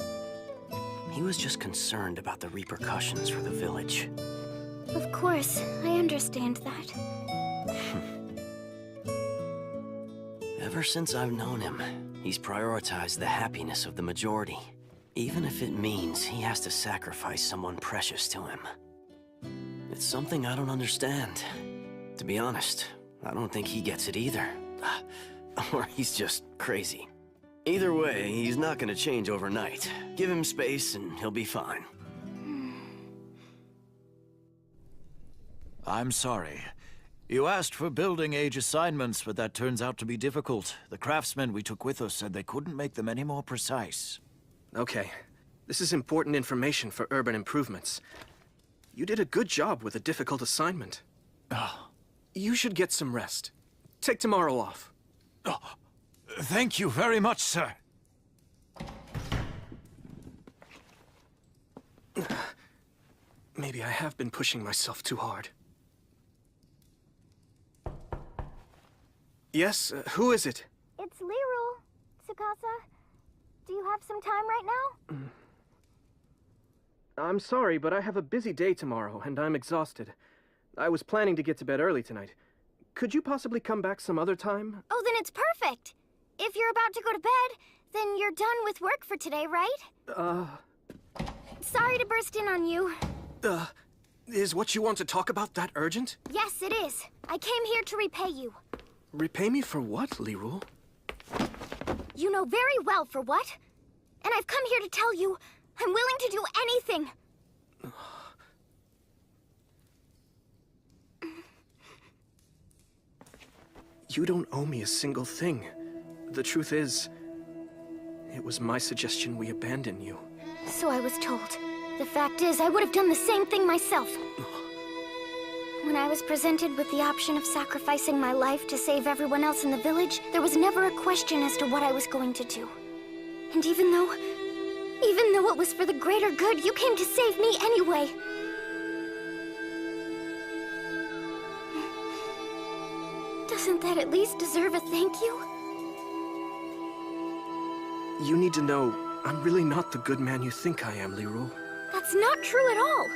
He was just concerned about the repercussions for the village. Of course, I understand that. Ever since I've known him, he's prioritized the happiness of the majority, even if it means he has to sacrifice someone precious to him. It's something I don't understand. To be honest, I don't think he gets it either. Or he's just crazy. Either way, he's not gonna change overnight. Give him space and he'll be fine. I'm sorry. You asked for building age assignments, but that turns out to be difficult. The craftsmen we took with us said they couldn't make them any more precise. Okay. This is important information for urban improvements. You did a good job with a difficult assignment. You should get some rest. Take tomorrow off. Thank you very much, sir. Maybe I have been pushing myself too hard. Yes, who is it? It's Liru, Tsukasa. Do you have some time right now? I'm sorry, but I have a busy day tomorrow, and I'm exhausted. I was planning to get to bed early tonight. Could you possibly come back some other time? Oh, then it's perfect. If you're about to go to bed, then you're done with work for today, right? Sorry to burst in on you. Is what you want to talk about that urgent? Yes, it is. I came here to repay you. Repay me for what, Liru? You know very well for what. And I've come here to tell you, I'm willing to do anything. You don't owe me a single thing. The truth is, it was my suggestion we abandon you. So I was told. The fact is, I would have done the same thing myself. When I was presented with the option of sacrificing my life to save everyone else in the village, there was never a question as to what I was going to do. And even though it was for the greater good, you came to save me anyway. Doesn't that at least deserve a thank you? You need to know, I'm really not the good man you think I am, Liru. That's not true at all.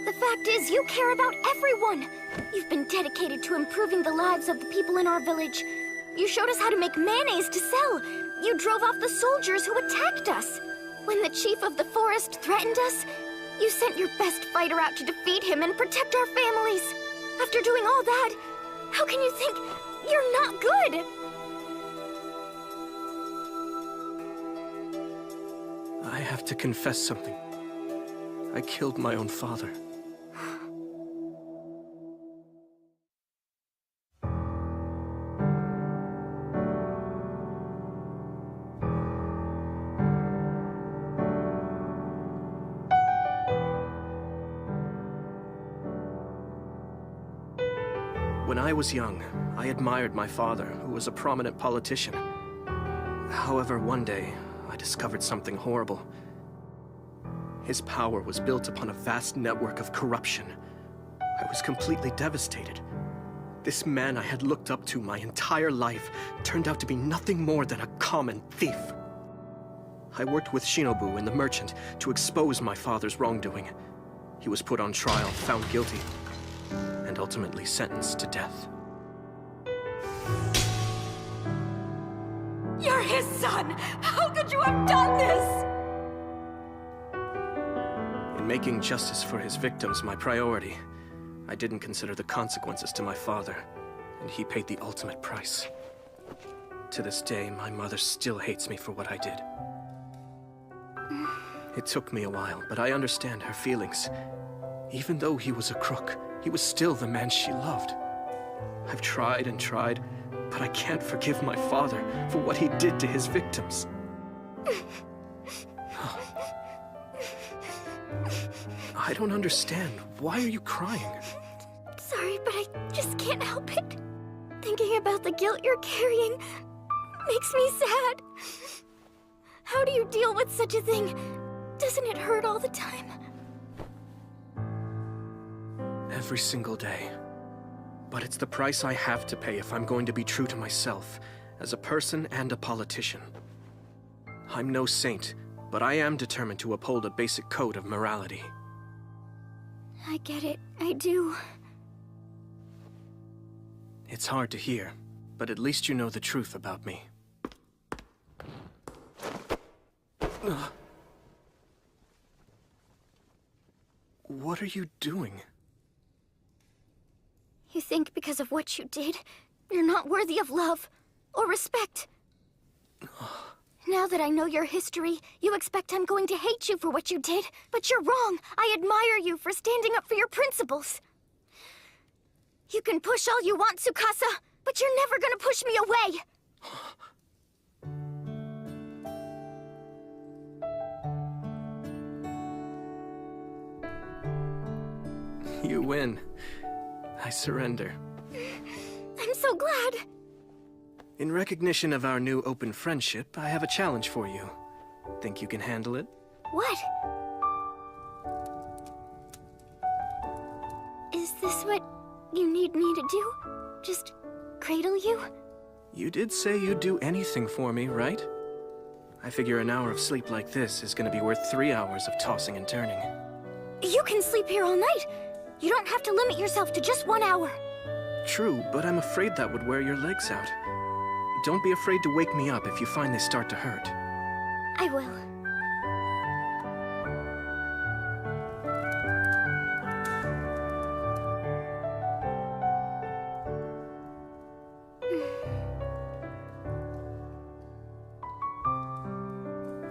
The fact is, you care about everyone. You've been dedicated to improving the lives of the people in our village. You showed us how to make mayonnaise to sell. You drove off the soldiers who attacked us. When the chief of the forest threatened us, you sent your best fighter out to defeat him and protect our families. After doing all that, how can you think you're not good? I have to confess something. I killed my own father. When I was young, I admired my father, who was a prominent politician. However, one day, I discovered something horrible. His power was built upon a vast network of corruption. I was completely devastated. This man I had looked up to my entire life turned out to be nothing more than a common thief. I worked with Shinobu and the merchant to expose my father's wrongdoing. He was put on trial, found guilty, and ultimately sentenced to death. You're his son! How could you have done this? In making justice for his victims my priority, I didn't consider the consequences to my father, and he paid the ultimate price. To this day, my mother still hates me for what I did. It took me a while, but I understand her feelings. Even though he was a crook, he was still the man she loved. I've tried and tried, but I can't forgive my father for what he did to his victims. I don't understand. Why are you crying? Sorry, but I just can't help it. Thinking about the guilt you're carrying makes me sad. How do you deal with such a thing? Doesn't it hurt all the time? Every single day. But it's the price I have to pay if I'm going to be true to myself, as a person and a politician. I'm no saint, but I am determined to uphold a basic code of morality. I get it. I do. It's hard to hear, but at least you know the truth about me. What are you doing? You think because of what you did, you're not worthy of love or respect. Now that I know your history, you expect I'm going to hate you for what you did, but you're wrong. I admire you for standing up for your principles. You can push all you want, Tsukasa, but you're never gonna push me away. You win. I surrender. I'm so glad. In recognition of our new open friendship, I have a challenge for you. Think you can handle it? What? Is this what you need me to do? Just cradle you? You did say you'd do anything for me, right? I figure an hour of sleep like this is gonna be worth 3 hours of tossing and turning. You can sleep here all night. You don't have to limit yourself to just 1 hour. True, but I'm afraid that would wear your legs out. Don't be afraid to wake me up if you find they start to hurt. I will.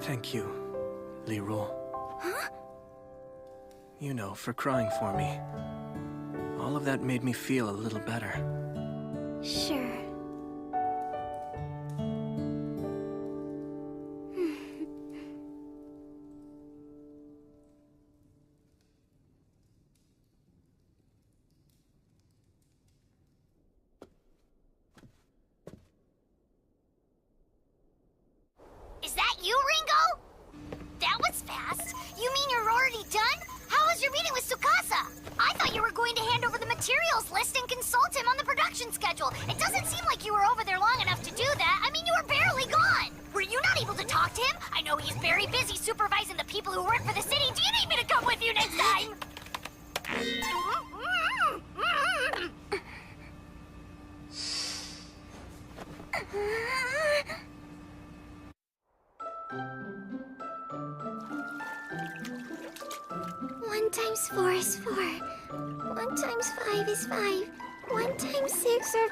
Thank you, Leroy. Huh? You know, for crying for me. All of that made me feel a little better. Sure. Is that you, Ringo? That was fast. You mean you're already done? How was your meeting with Tsukasa? I thought you were going to hand over the materials list and consult him on the production schedule. It doesn't seem like you were over there long enough to do that. I mean, you were barely gone. Were you not able to talk to him? I know he's very busy supervising the people who work for the city. Do you need me to come with you next time? One times 4 is 4. 1 times 5 is 5. 1 times 6 are...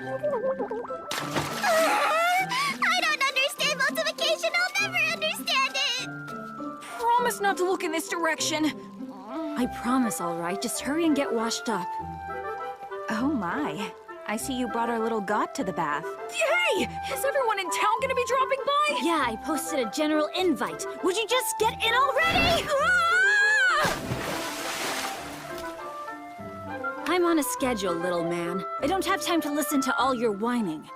I don't understand multiplication. I'll never understand it. Promise not to look in this direction. I promise, all right. Just hurry and get washed up. Oh my. I see you brought our little god to the bath. Hey! Is everyone in town gonna be dropping by? Yeah, I posted a general invite. Would you just get in already? I'm on a schedule, little man. I don't have time to listen to all your whining.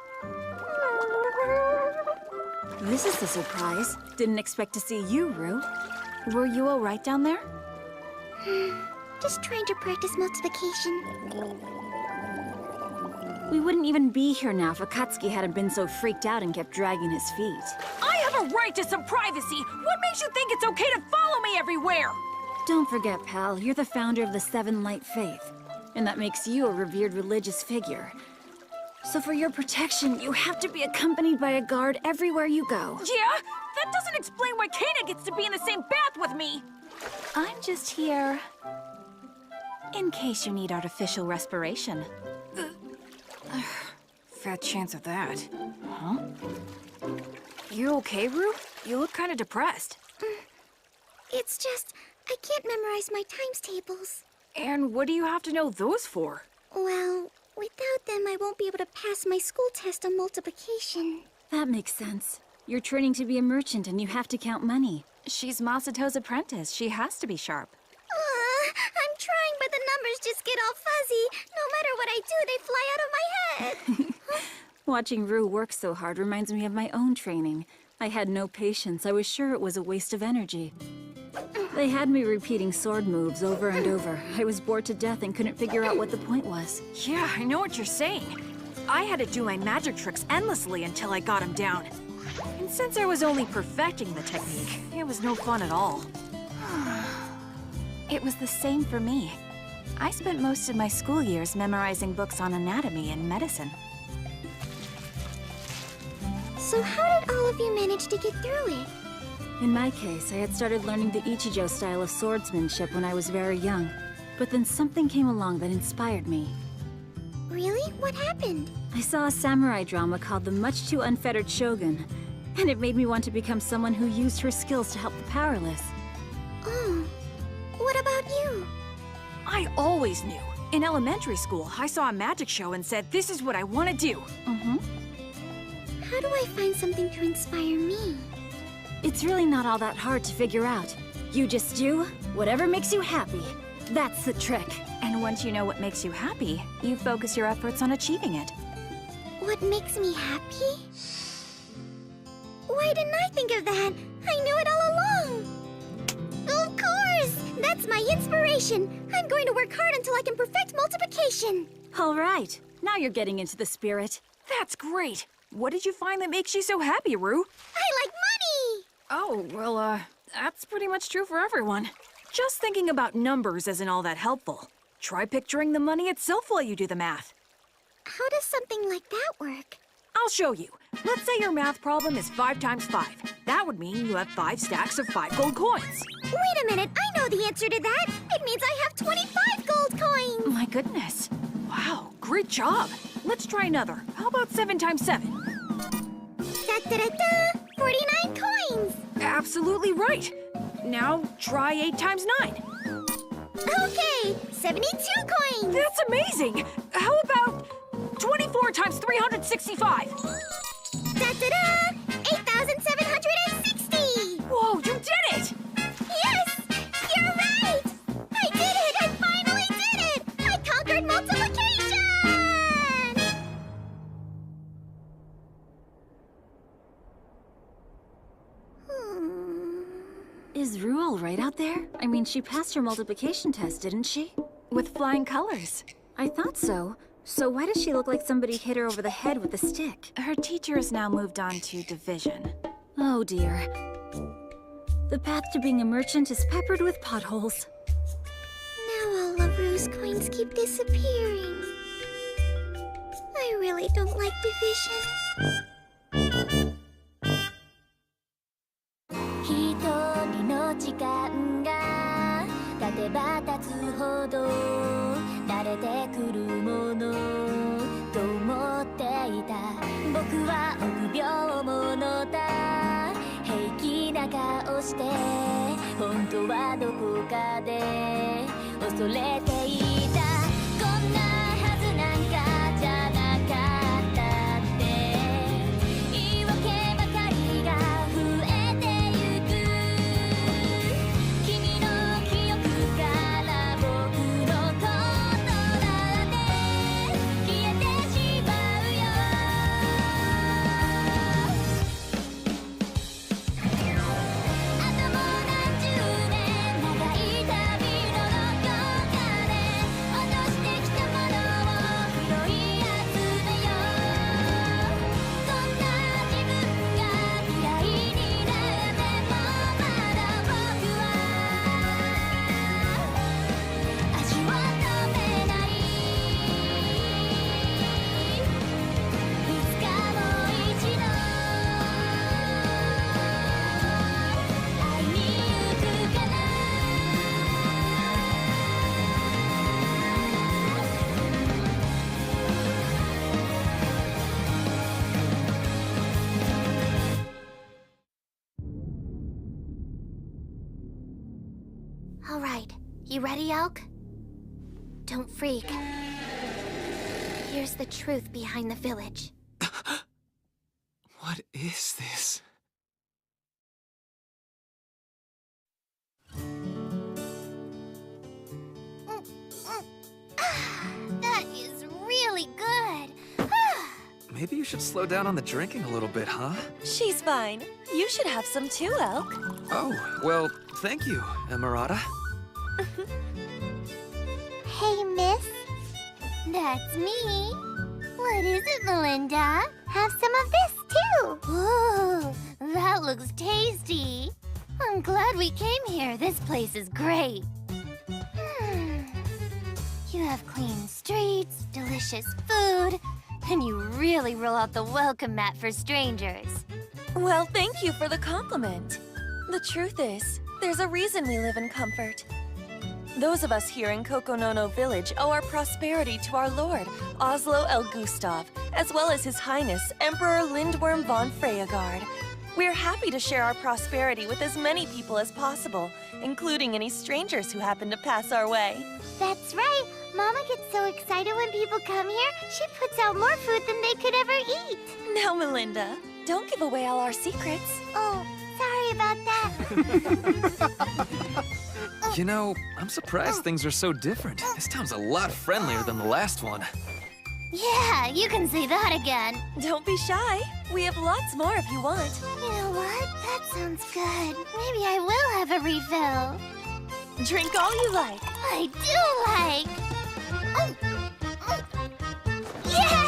This is a surprise. Didn't expect to see you, Rue. Were you all right down there? Just trying to practice multiplication. We wouldn't even be here now if Akatsuki hadn't been so freaked out and kept dragging his feet. I have a right to some privacy! What makes you think it's okay to follow me everywhere? Don't forget, pal, you're the founder of the Seven Light Faith. And that makes you a revered religious figure. So for your protection, you have to be accompanied by a guard everywhere you go. Yeah? That doesn't explain why Kana gets to be in the same bath with me! I'm just here in case you need artificial respiration. Fat chance of that. Huh? You okay, Rue? You look kind of depressed. It's just, I can't memorize my times tables. And what do you have to know those for? Well, without them, I won't be able to pass my school test on multiplication. That makes sense. You're training to be a merchant and you have to count money. She's Masato's apprentice. She has to be sharp. I'm trying, but the numbers just get all fuzzy. No matter what I do, they fly out of my head. Watching Rue work so hard reminds me of my own training. I had no patience. I was sure it was a waste of energy. They had me repeating sword moves over and over. I was bored to death and couldn't figure out what the point was. Yeah, I know what you're saying. I had to do my magic tricks endlessly until I got him down. And since I was only perfecting the technique, it was no fun at all. It was the same for me. I spent most of my school years memorizing books on anatomy and medicine. So how did all of you manage to get through it? In my case, I had started learning the Ichijo style of swordsmanship when I was very young. But then something came along that inspired me. Really? What happened? I saw a samurai drama called The Much Too Unfettered Shogun, and it made me want to become someone who used her skills to help the powerless. Oh, what about you? I always knew. In elementary school, I saw a magic show and said, this is what I want to do. How do I find something to inspire me? It's really not all that hard to figure out. You just do whatever makes you happy. That's the trick. And once you know what makes you happy, you focus your efforts on achieving it. What makes me happy? Why didn't I think of that? I knew it all along! Of course! That's my inspiration! I'm going to work hard until I can perfect multiplication! All right. Now you're getting into the spirit. That's great! What did you find that makes you so happy, Rue? I like money! Oh, well, that's pretty much true for everyone. Just thinking about numbers isn't all that helpful. Try picturing the money itself while you do the math. How does something like that work? I'll show you. Let's say your math problem is 5 times 5. That would mean you have 5 stacks of 5 gold coins. Wait a minute, I know the answer to that! It means I have 25 gold coins! My goodness. Wow, great job. Let's try another. How about 7 times 7? Da-da-da-da! 49 coins! Absolutely right. Now try 8 times 9. Okay, 72 coins! That's amazing! How about 24 times 365? Da-da-da! 8,760! Whoa, you did it! Yes! You're right! I did it! I finally did it! I conquered multiplication! Is Rue all right out there? I mean, she passed her multiplication test, didn't she? With flying colors. I thought so. So why does she look like somebody hit her over the head with a stick? Her teacher has now moved on to division. Oh dear. The path to being a merchant is peppered with potholes. Now all of Rue's coins keep disappearing. I really don't like division. 時間が経てば経つほど慣れてくるものと思っていた僕は臆病者だ平気な顔して本当はどこかで恐れていたこんなはずなんかじゃなかったって言い訳ばかりが増えてゆく君の記憶から僕のことだって消えてしまうよあともう何十年長い旅のどこかで You ready, Elk? Don't freak. Here's the truth behind the village. What is this? That is really good. Maybe you should slow down on the drinking a little bit, huh? She's fine. You should have some too, Elk. Oh, well, thank you, Emerata. Hey, miss. That's me. What is it, Melinda? Have some of this, too. Ooh, that looks tasty. I'm glad we came here. This place is great. You have clean streets, delicious food, and you really roll out the welcome mat for strangers. Well, thank you for the compliment. The truth is, there's a reason we live in comfort. Those of us here in Kokonono Village owe our prosperity to our lord, Oslo El Gustav, as well as His Highness, Emperor Lindworm von Freyagard. We're happy to share our prosperity with as many people as possible, including any strangers who happen to pass our way. That's right. Mama gets so excited when people come here, she puts out more food than they could ever eat. Now, Melinda, don't give away all our secrets. Oh, sorry about that. You know, I'm surprised things are so different. This town's a lot friendlier than the last one. Yeah, you can say that again. Don't be shy. We have lots more if you want. You know what? That sounds good. Maybe I will have a refill. Drink all you like. I do like. Yay!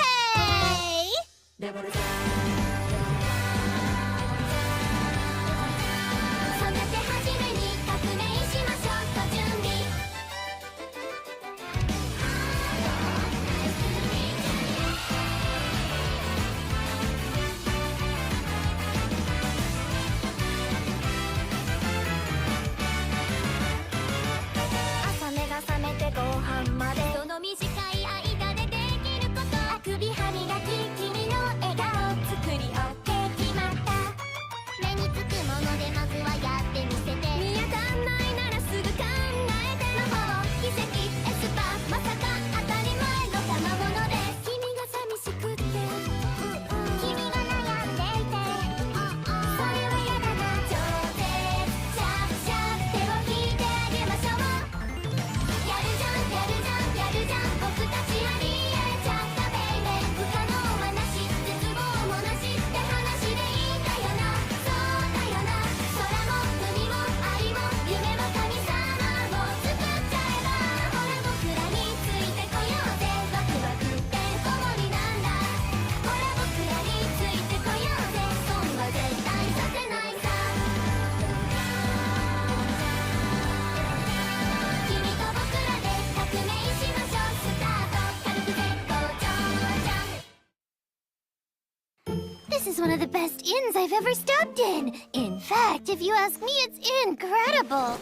This is one of the best inns I've ever stopped in. In fact, if you ask me, it's incredible.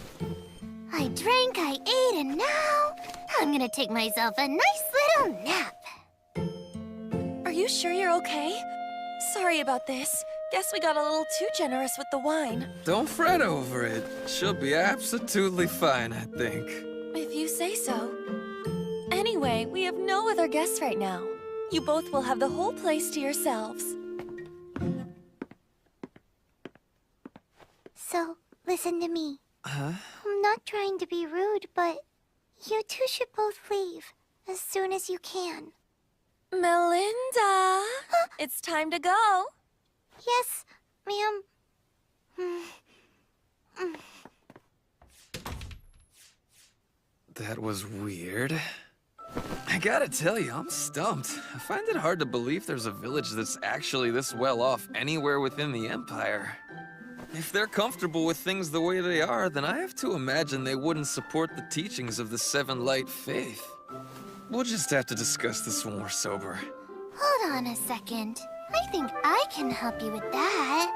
I drank, I ate, and now I'm gonna take myself a nice little nap. Are you sure you're okay? Sorry about this. Guess we got a little too generous with the wine. Don't fret over it. She'll be absolutely fine, I think. If you say so. Anyway, we have no other guests right now. You both will have the whole place to yourselves. So, listen to me. Huh? I'm not trying to be rude, but you two should both leave as soon as you can. Melinda! It's time to go. Yes, ma'am. That was weird. I gotta tell you, I'm stumped. I find it hard to believe there's a village that's actually this well off anywhere within the Empire. If they're comfortable with things the way they are, then I have to imagine they wouldn't support the teachings of the Seven Light Faith. We'll just have to discuss this when we're sober. Hold on a second. I think I can help you with that.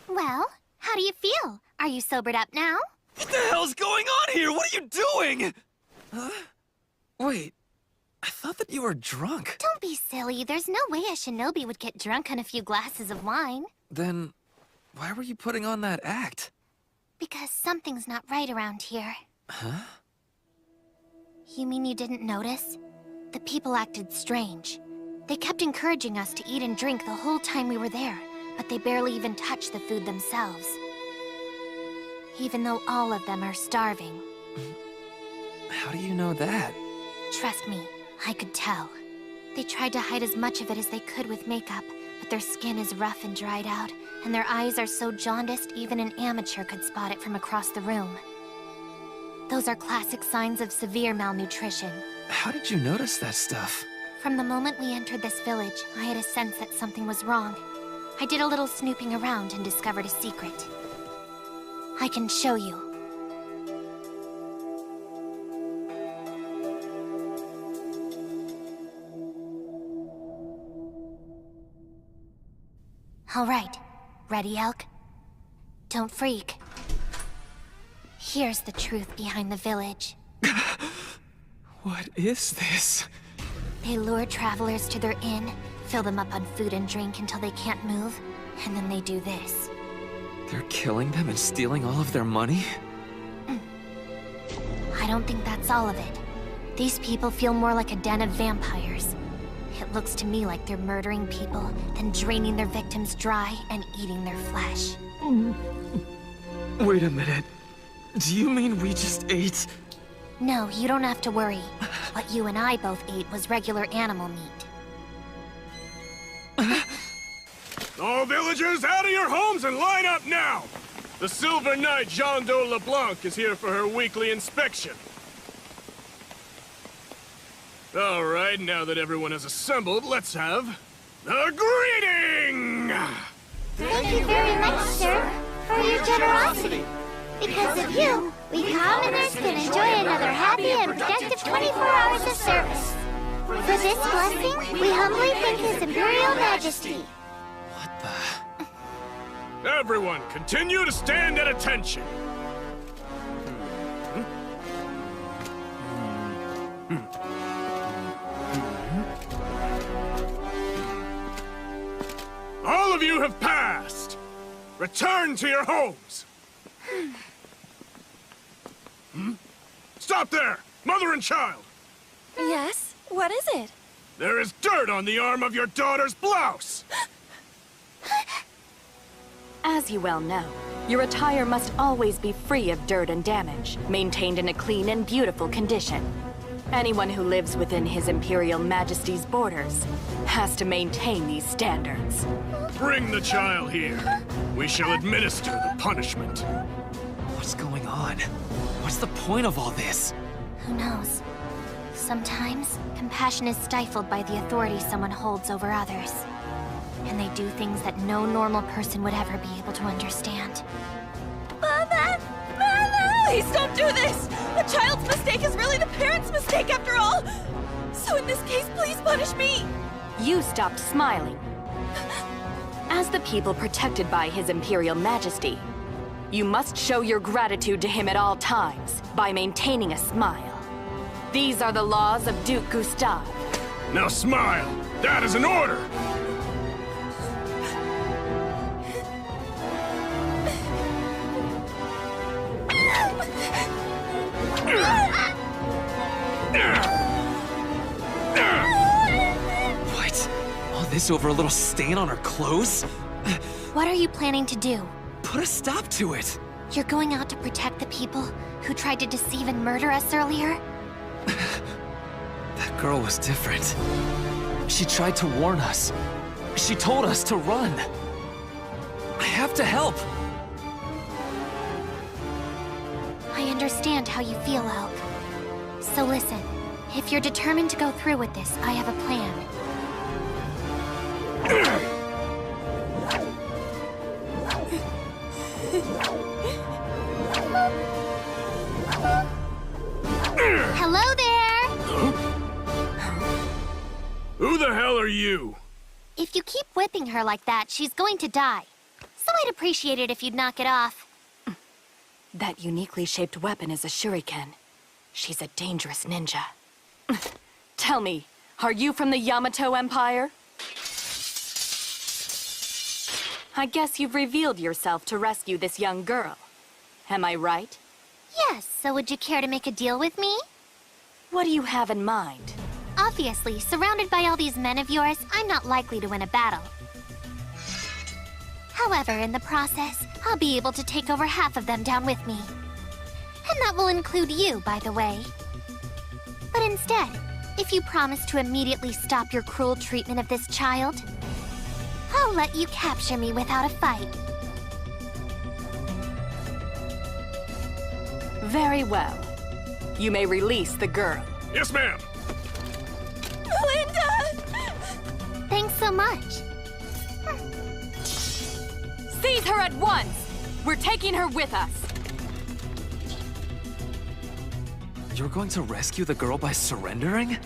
Well, how do you feel? Are you sobered up now? What the hell's going on here? What are you doing? Huh? Wait, I thought that you were drunk. Don't be silly. There's no way a shinobi would get drunk on a few glasses of wine. Then, why were you putting on that act? Because something's not right around here. Huh? You mean you didn't notice? The people acted strange. They kept encouraging us to eat and drink the whole time we were there, but they barely even touched the food themselves. Even though all of them are starving. How do you know that? Trust me, I could tell. They tried to hide as much of it as they could with makeup, but their skin is rough and dried out, and their eyes are so jaundiced even an amateur could spot it from across the room. Those are classic signs of severe malnutrition. How did you notice that stuff? From the moment we entered this village, I had a sense that something was wrong. I did a little snooping around and discovered a secret. I can show you. All right. Ready, Elk? Don't freak. Here's the truth behind the village. What is this? They lure travelers to their inn, fill them up on food and drink until they can't move, and then they do this. They're killing them and stealing all of their money? I don't think that's all of it. These people feel more like a den of vampires. It looks to me like they're murdering people, then draining their victims dry and eating their flesh. Wait a minute. Do you mean we just ate? No, you don't have to worry. What you and I both ate was regular animal meat. All villagers, out of your homes and line up now! The Silver Knight Jean de LeBlanc is here for her weekly inspection. All right, now that everyone has assembled, let's have the greeting! Thank you very much, sir, for your generosity. Because of you, we commoners can enjoy another happy and productive 24 hours of service. For this blessing, we humbly thank His Imperial Majesty. Everyone, continue to stand at attention. All of you have passed. Return to your homes. Stop there! Mother and child! Yes? What is it? There is dirt on the arm of your daughter's blouse! As you well know, your attire must always be free of dirt and damage, maintained in a clean and beautiful condition. Anyone who lives within His Imperial Majesty's borders has to maintain these standards. Bring the child here. We shall administer the punishment. What's going on? What's the point of all this? Who knows? Sometimes, compassion is stifled by the authority someone holds over others. And they do things that no normal person would ever be able to understand. Mother! Mother! Please don't do this! A child's mistake is really the parent's mistake after all! So in this case, please punish me! You stopped smiling. As the people protected by His Imperial Majesty, you must show your gratitude to him at all times by maintaining a smile. These are the laws of Duke Gustave. Now smile! That is an order! What? All this over a little stain on her clothes? What are you planning to do? Put a stop to it! You're going out to protect the people who tried to deceive and murder us earlier? That girl was different. She tried to warn us. She told us to run. I have to help. I understand how you feel, Elk. So listen, if you're determined to go through with this, I have a plan. Hello there! Who the hell are you? If you keep whipping her like that, she's going to die. So I'd appreciate it if you'd knock it off. That uniquely shaped weapon is a shuriken. She's a dangerous ninja. Tell me, are you from the Yamato Empire? I guess you've revealed yourself to rescue this young girl. Am I right? Yes, so would you care to make a deal with me? What do you have in mind? Obviously, surrounded by all these men of yours, I'm not likely to win a battle. However, in the process, I'll be able to take over half of them down with me. And that will include you, by the way. But instead, if you promise to immediately stop your cruel treatment of this child, I'll let you capture me without a fight. Very well. You may release the girl. Yes, ma'am. Linda! Thanks so much. Seize her at once! We're taking her with us. You're going to rescue the girl by surrendering?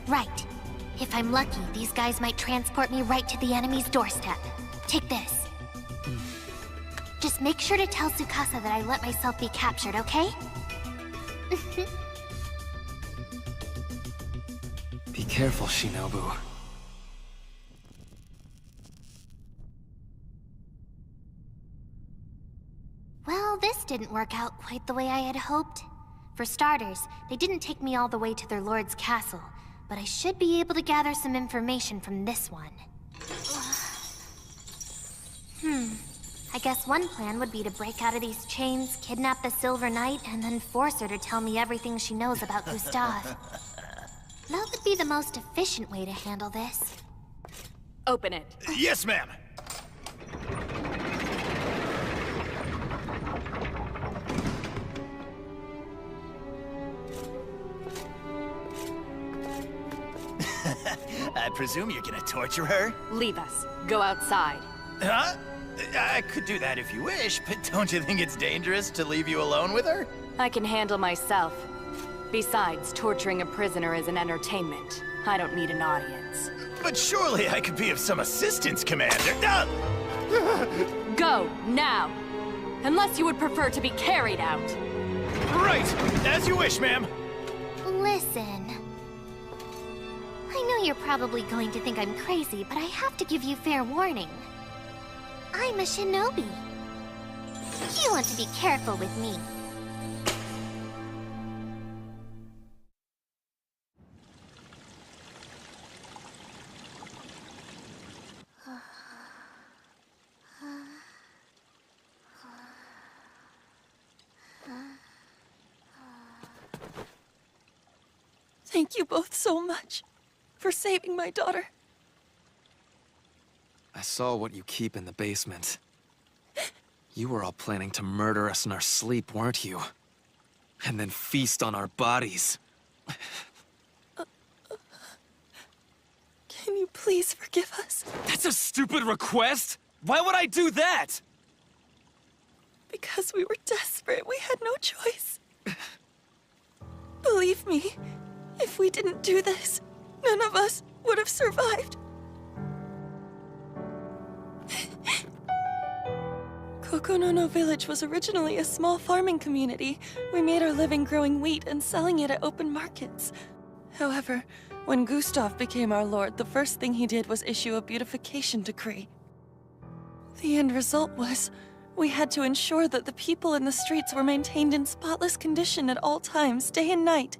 Right. If I'm lucky, these guys might transport me right to the enemy's doorstep. Take this. Just make sure to tell Tsukasa that I let myself be captured, okay? Be careful, Shinobu. Well, this didn't work out quite the way I had hoped. For starters, they didn't take me all the way to their lord's castle, but I should be able to gather some information from this one. I guess one plan would be to break out of these chains, kidnap the Silver Knight, and then force her to tell me everything she knows about Gustav. That would be the most efficient way to handle this. Open it. Yes, ma'am. I presume you're gonna torture her? Leave us. Go outside. Huh? I could do that if you wish, but don't you think it's dangerous to leave you alone with her? I can handle myself. Besides, torturing a prisoner is an entertainment. I don't need an audience. But surely I could be of some assistance, Commander. Go, now! Unless you would prefer to be carried out. Right! As you wish, ma'am. Listen. I know you're probably going to think I'm crazy, but I have to give you fair warning. I'm a shinobi. You want to be careful with me. Thank you both so much for saving my daughter. I saw what you keep in the basement. You were all planning to murder us in our sleep, weren't you? And then feast on our bodies. Can you please forgive us? That's a stupid request! Why would I do that? Because we were desperate, we had no choice. Believe me, if we didn't do this, none of us would have survived. Kokonono Village was originally a small farming community. We made our living growing wheat and selling it at open markets. However, when Gustav became our lord, the first thing he did was issue a beautification decree. The end result was, we had to ensure that the people in the streets were maintained in spotless condition at all times, day and night.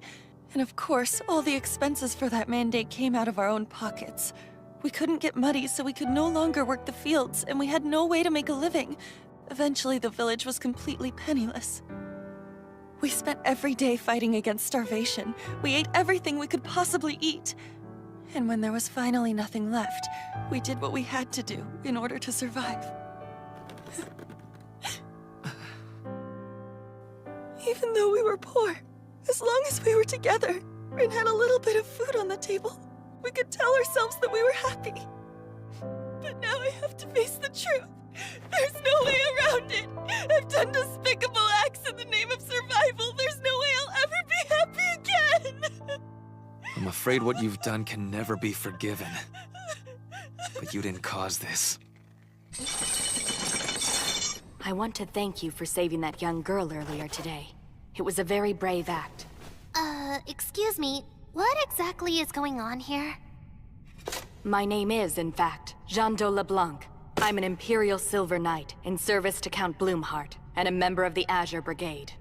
And of course, all the expenses for that mandate came out of our own pockets. We couldn't get muddy, so we could no longer work the fields, and we had no way to make a living. Eventually, the village was completely penniless. We spent every day fighting against starvation. We ate everything we could possibly eat. And when there was finally nothing left, we did what we had to do in order to survive. Even though we were poor, as long as we were together and had a little bit of food on the table, we could tell ourselves that we were happy. But now I have to face the truth. There's no way around it. I've done despicable acts in the name of survival. There's no way I'll ever be happy again. I'm afraid what you've done can never be forgiven. But you didn't cause this. I want to thank you for saving that young girl earlier today. It was a very brave act. Excuse me. What exactly is going on here? My name is, in fact, Jean de LeBlanc. I'm an Imperial Silver Knight in service to Count Bloomheart, and a member of the Azure Brigade.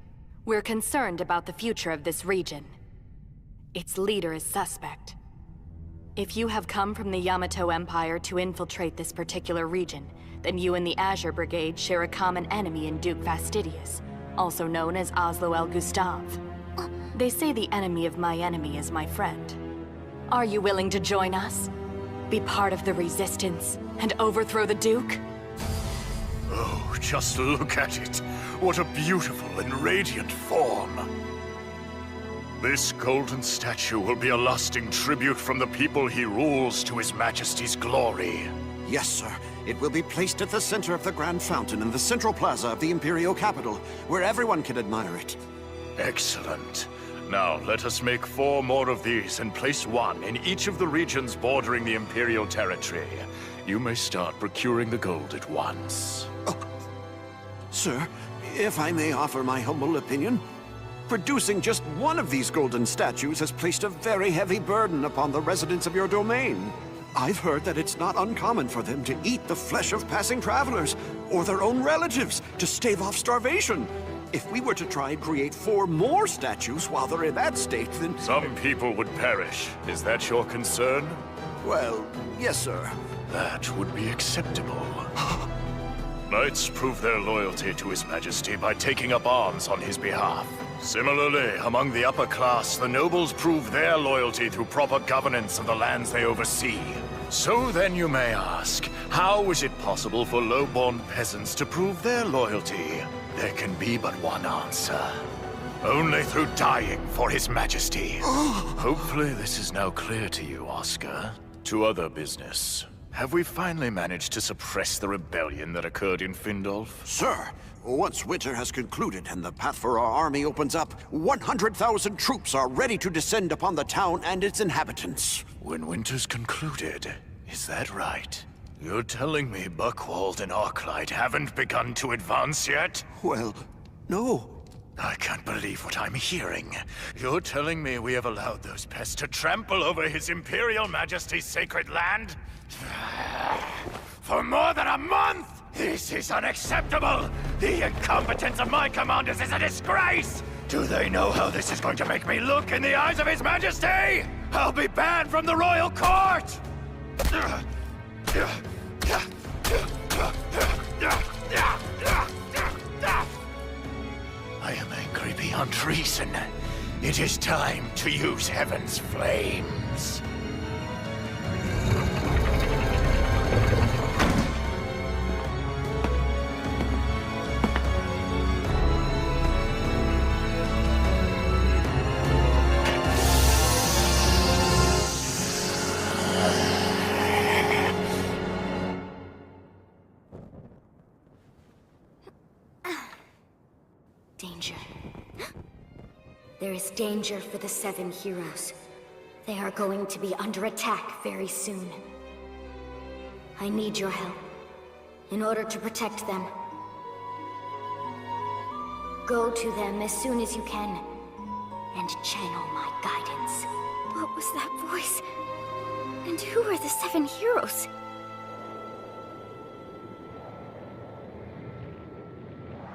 We're concerned about the future of this region. Its leader is suspect. If you have come from the Yamato Empire to infiltrate this particular region, then you and the Azure Brigade share a common enemy in Duke Fastidius, also known as Oslo El Gustave. They say the enemy of my enemy is my friend. Are you willing to join us? Be part of the resistance and overthrow the Duke? Oh, just look at it. What a beautiful and radiant form. This golden statue will be a lasting tribute from the people he rules to His Majesty's glory. Yes, sir. It will be placed at the center of the Grand Fountain in the central plaza of the Imperial capital, where everyone can admire it. Excellent. Now, let us make 4 more of these and place 1 in each of the regions bordering the Imperial territory. You may start procuring the gold at once. Oh. Sir, if I may offer my humble opinion, producing just one of these golden statues has placed a very heavy burden upon the residents of your domain. I've heard that it's not uncommon for them to eat the flesh of passing travelers, or their own relatives, to stave off starvation. If we were to try and create 4 more statues while they're in that state, then... Some people would perish. Is that your concern? Well, yes, sir. That would be acceptable. Knights prove their loyalty to His Majesty by taking up arms on his behalf. Similarly, among the upper class, the nobles prove their loyalty through proper governance of the lands they oversee. So then you may ask, how is it possible for low-born peasants to prove their loyalty? There can be but one answer. Only through dying for His Majesty. Hopefully this is now clear to you, Oscar. To other business. Have we finally managed to suppress the rebellion that occurred in Findolf? Sir, once winter has concluded and the path for our army opens up, 100,000 troops are ready to descend upon the town and its inhabitants. When winter's concluded, is that right? You're telling me Buckwald and Arclight haven't begun to advance yet? Well, no. I can't believe what I'm hearing. You're telling me we have allowed those pests to trample over His Imperial Majesty's sacred land? For more than a month? This is unacceptable! The incompetence of my commanders is a disgrace! Do they know how this is going to make me look in the eyes of His Majesty? I'll be banned from the royal court! I am angry beyond reason. It is time to use Heaven's flames. Danger. There is danger for the 7 heroes. They are going to be under attack very soon. I need your help in order to protect them. Go to them as soon as you can and channel my guidance. What was that voice? And who are the 7 heroes?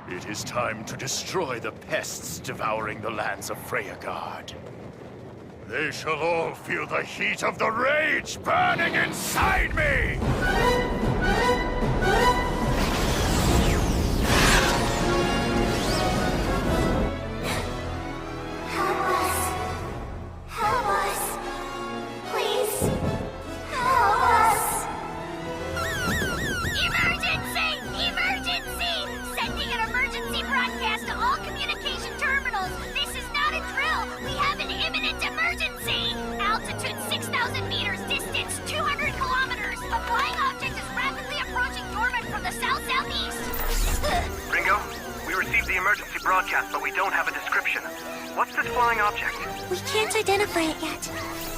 It is time to destroy the pests devouring the lands of Freyagard. They shall all feel the heat of the rage burning inside me! Help us. Help us. Please. Help us. Emergency! Emergency! Sending an emergency broadcast to all communication terminals. This is not a drill. We have an imminent emergency. Altitude 6,000 meters, distance 200 kilometers. A flying object is rapidly approaching Dormant from the south-southeast. Ringo, we received the emergency broadcast, but we don't have a description. What's this flying object? We can't identify it yet.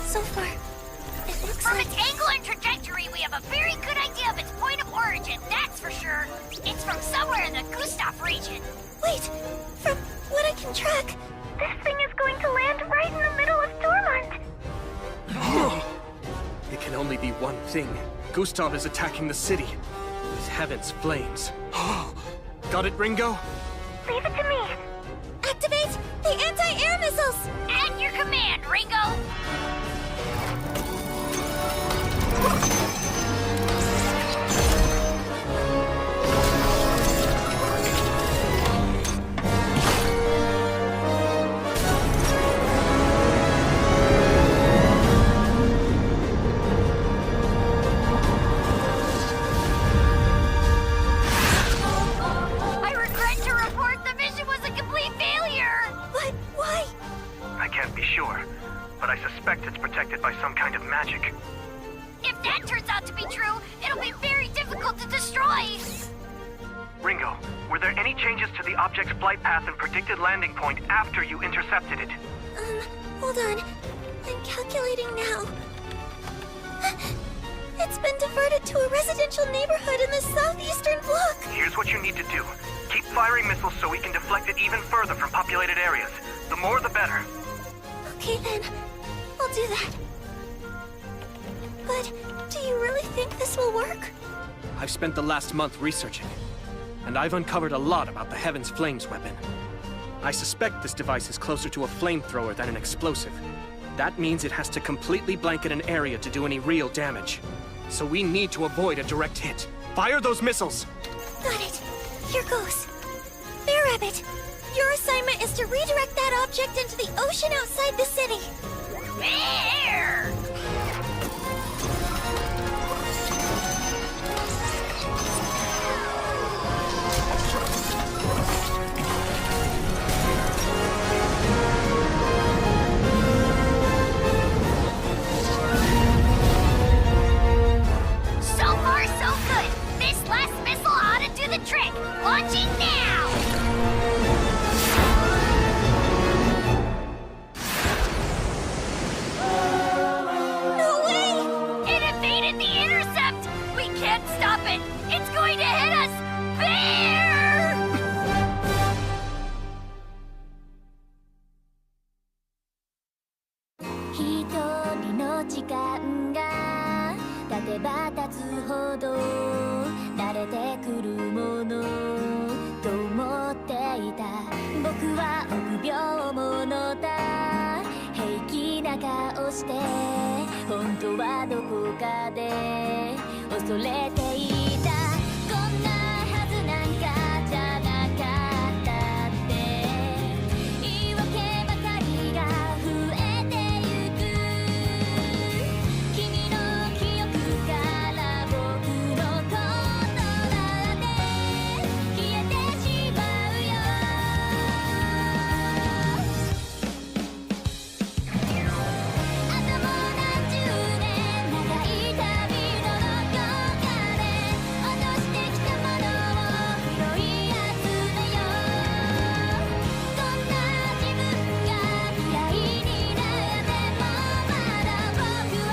So far, it looks From like... its angle and trajectory, we have a very good idea of its point of origin, that's for sure. It's from somewhere in the Gustav region. Wait! From what I can track, this thing is going to land right in the middle of Dormont. one thing. Gustav is attacking the city with Heaven's flames. Got it, Ringo? Leave it to me. Activate the anti-air missiles! At your command, Ringo! But I suspect it's protected by some kind of magic. If that turns out to be true, it'll be very difficult to destroy! Ringo, were there any changes to the object's flight path and predicted landing point after you intercepted it? Hold on. I'm calculating now. It's been diverted to a residential neighborhood in the southeastern block. Here's what you need to do. Keep firing missiles so we can deflect it even further from populated areas. The more, the better. Okay then, I'll do that. But do you really think this will work? I've spent the last month researching, and I've uncovered a lot about the Heaven's Flames weapon. I suspect this device is closer to a flamethrower than an explosive. That means it has to completely blanket an area to do any real damage. So we need to avoid a direct hit. Fire those missiles! Got it. Here goes. Bear Rabbit, your assignment is to redirect that object into the ocean outside the city. Bear! So far, so good. This last missile ought to do the trick. Launching now! No way! It evaded the intercept! We can't stop it! It's going to hit us! Bear! 一人の時間が経てば経つほど慣れてくるものと思っていた僕は臆病者だ平気な顔して本当はどこかで恐れていたこんなはずなんかじゃなかったって言い訳ばかりが増えてゆく君の記憶から僕のことだって消えてしまうよあともう何十年長い旅のどこかで落としてきたものを拾い集めようこんな自分が嫌いになってもまだ僕は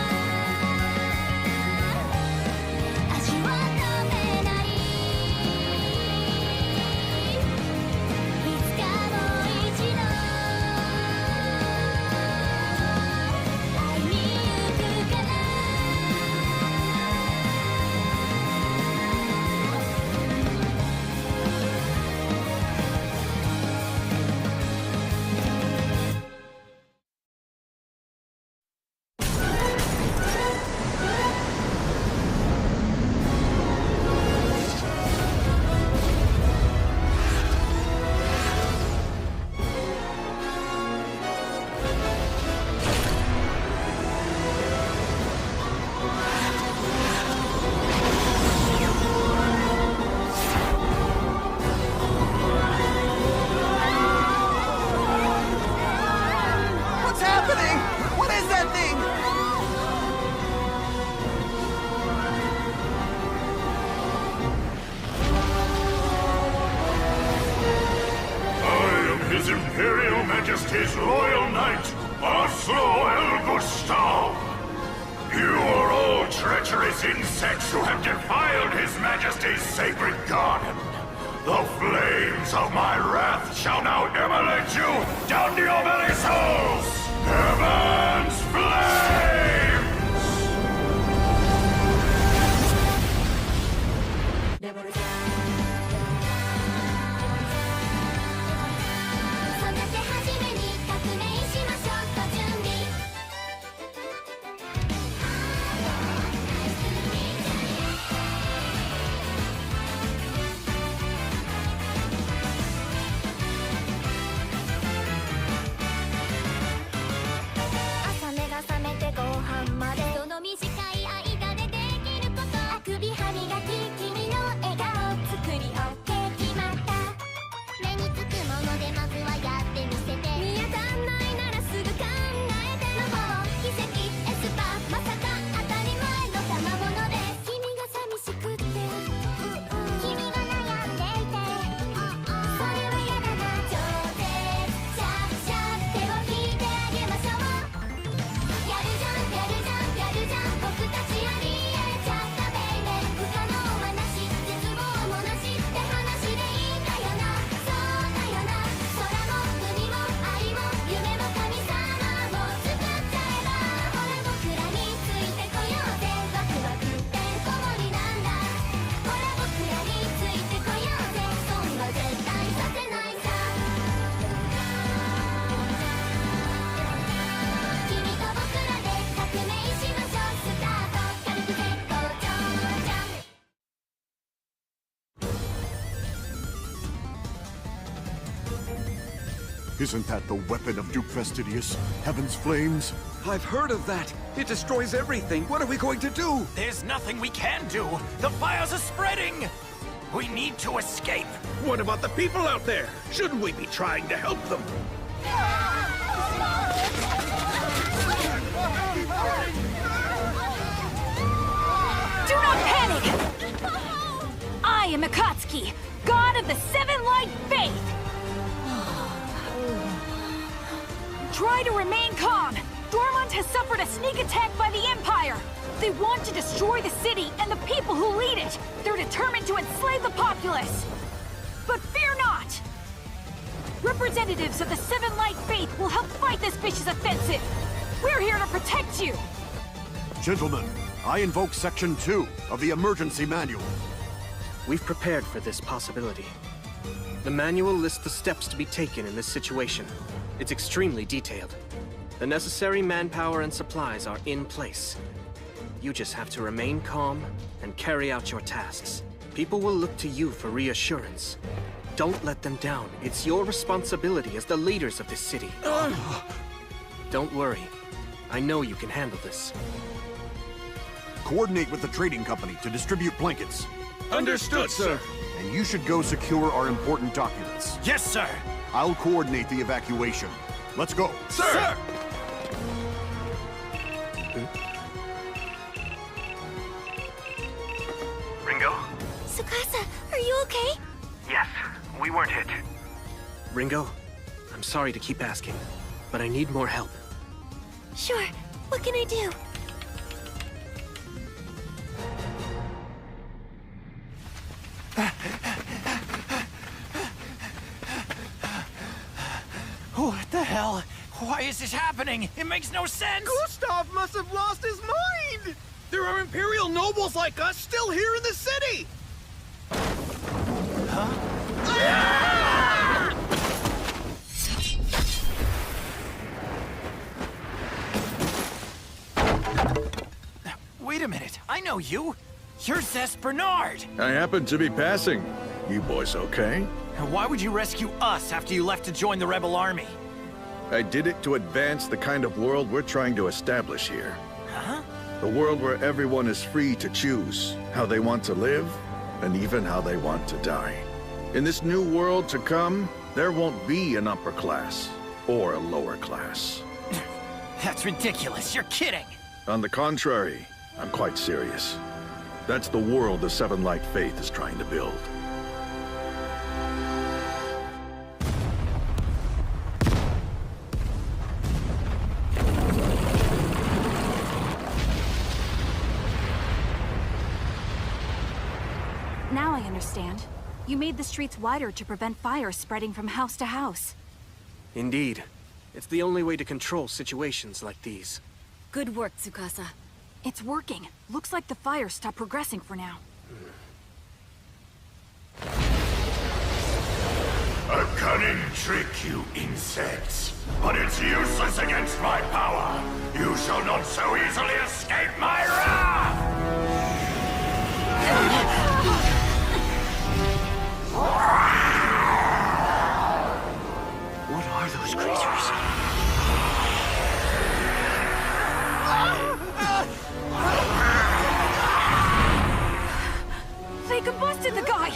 足を止めないいつかもう一度会いに行くからWhat's happening? What is that thing? I am His Imperial Majesty's Loyal Knight, Oslo El Gustav. You are all treacherous insects who have defiled His Majesty's sacred garden. The flames of my wrath shall now immolate you down to your very souls! Heaven's flames! Isn't that the weapon of Duke Fastidius? Heaven's flames? I've heard of that. It destroys everything. What are we going to do? There's nothing we can do. The fires are spreading. We need to escape. What about the people out there? Shouldn't we be trying to help them? Do not panic! I am Akatsuki, god of the Seven Light Faith! Try to remain calm. Dormont has suffered a sneak attack by the Empire. They want to destroy the city and the people who lead it. They're determined to enslave the populace. But fear not! Representatives of the Seven Light Faith will help fight this vicious offensive. We're here to protect you. Gentlemen, I invoke Section 2 of the Emergency Manual. We've prepared for this possibility. The manual lists the steps to be taken in this situation. It's extremely detailed. The necessary manpower and supplies are in place. You just have to remain calm and carry out your tasks. People will look to you for reassurance. Don't let them down. It's your responsibility as the leaders of this city. Don't worry. I know you can handle this. Coordinate with the trading company to distribute blankets. Understood, sir. And you should go secure our important documents. Yes, sir. I'll coordinate the evacuation. Let's go. Sir! Ringo? Tsukasa, are you okay? Yes, we weren't hit. Ringo, I'm sorry to keep asking, but I need more help. Sure. What can I do? What the hell? Why is this happening? It makes no sense! Gustav must have lost his mind! There are Imperial nobles like us still here in the city! Wait a minute, I know you! You're Zest Bernard! I happened to be passing. You boys okay? Why would you rescue us after you left to join the rebel army? I did it to advance the kind of world we're trying to establish here. Huh? A world where everyone is free to choose how they want to live and even how they want to die. In this new world to come, there won't be an upper class or a lower class. That's ridiculous, you're kidding! On the contrary, I'm quite serious. That's the world the Seven Light Faith is trying to build. Now I understand. You made the streets wider to prevent fire spreading from house to house. Indeed. It's the only way to control situations like these. Good work, Tsukasa. It's working. Looks like the fire stopped progressing for now. A cunning trick, you insects. But it's useless against my power. You shall not so easily escape my wrath! What are those creatures? They combusted the guy!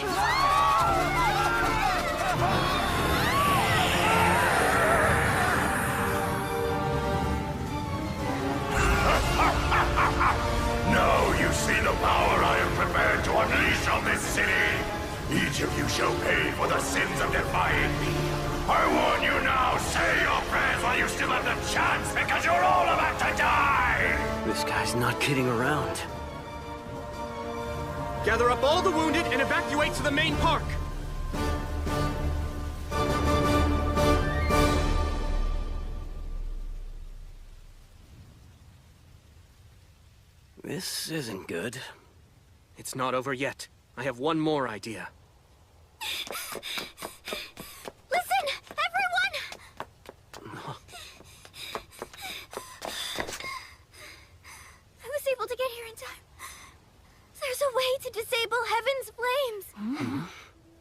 Now you see the power I am prepared to unleash on this city. Each of you shall pay for the sins of defying me. I warn you now, say your prayers while you still have the chance, because you're all about to die! This guy's not kidding around. Gather up all the wounded and evacuate to the main park! This isn't good. It's not over yet. I have one more idea. Listen, everyone! I was able to get here in time. There's a way to disable Heaven's flames.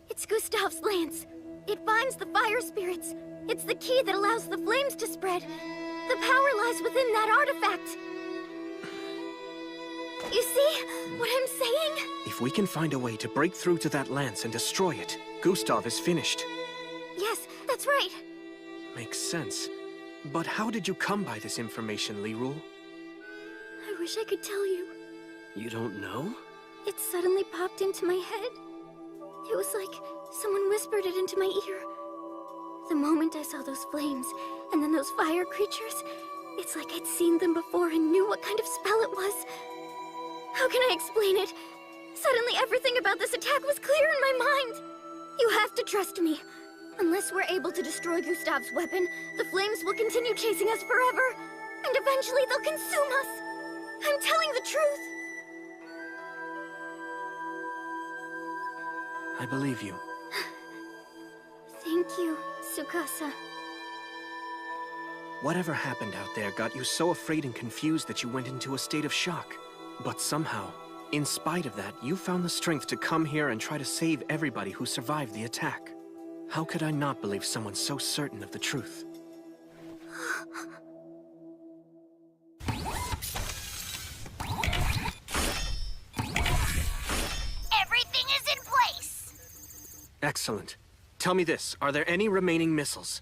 It's Gustav's lance. It binds the fire spirits. It's the key that allows the flames to spread. The power lies within that artifact. You see what I'm saying? If we can find a way to break through to that lance and destroy it, Gustav is finished. Yes, that's right. Makes sense. But how did you come by this information, Lirul? I wish I could tell you. You don't know? It suddenly popped into my head. It was like someone whispered it into my ear. The moment I saw those flames, and then those fire creatures, it's like I'd seen them before and knew what kind of spell it was. How can I explain it? Suddenly everything about this attack was clear in my mind. You have to trust me. Unless we're able to destroy Gustav's weapon, the flames will continue chasing us forever. And eventually they'll consume us. I'm telling the truth. I believe you. Thank you, Tsukasa. Whatever happened out there got you so afraid and confused that you went into a state of shock. But somehow, in spite of that, you found the strength to come here and try to save everybody who survived the attack. How could I not believe someone so certain of the truth? Everything is in place! Excellent. Tell me this, are there any remaining missiles?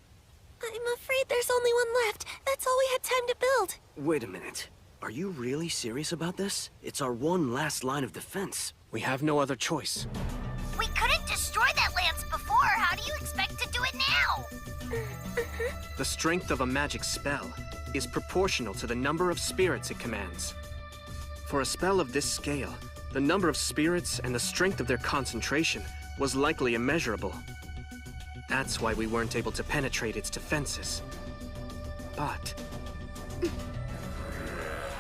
I'm afraid there's only one left. That's all we had time to build. Wait a minute. Are you really serious about this? It's our one last line of defense. We have no other choice. We couldn't destroy that lance before. How do you expect to do it now? The strength of a magic spell is proportional to the number of spirits it commands. For a spell of this scale, the number of spirits and the strength of their concentration was likely immeasurable. That's why we weren't able to penetrate its defenses. But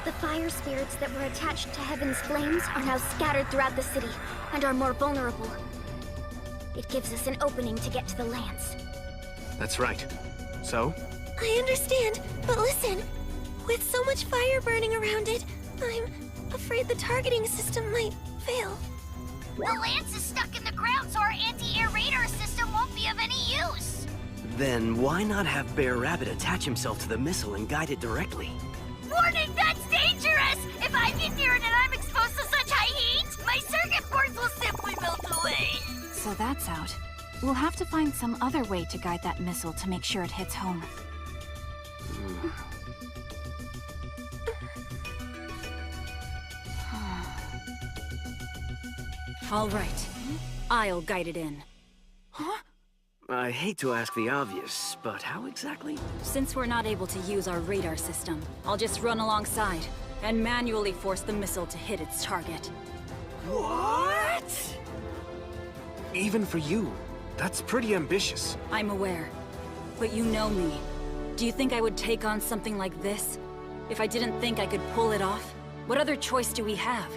the fire spirits that were attached to Heaven's flames are now scattered throughout the city and are more vulnerable. It gives us an opening to get to the lance. That's right. So? I understand, but listen. With so much fire burning around it, I'm afraid the targeting system might fail. The lance is stuck in the ground, so our anti-air radar system won't be of any use. Then why not have Bear Rabbit attach himself to the missile and guide it directly? Warning, that's dangerous! If I get near it and I'm exposed to such high heat, my circuit boards will simply melt away. So that's out. We'll have to find some other way to guide that missile to make sure it hits home. All right. I'll guide it in. Huh? I hate to ask the obvious, but how exactly? Since we're not able to use our radar system, I'll just run alongside and manually force the missile to hit its target. What? Even for you, that's pretty ambitious. I'm aware, but you know me. Do you think I would take on something like this? If I didn't think I could pull it off? What other choice do we have?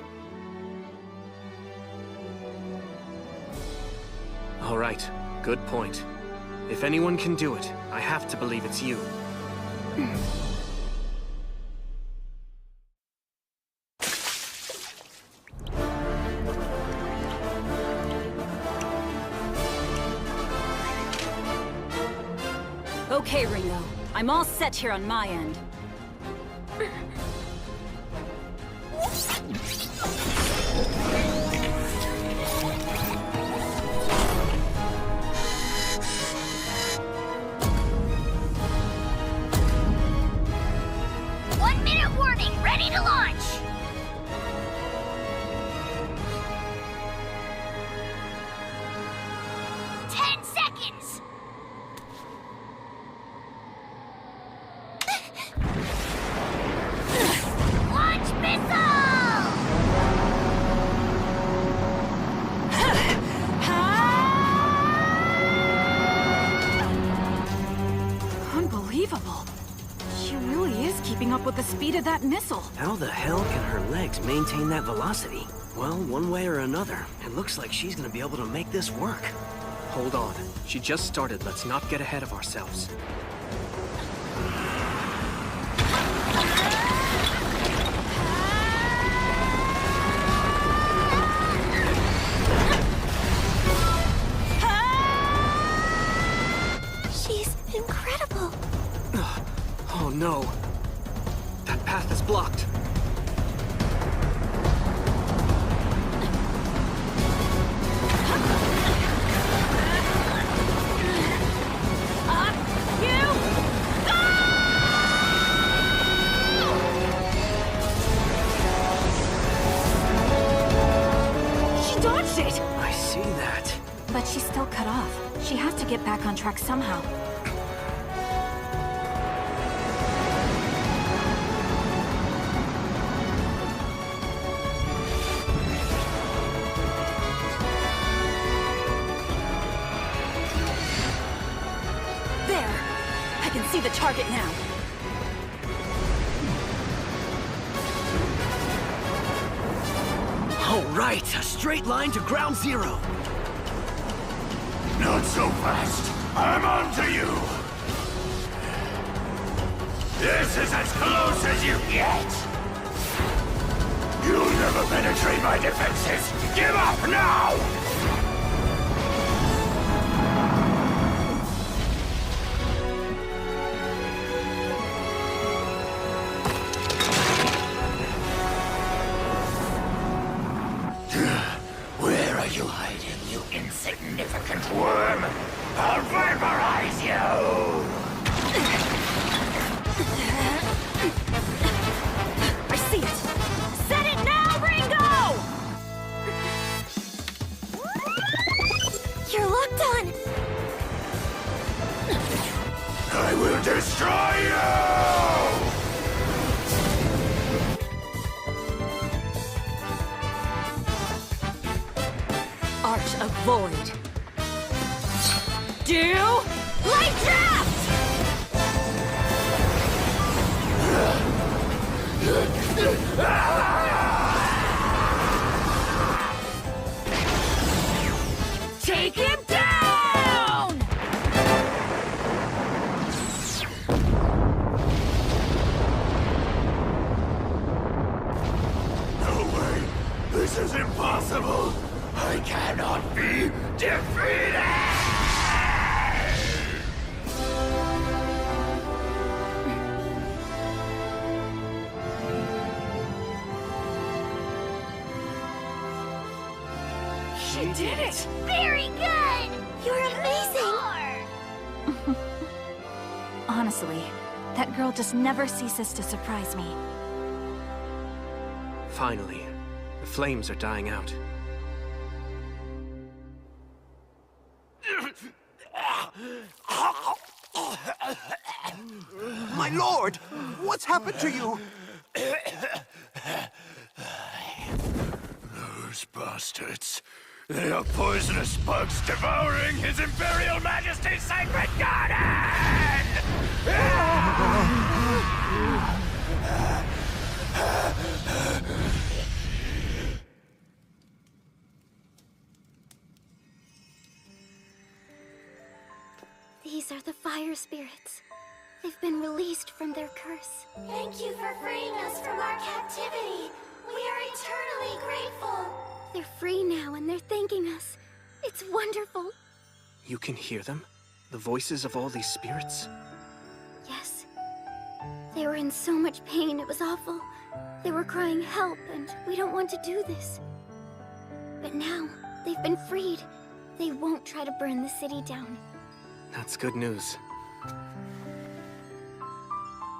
All right, good point. If anyone can do it, I have to believe it's you. Okay, Ringo. I'm all set here on my end. Warning, ready to launch! Up with the speed of that missile. How the hell can her legs maintain that velocity? Well, one way or another, it looks like she's gonna be able to make this work. Hold on. She just started. Let's not get ahead of ourselves. no. That path is blocked. I see that. But she's still cut off. She has to get back on track somehow. There! I can see the target now. All right, a straight line to ground zero. Not so fast. I'm on to you. This is as close as you get. You'll never penetrate my defenses. Give up now! Where are you hiding, you insignificant worm? I'll vaporize you! I see it! Set it now, Ringo! You're locked on! I will destroy you! Arch of Void. Do light draft! Take him down! No way! This is impossible! I cannot be defeated! She did it! Very good! You're amazing! Honestly, that girl just never ceases to surprise me. Finally, the flames are dying out. My lord! What's happened to you? Those bastards. They are poisonous bugs devouring His Imperial Majesty's sacred garden! These are the fire spirits. They've been released from their curse. Thank you for freeing us from our captivity. We are eternally grateful. They're free now and they're thanking us. It's wonderful. You can hear them? The voices of all these spirits? Yes. They were in so much pain, it was awful. They were crying help, and we don't want to do this. But now, they've been freed. They won't try to burn the city down. That's good news.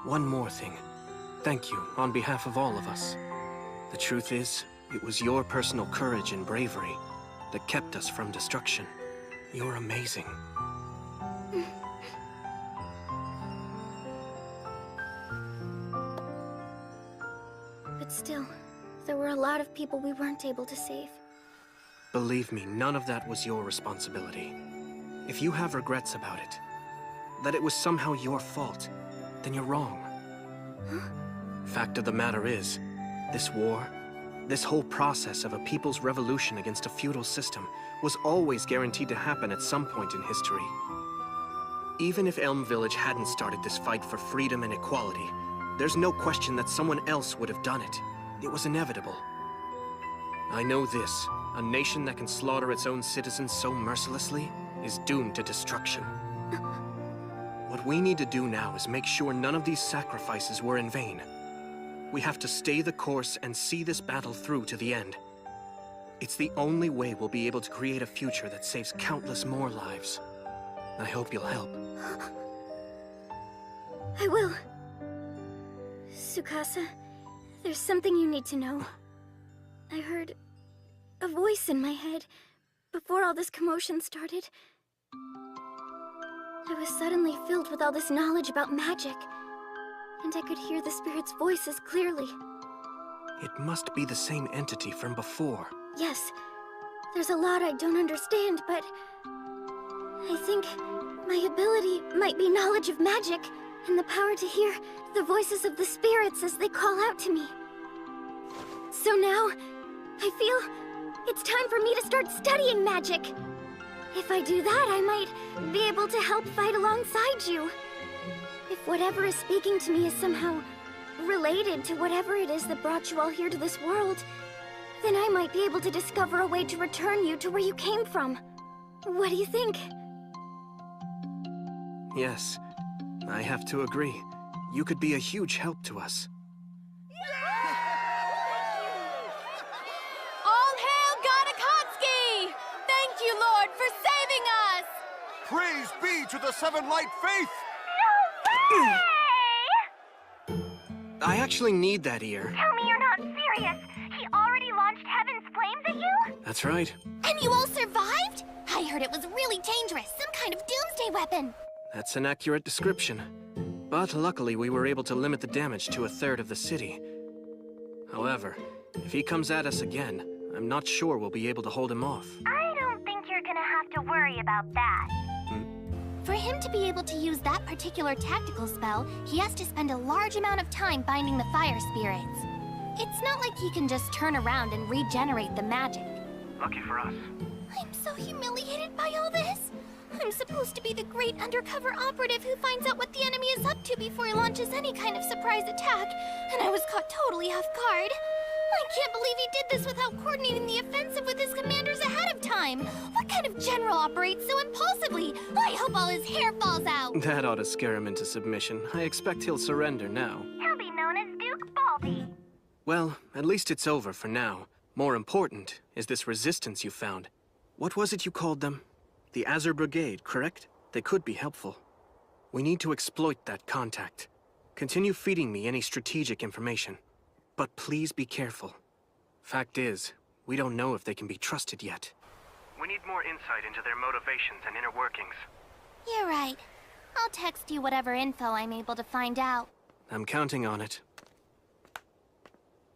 One more thing. Thank you on behalf of all of us. The truth is, it was your personal courage and bravery that kept us from destruction. You're amazing. But still, there were a lot of people we weren't able to save. Believe me, none of that was your responsibility. If you have regrets about it, that it was somehow your fault, then you're wrong. Fact of the matter is, this war, this whole process of a people's revolution against a feudal system was always guaranteed to happen at some point in history. Even if Elm Village hadn't started this fight for freedom and equality, there's no question that someone else would have done it. It was inevitable. I know this, a nation that can slaughter its own citizens so mercilessly is doomed to destruction. What we need to do now is make sure none of these sacrifices were in vain. We have to stay the course and see this battle through to the end. It's the only way we'll be able to create a future that saves countless more lives. I hope you'll help. I will. Tsukasa, there's something you need to know. I heard a voice in my head before all this commotion started. I was suddenly filled with all this knowledge about magic, and I could hear the spirit's voices clearly. It must be the same entity from before. Yes, there's a lot I don't understand, but I think my ability might be knowledge of magic and the power to hear the voices of the spirits as they call out to me. So now, I feel it's time for me to start studying magic. If I do that, I might be able to help fight alongside you. If whatever is speaking to me is somehow related to whatever it is that brought you all here to this world, then I might be able to discover a way to return you to where you came from. What do you think? Yes, I have to agree. You could be a huge help to us. All hail God Akatsuki! Thank you, Lord, for saving us! Praise be to the Seven Light Faith! I actually need that ear. Tell me you're not serious! He already launched Heaven's Flames at you? That's right. And you all survived? I heard it was really dangerous, some kind of doomsday weapon. That's an accurate description. But luckily we were able to limit the damage to 1/3 of the city. However, if he comes at us again, I'm not sure we'll be able to hold him off. I don't think you're gonna have to worry about that. For him to be able to use that particular tactical spell, he has to spend a large amount of time binding the fire spirits. It's not like he can just turn around and regenerate the magic. Lucky for us. I'm so humiliated by all this. I'm supposed to be the great undercover operative who finds out what the enemy is up to before he launches any kind of surprise attack, and I was caught totally off guard. I can't believe he did this without coordinating the offensive with his commanders ahead of time. What kind of general operates so impulsively? I hope all his hair falls out. That ought to scare him into submission. I expect he'll surrender now. He'll be known as Duke Baldy. Well, at least it's over for now. More important is this resistance you found. What was it you called them? The Azure Brigade, correct? They could be helpful. We need to exploit that contact. Continue feeding me any strategic information. But please be careful. Fact is, we don't know if they can be trusted yet. We need more insight into their motivations and inner workings. You're right. I'll text you whatever info I'm able to find out. I'm counting on it.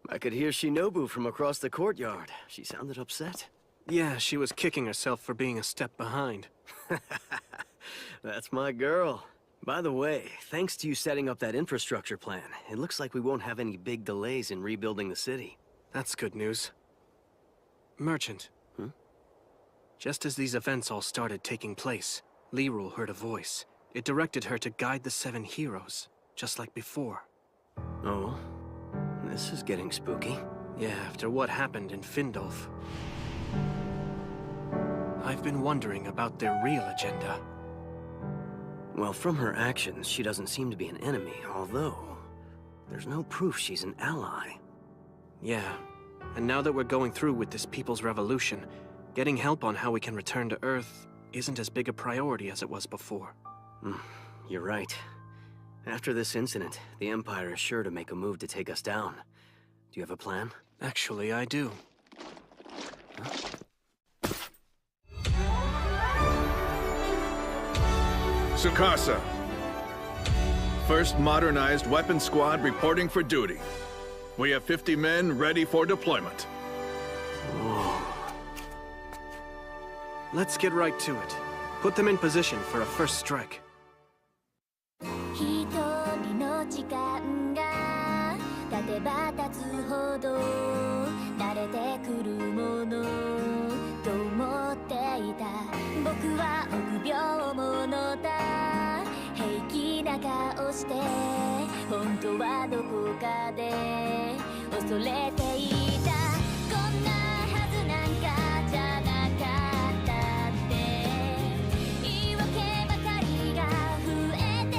I could hear Shinobu from across the courtyard. She sounded upset. Yeah, she was kicking herself for being a step behind. That's my girl. By the way, thanks to you setting up that infrastructure plan, it looks like we won't have any big delays in rebuilding the city. That's good news. Merchant. Just as these events all started taking place, Lirul heard a voice. It directed her to guide the 7 heroes, just like before. Oh? This is getting spooky. Yeah, after what happened in Findolf. I've been wondering about their real agenda. Well, from her actions, she doesn't seem to be an enemy, although there's no proof she's an ally. Yeah, and now that we're going through with this People's Revolution, getting help on how we can return to Earth isn't as big a priority as it was before. You're right. After this incident, the Empire is sure to make a move to take us down. Do you have a plan? Actually, I do. Tsukasa. First modernized weapon squad reporting for duty. We have 50 men ready for deployment. Let's get right to it. Put them in position for a first strike. 一人の時間が経てば経つほど慣れてくるものと思っていた僕は臆病者だ平気な顔して本当はどこかで恐れていたこんなはずなんかじゃなかったって言い訳ばかりが増えて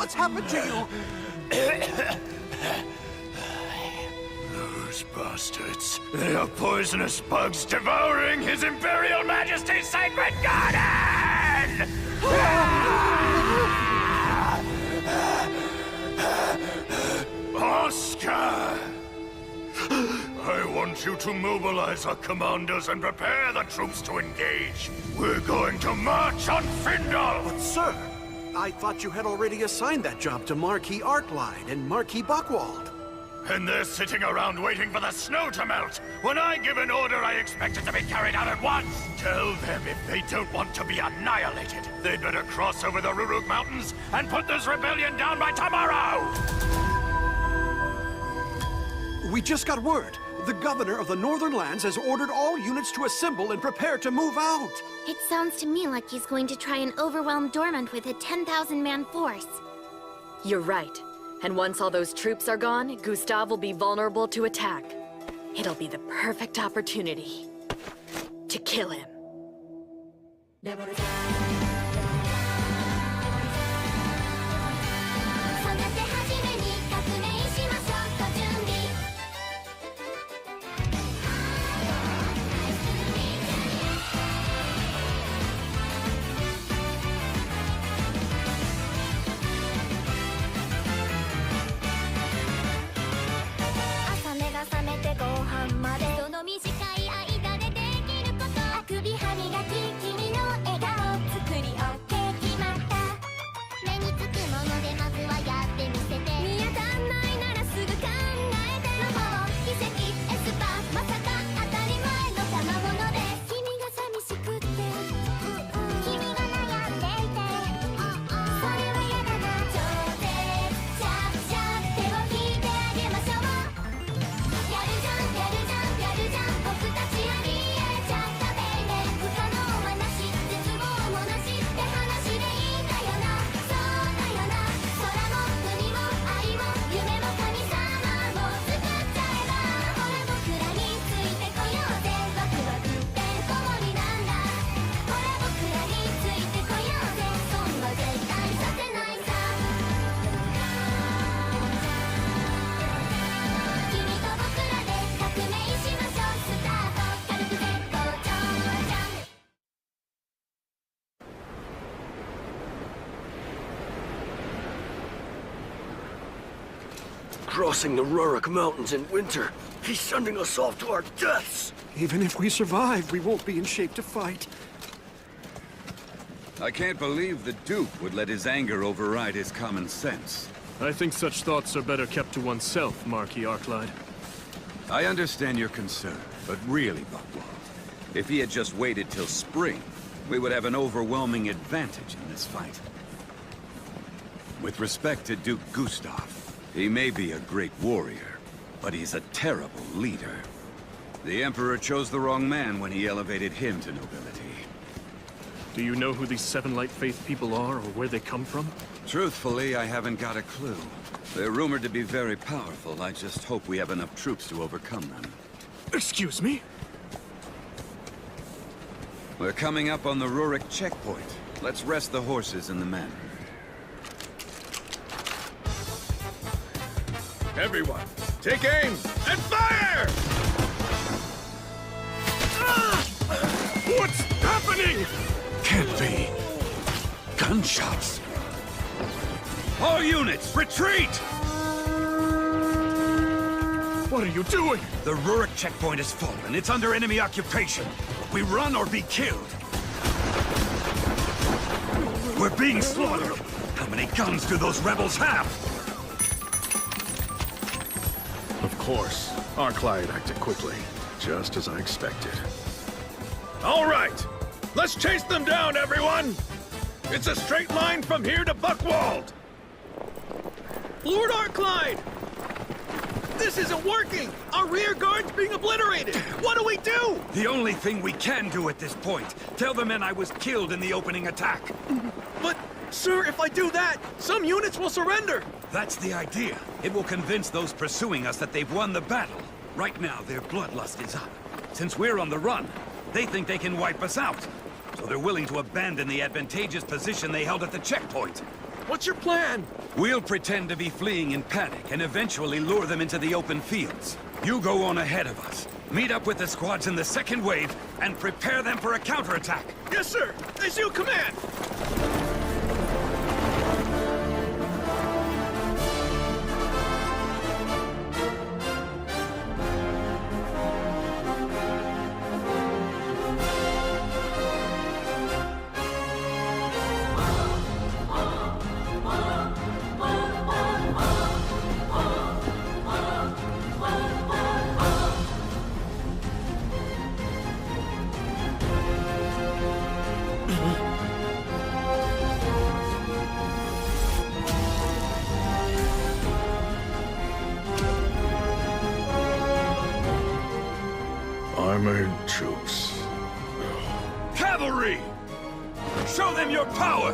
What's happened to you? Those bastards. They are poisonous bugs devouring His Imperial Majesty's sacred garden! Oscar! I want you to mobilize our commanders and prepare the troops to engage. We're going to march on Findle! But sir, I thought you had already assigned that job to Marquis Arclight and Marquis Buckwald. And they're sitting around waiting for the snow to melt. When I give an order, I expect it to be carried out at once. Tell them if they don't want to be annihilated, they'd better cross over the Ruruk Mountains and put this rebellion down by tomorrow! We just got word. The governor of the Northern Lands has ordered all units to assemble and prepare to move out. It sounds to me like he's going to try and overwhelm Dormant with a 10,000-man force. You're right. And once all those troops are gone, Gustav will be vulnerable to attack. It'll be the perfect opportunity to kill him. Crossing the Ruruk Mountains in winter. He's sending us off to our deaths! Even if we survive, we won't be in shape to fight. I can't believe the Duke would let his anger override his common sense. I think such thoughts are better kept to oneself, Marquis Arclight. I understand your concern, but really, Buckwald, if he had just waited till spring, we would have an overwhelming advantage in this fight. With respect to Duke Gustav, he may be a great warrior, but he's a terrible leader. The Emperor chose the wrong man when he elevated him to nobility. Do you know who these Seven Light Faith people are, or where they come from? Truthfully, I haven't got a clue. They're rumored to be very powerful. I just hope we have enough troops to overcome them. Excuse me? We're coming up on the Ruruk checkpoint. Let's rest the horses and the men. Everyone, take aim and fire! What's happening? Can't be. Gunshots. All units, retreat! What are you doing? The Ruruk checkpoint is fallen. It's under enemy occupation. We run or be killed. We're being slaughtered. How many guns do those rebels have? Of course. Arclight acted quickly, just as I expected. All right! Let's chase them down, everyone! It's a straight line from here to Buckwald! Lord Arclight! This isn't working! Our rear guard's being obliterated! What do we do? The only thing we can do at this point. Tell the men I was killed in the opening attack. But, sir, if I do that, some units will surrender! That's the idea. It will convince those pursuing us that they've won the battle. Right now, their bloodlust is up. Since we're on the run, they think they can wipe us out. So they're willing to abandon the advantageous position they held at the checkpoint. What's your plan? We'll pretend to be fleeing in panic and eventually lure them into the open fields. You go on ahead of us. Meet up with the squads in the second wave and prepare them for a counterattack. Yes, sir! As you command! Armored troops. Cavalry! Show them your power!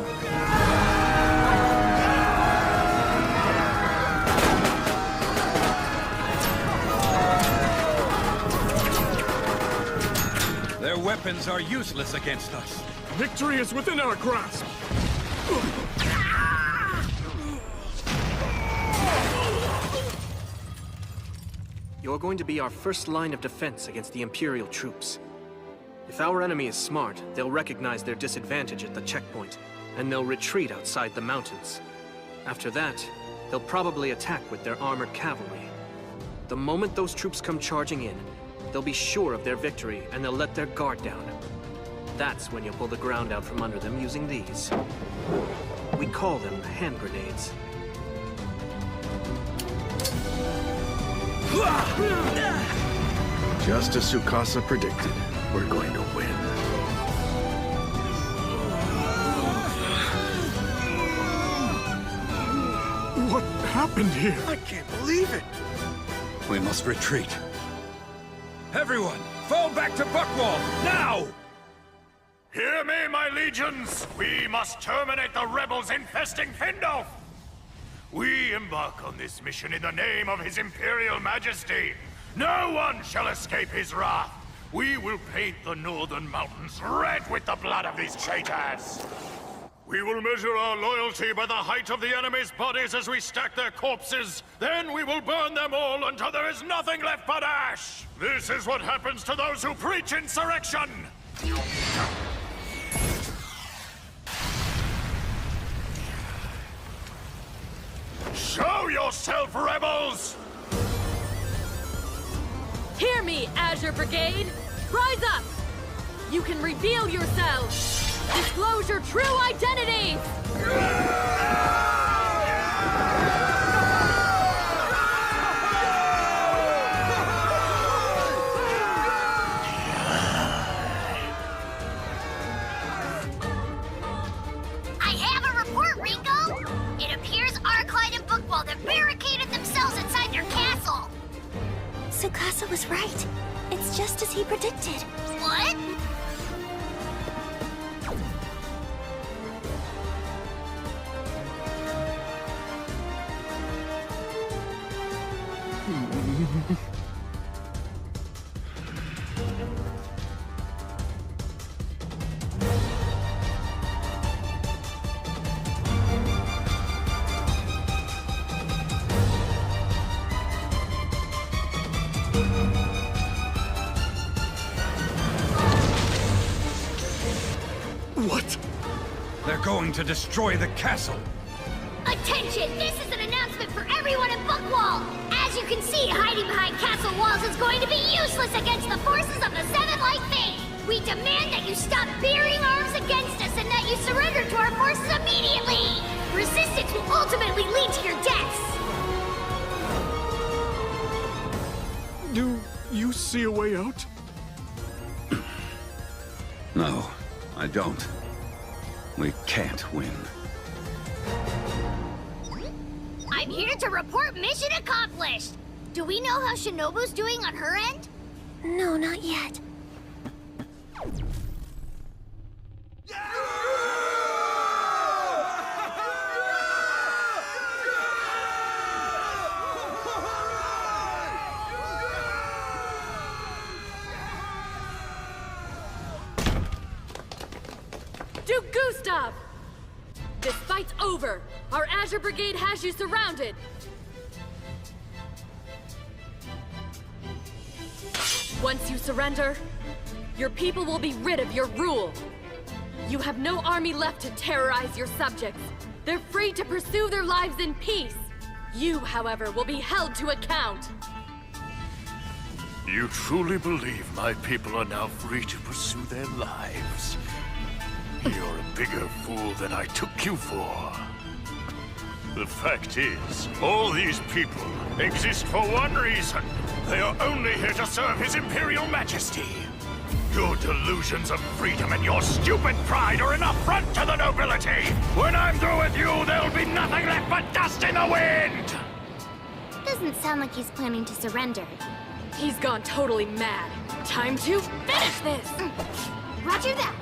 Their weapons are useless against us. Victory is within our grasp! You're going to be our first line of defense against the Imperial troops. If our enemy is smart, they'll recognize their disadvantage at the checkpoint, and they'll retreat outside the mountains. After that, they'll probably attack with their armored cavalry. The moment those troops come charging in, they'll be sure of their victory, and they'll let their guard down. That's when you'll pull the ground out from under them using these. We call them hand grenades. Just as Tsukasa predicted, we're going to win. What happened here? I can't believe it! We must retreat. Everyone, fall back to Buckwall, now! Hear me, my legions! We must terminate the rebels infesting Findolf! We embark on this mission in the name of His Imperial Majesty. No one shall escape his wrath. We will paint the northern mountains red with the blood of these traitors. We will measure our loyalty by the height of the enemy's bodies as we stack their corpses. Then we will burn them all until there is nothing left but ash. This is what happens to those who preach insurrection. Show yourself, rebels! Hear me, Azure Brigade! Rise up! You can reveal yourselves! Disclose your true identities! I have a report, Ringo! It appears Isekai'd and Bookwall have barricaded themselves inside their castle! Tsukasa was right. It's just as he predicted. What? What? They're going to destroy the castle. Attention! This is an announcement for everyone in Bookwall! As you can see, hiding behind castle walls is going to be useless against the forces of the Seven Light Faith! We demand that you stop bearing arms against us and that you surrender to our forces immediately! Resistance will ultimately lead to your deaths! Do you see a way out? No, I don't. We can't win. I'm here to report mission accomplished! Do we know how Shinobu's doing on her end? No, not yet. To Gustav! This fight's over! Our Azure Brigade has you surrounded! Once you surrender, your people will be rid of your rule. You have no army left to terrorize your subjects. They're free to pursue their lives in peace. You, however, will be held to account. You truly believe my people are now free to pursue their lives? You're a bigger fool than I took you for. The fact is, all these people exist for one reason. They are only here to serve His Imperial Majesty. Your delusions of freedom and your stupid pride are an affront to the nobility! When I'm through with you, there'll be nothing left but dust in the wind! Doesn't sound like he's planning to surrender. He's gone totally mad. Time to finish this! Roger that!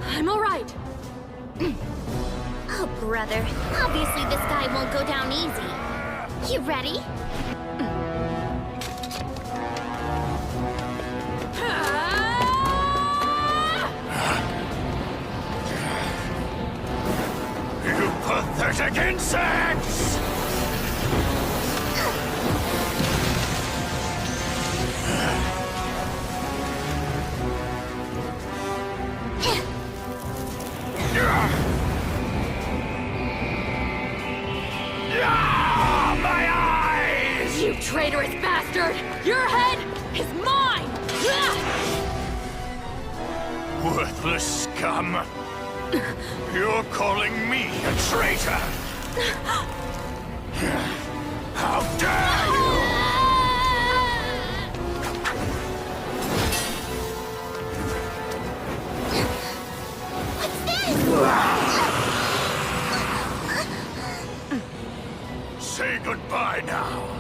I'm all right. Oh, brother. Obviously this guy won't go down easy. You ready? You pathetic insects! My eyes! You traitorous bastard! Your head is mine! Worthless scum! You're calling me a traitor! How dare you! Say goodbye now.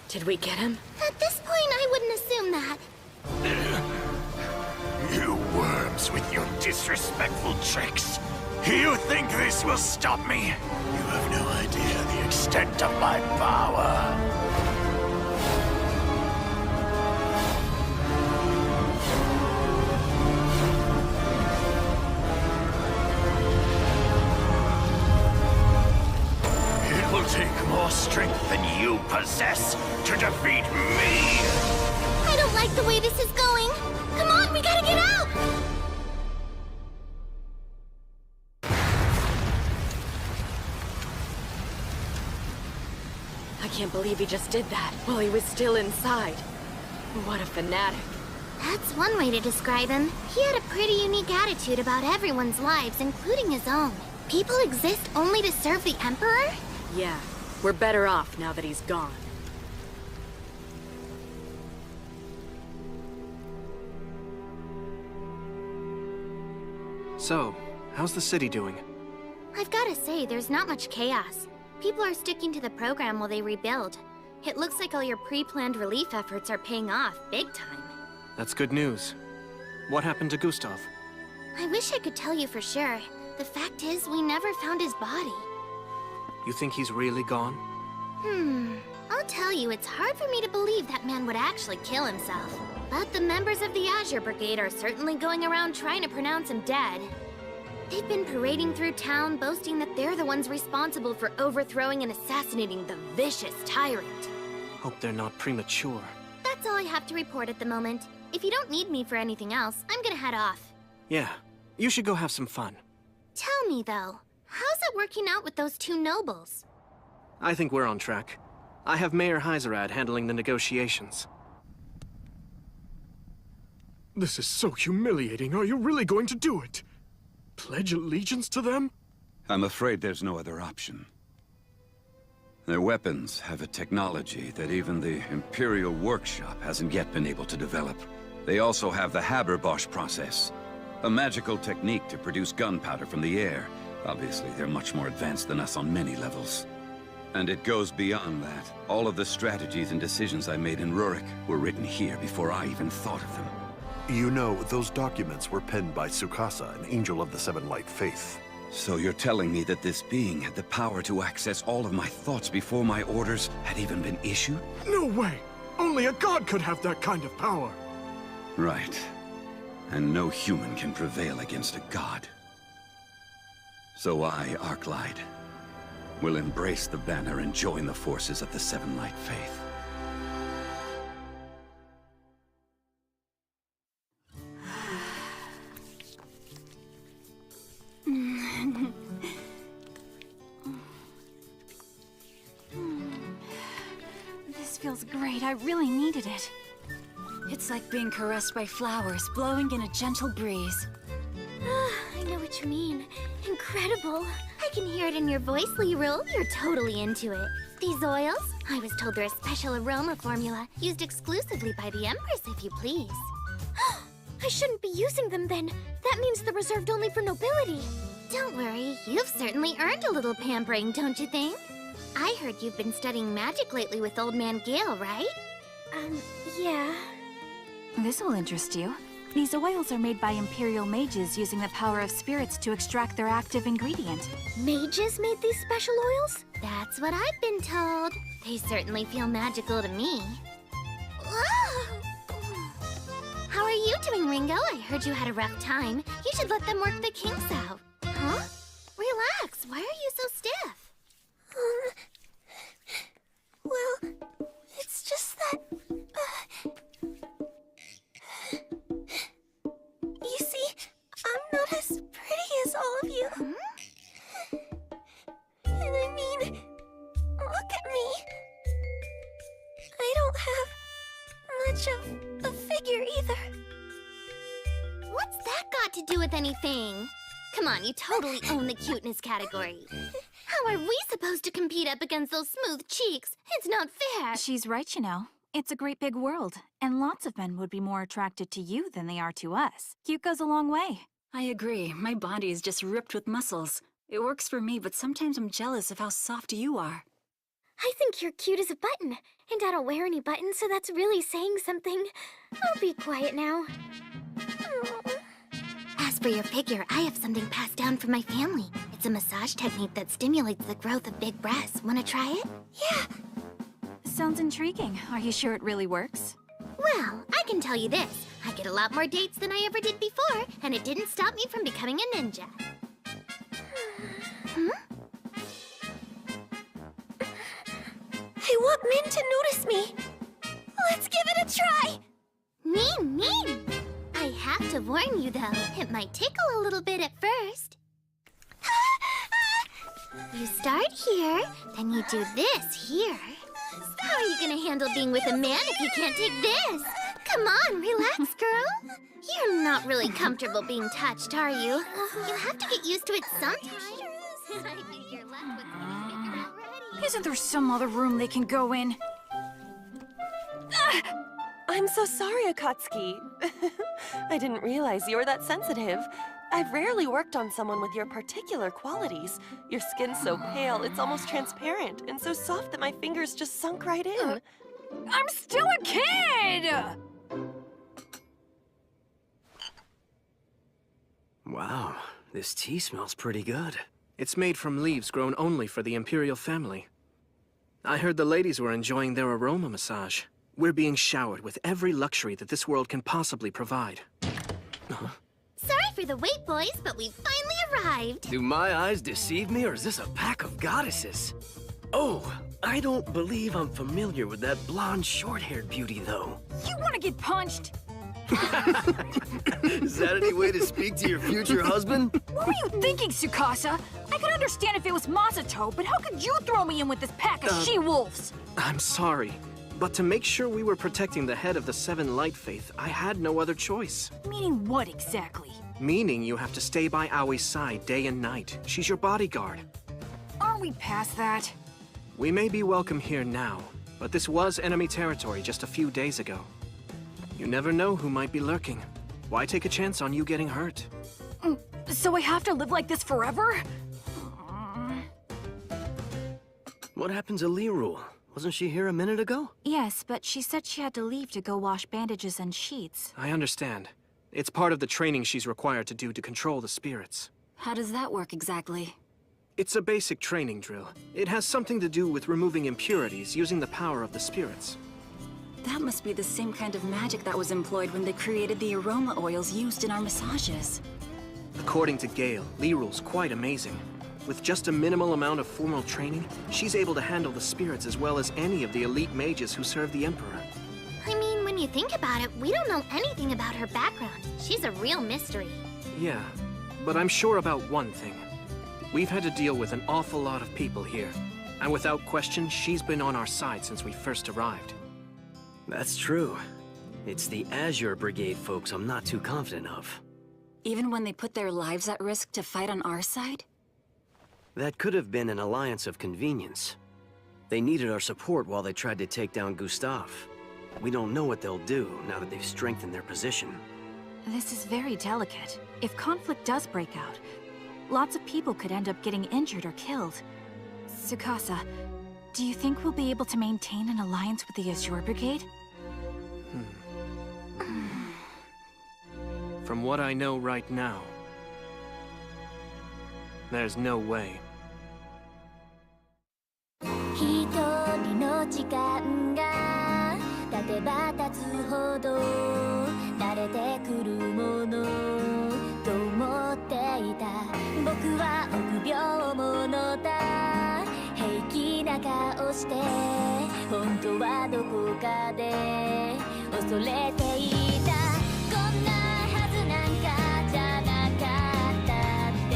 Did we get him? At this point, I wouldn't assume that. You worms with your disrespectful tricks. You think this will stop me? You have no idea the extent of my power. It will take more strength than you possess to defeat me! I don't like the way this is going. Come on, we gotta get out! I can't believe he just did that while he was still inside. What a fanatic. That's one way to describe him. He had a pretty unique attitude about everyone's lives, including his own. People exist only to serve the Emperor? Yeah, we're better off now that he's gone. So, how's the city doing? I've gotta say, there's not much chaos. People are sticking to the program while they rebuild. It looks like all your pre-planned relief efforts are paying off, big time. That's good news. What happened to Gustav? I wish I could tell you for sure. The fact is, we never found his body. You think he's really gone? I'll tell you, it's hard for me to believe that man would actually kill himself. But the members of the Azure Brigade are certainly going around trying to pronounce him dead. They've been parading through town, boasting that they're the ones responsible for overthrowing and assassinating the vicious tyrant. Hope they're not premature. That's all I have to report at the moment. If you don't need me for anything else, I'm gonna head off. Yeah, you should go have some fun. Tell me, though, how's it working out with those two nobles? I think we're on track. I have Mayor Isekai'd handling the negotiations. This is so humiliating. Are you really going to do it? Pledge allegiance to them? I'm afraid there's no other option. Their weapons have a technology that even the Imperial Workshop hasn't yet been able to develop. They also have the Haberbosch process, a magical technique to produce gunpowder from the air. Obviously, they're much more advanced than us on many levels. And it goes beyond that. All of the strategies and decisions I made in Rurik were written here before I even thought of them. You know, those documents were penned by Tsukasa, an angel of the Seven Light Faith. So you're telling me that this being had the power to access all of my thoughts before my orders had even been issued? No way! Only a god could have that kind of power! Right. And no human can prevail against a god. So I, Isekai'd, will embrace the banner and join the forces of the Seven Light Faith. This feels great. I really needed it. It's like being caressed by flowers, blowing in a gentle breeze. I know what you mean. Incredible. I can hear it in your voice, Lirul. You're totally into it. These oils? I was told they're a special aroma formula, used exclusively by the Empress, if you please. I shouldn't be using them then. That means they're reserved only for nobility. Don't worry, you've certainly earned a little pampering, don't you think? I heard you've been studying magic lately with Old Man Gale, right? Yeah. This will interest you. These oils are made by Imperial mages using the power of spirits to extract their active ingredient. Mages made these special oils? That's what I've been told. They certainly feel magical to me. How are you doing, Ringo? I heard you had a rough time. You should let them work the kinks out. Huh? Relax. Why are you so stiff? Well, it's just that... You see, I'm not as pretty as all of you. And I mean, look at me. I don't have much of a figure either. What's that got to do with anything? Come on, you totally own the cuteness category. How are we supposed to compete up against those smooth cheeks? It's not fair. She's right, you know. It's a great big world, and lots of men would be more attracted to you than they are to us. Cute goes a long way. I agree. My body is just ripped with muscles. It works for me, but sometimes I'm jealous of how soft you are. I think you're cute as a button, and I don't wear any buttons, so that's really saying something. I'll be quiet now. As for your figure, I have something passed down from my family. It's a massage technique that stimulates the growth of big breasts. Want to try it? Yeah. Sounds intriguing. Are you sure it really works? Well, I can tell you this. I get a lot more dates than I ever did before, and it didn't stop me from becoming a ninja. I want men to notice me. Let's give it a try. Mean. I have to warn you, though. It might tickle a little bit at first. You start here, then you do this here. How are you gonna handle being with a man if you can't take this? Come on, relax, girl. You're not really comfortable being touched, are you? You have to get used to it sometime. I think you're left with one figure already. Isn't there some other room they can go in? I'm so sorry, Akatsuki. I didn't realize you were that sensitive. I've rarely worked on someone with your particular qualities. Your skin's so pale, it's almost transparent, and so soft that my fingers just sunk right in. I'm still a kid! Wow, this tea smells pretty good. It's made from leaves grown only for the Imperial family. I heard the ladies were enjoying their aroma massage. We're being showered with every luxury that this world can possibly provide. Sorry for the wait, boys, but we finally arrived. Do my eyes deceive me, or is this a pack of goddesses? Oh, I don't believe I'm familiar with that blonde, short-haired beauty, though. You want to get punched? Is that any way to speak to your future husband? What were you thinking, Tsukasa? I could understand if it was Masato, but how could you throw me in with this pack of she-wolves? I'm sorry, but to make sure we were protecting the head of the Seven Light Faith, I had no other choice. Meaning what exactly? Meaning you have to stay by Aoi's side day and night. She's your bodyguard. Aren't we past that? We may be welcome here now, but this was enemy territory just a few days ago. You never know who might be lurking. Why take a chance on you getting hurt? So I have to live like this forever? What happened to Lirul? Wasn't she here a minute ago? Yes, but she said she had to leave to go wash bandages and sheets. I understand. It's part of the training she's required to do to control the spirits. How does that work exactly? It's a basic training drill. It has something to do with removing impurities using the power of the spirits. That must be the same kind of magic that was employed when they created the aroma oils used in our massages. According to Gale, Lirul's quite amazing. With just a minimal amount of formal training, she's able to handle the spirits as well as any of the elite mages who serve the Emperor. I mean, when you think about it, we don't know anything about her background. She's a real mystery. Yeah, but I'm sure about one thing. We've had to deal with an awful lot of people here, and without question, she's been on our side since we first arrived. That's true. It's the Azure Brigade folks I'm not too confident of. Even when they put their lives at risk to fight on our side? That could have been an alliance of convenience. They needed our support while they tried to take down Gustav. We don't know what they'll do now that they've strengthened their position. This is very delicate. If conflict does break out, lots of people could end up getting injured or killed. Tsukasa, do you think we'll be able to maintain an alliance with the Azure Brigade? From what I know right now, there's no way. 一人の時間が経てば経つほど慣れてくるものと思っていた僕は臆病者だ平気な顔して本当はどこかで恐れていたこんなはずなんかじゃなかったって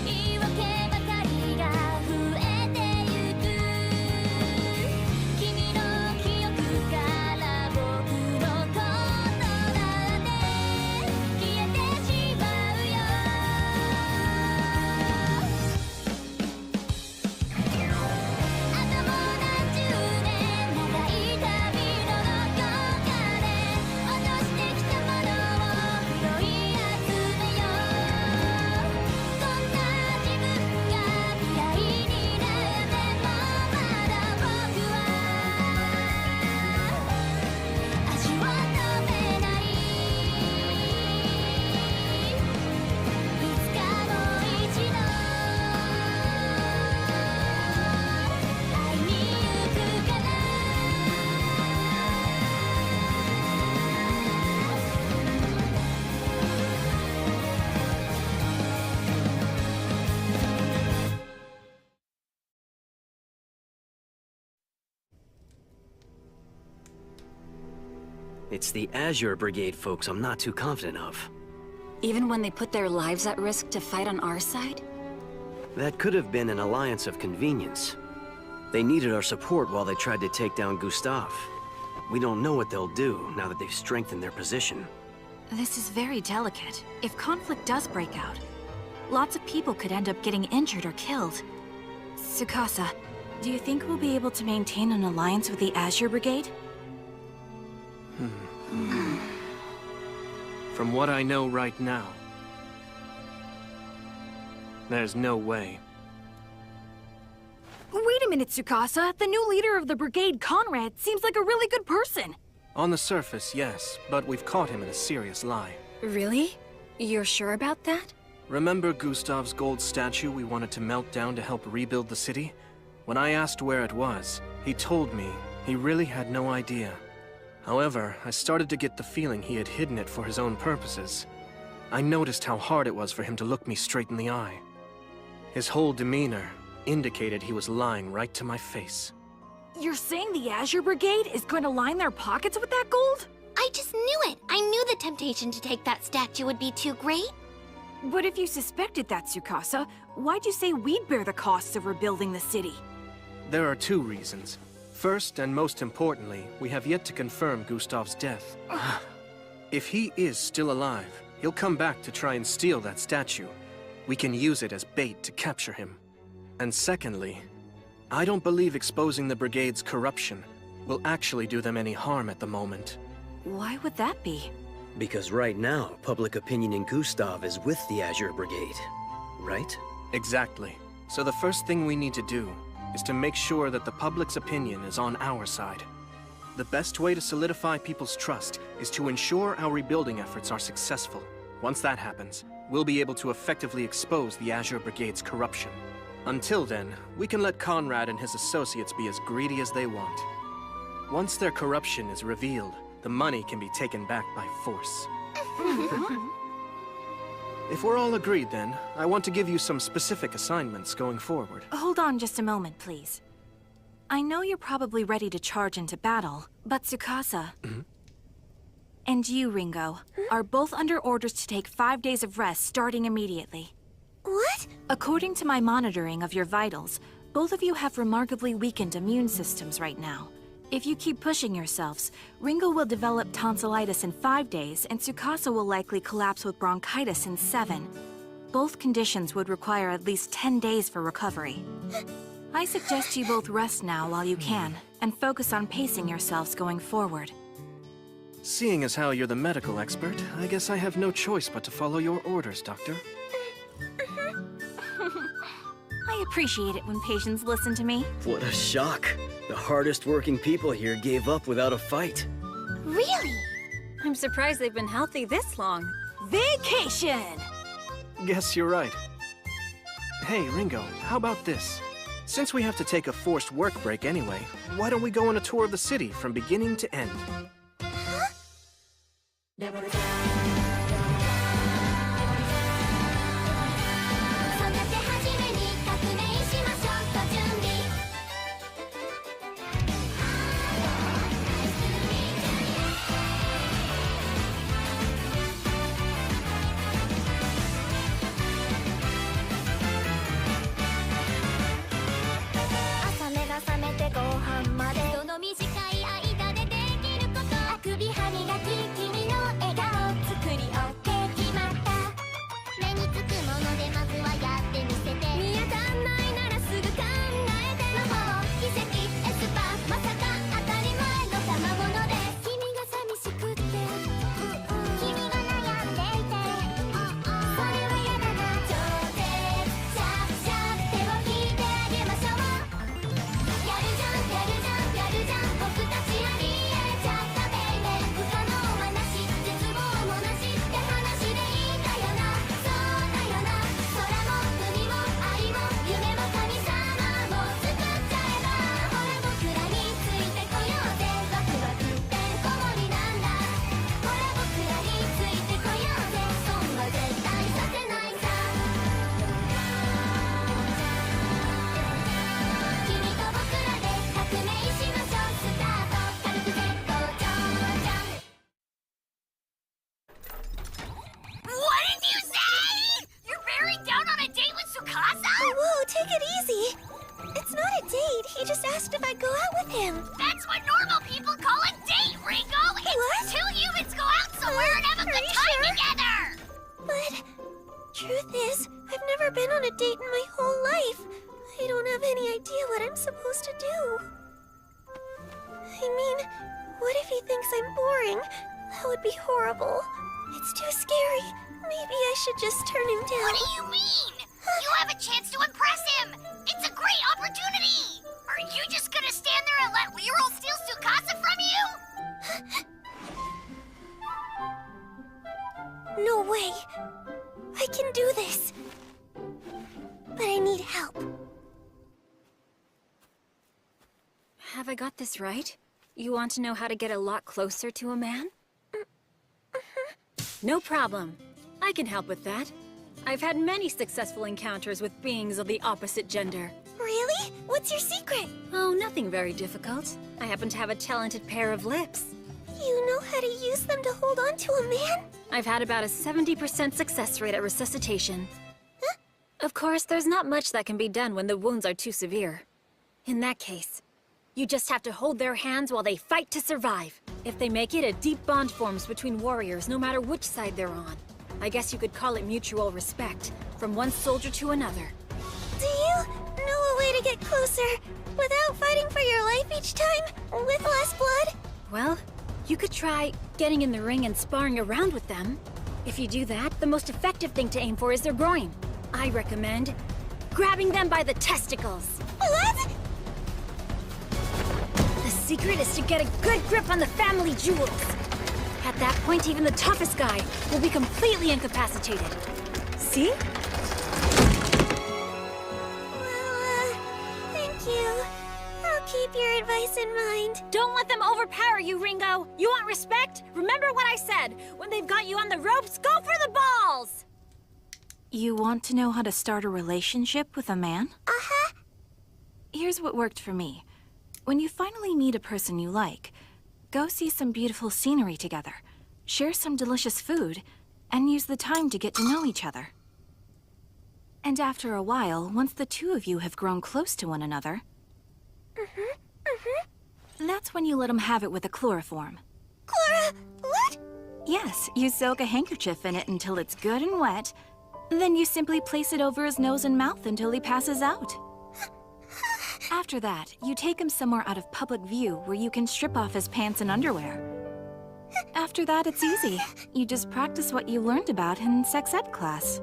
言い訳ばかりが増えてゆく君の記憶から僕のことなんて消えてしまうよあともう何十年長い旅のどこかで落としてきたものを拾い集めようこんな自分が嫌いになってもまだ僕は足を止めないいつかもう一度会いに行くからIt's the Azure Brigade folks I'm not too confident of. Even when they put their lives at risk to fight on our side? That could have been an alliance of convenience. They needed our support while they tried to take down Gustav. We don't know what they'll do now that they've strengthened their position. This is very delicate. If conflict does break out, lots of people could end up getting injured or killed. Tsukasa, do you think we'll be able to maintain an alliance with the Azure Brigade? From what I know right now, there's no way. Wait a minute, Tsukasa. The new leader of the brigade, Conrad, seems like a really good person. On the surface, yes, but we've caught him in a serious lie. Really? You're sure about that? Remember Gustav's gold statue we wanted to melt down to help rebuild the city? When I asked where it was, he told me he really had no idea. However, I started to get the feeling he had hidden it for his own purposes. I noticed how hard it was for him to look me straight in the eye. His whole demeanor indicated he was lying right to my face. You're saying the Azure Brigade is going to line their pockets with that gold? I I just knew it! I knew the temptation to take that statue would be too great. But if you suspected that, Tsukasa, why'd you say we'd bear the costs of rebuilding the city? There are two reasons. First, and most importantly, we have yet to confirm Gustav's death. If he is still alive, he'll come back to try and steal that statue. We can use it as bait to capture him. And secondly, I don't believe exposing the Brigade's corruption will actually do them any harm at the moment. Why would that be? Because right now, public opinion in Gustav is with the Azure Brigade, right? Exactly. So the first thing we need to do is to make sure that the public's opinion is on our side. The best way to solidify people's trust is to ensure our rebuilding efforts are successful. Once that happens, we'll be able to effectively expose the Azure Brigade's corruption. Until then, we can let Conrad and his associates be as greedy as they want. Once their corruption is revealed, the money can be taken back by force. If we're all agreed then, I want to give you some specific assignments going forward. Hold on just a moment, please. I know you're probably ready to charge into battle, but Tsukasa and you, Ringo, are both under orders to take 5 days of rest starting immediately. What? According to my monitoring of your vitals, both of you have remarkably weakened immune systems right now. If you keep pushing yourselves, Ringo will develop tonsillitis in 5 days, and Tsukasa will likely collapse with bronchitis in 7. Both conditions would require at least 10 days for recovery. I suggest you both rest now while you can, and focus on pacing yourselves going forward. Seeing as how you're the medical expert, I guess I have no choice but to follow your orders, Doctor. I appreciate it when patients listen to me. What a shock. The hardest working people here gave up without a fight. Really? I'm surprised they've been healthy this long. Vacation! Guess you're right. Hey, Ringo, how about this? Since we have to take a forced work break anyway, why don't we go on a tour of the city from beginning to end? He just asked if I'd go out with him. That's what normal people call a date, Ringo! It's two humans go out somewhere and have a good time together! But, truth is, I've never been on a date in my whole life. I don't have any idea what I'm supposed to do. I mean, what if he thinks I'm boring? That would be horrible. It's too scary. Maybe I should just turn him down. What do you mean? You have a chance to impress him! It's a great opportunity! Are you just gonna stand there and let Leroy steal Tsukasa from you? No way. I can do this. But I need help. Have I got this right? You want to know how to get a lot closer to a man? No problem. I can help with that. I've had many successful encounters with beings of the opposite gender. Really? What's your secret? Oh, nothing very difficult. I happen to have a talented pair of lips. You know how to use them to hold on to a man? I've had about a 70% success rate at resuscitation. Huh? Of course, there's not much that can be done when the wounds are too severe. In that case, you just have to hold their hands while they fight to survive. If they make it, a deep bond forms between warriors, no matter which side they're on. I guess you could call it mutual respect, from one soldier to another. Do you know a way to get closer, without fighting for your life each time, with less blood? Well, you could try getting in the ring and sparring around with them. If you do that, the most effective thing to aim for is their groin. I recommend grabbing them by the testicles. What? The secret is to get a good grip on the family jewels. At that point, even the toughest guy will be completely incapacitated. See? Well, thank you. I'll keep your advice in mind. Don't let them overpower you, Ringo! You want respect? Remember what I said! When they've got you on the ropes, go for the balls! You want to know how to start a relationship with a man? Uh-huh. Here's what worked for me. When you finally meet a person you like, go see some beautiful scenery together, share some delicious food, and use the time to get to know each other. And after a while, once the two of you have grown close to one another, that's when you let him have it with a chloroform. What? Yes, you soak a handkerchief in it until it's good and wet. Then you simply place it over his nose and mouth until he passes out. After that, you take him somewhere out of public view where you can strip off his pants and underwear. After that, it's easy. You just practice what you learned about in sex ed class.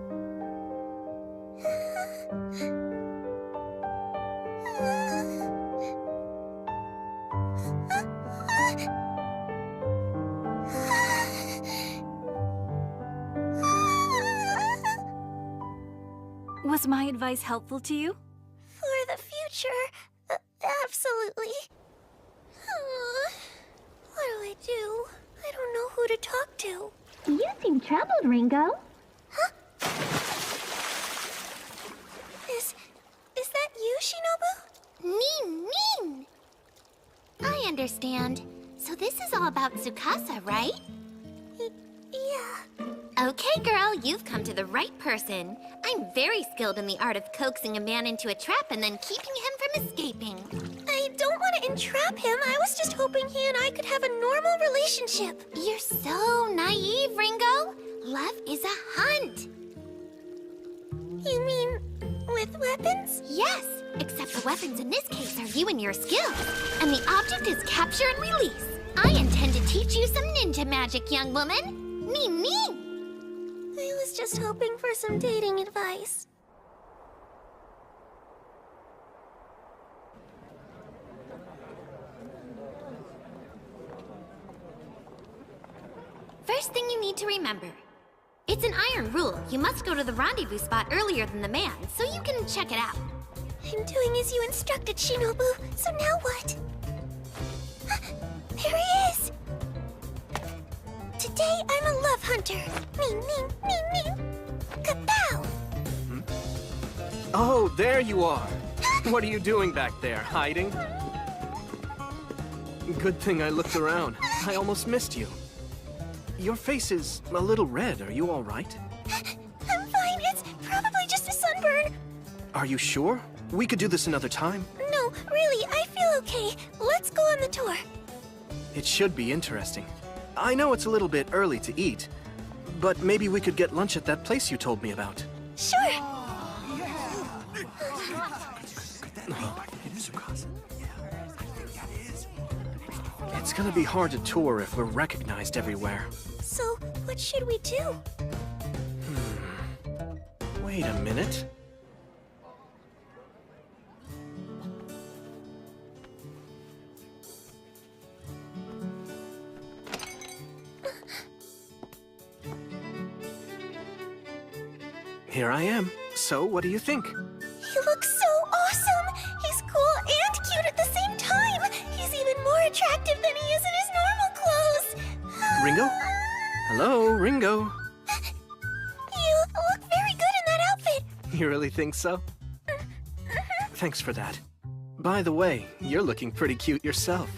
Was my advice helpful to you? For the future, absolutely. What do I do? I don't know who to talk to. You seem troubled, Ringo. Huh? Is that you, Shinobu? Mean! I understand. So this is all about Tsukasa, right? Yeah. Okay, girl, you've come to the right person. I'm very skilled in the art of coaxing a man into a trap and then keeping him from escaping. I don't want to entrap him. I was just hoping he and I could have a normal relationship. You're so naive, Ringo. Love is a hunt. You mean with weapons? Yes, except the weapons in this case are you and your skills. And the object is capture and release. I intend to teach you some ninja magic, young woman. Me. I was just hoping for some dating advice. First thing you need to remember. It's an iron rule. You must go to the rendezvous spot earlier than the man, so you can check it out. I'm doing as you instructed, Shinobu. So now what? There he is! Today, I'm a love hunter. Me. Kapow! Oh, there you are. What are you doing back there, hiding? Good thing I looked around. I almost missed you. Your face is a little red. Are you all right? I'm fine. It's probably just a sunburn. Are you sure? We could do this another time. No, really, I feel okay. Let's go on the tour. It should be interesting. I know it's a little bit early to eat, but maybe we could get lunch at that place you told me about. Sure. It's gonna be hard to tour if we're recognized everywhere. So, what should we do? Wait a minute. Here I am. So, what do you think? He looks so awesome! He's cool and cute at the same time! He's even more attractive than he is in his normal clothes! Ringo? Hello, Ringo. You look very good in that outfit! You really think so? Thanks for that. By the way, you're looking pretty cute yourself.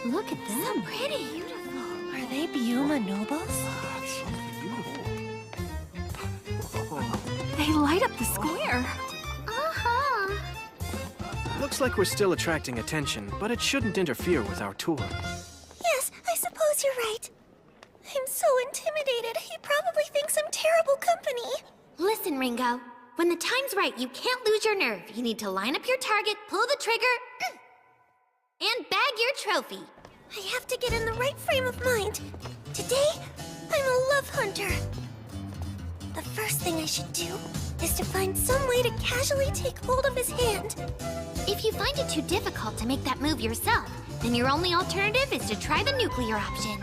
Look at them. So pretty. Are they Biuma nobles? They light up the square. Uh-huh. Looks like we're still attracting attention, but it shouldn't interfere with our tour. Yes, I suppose you're right. I'm so intimidated. He probably thinks I'm terrible company. Listen, Ringo. When the time's right, you can't lose your nerve. You need to line up your target, pull the trigger, and bag your trophy. I have to get in the right frame of mind. Today, I'm a love hunter. The first thing I should do is to find some way to casually take hold of his hand. If you find it too difficult to make that move yourself, then your only alternative is to try the nuclear option.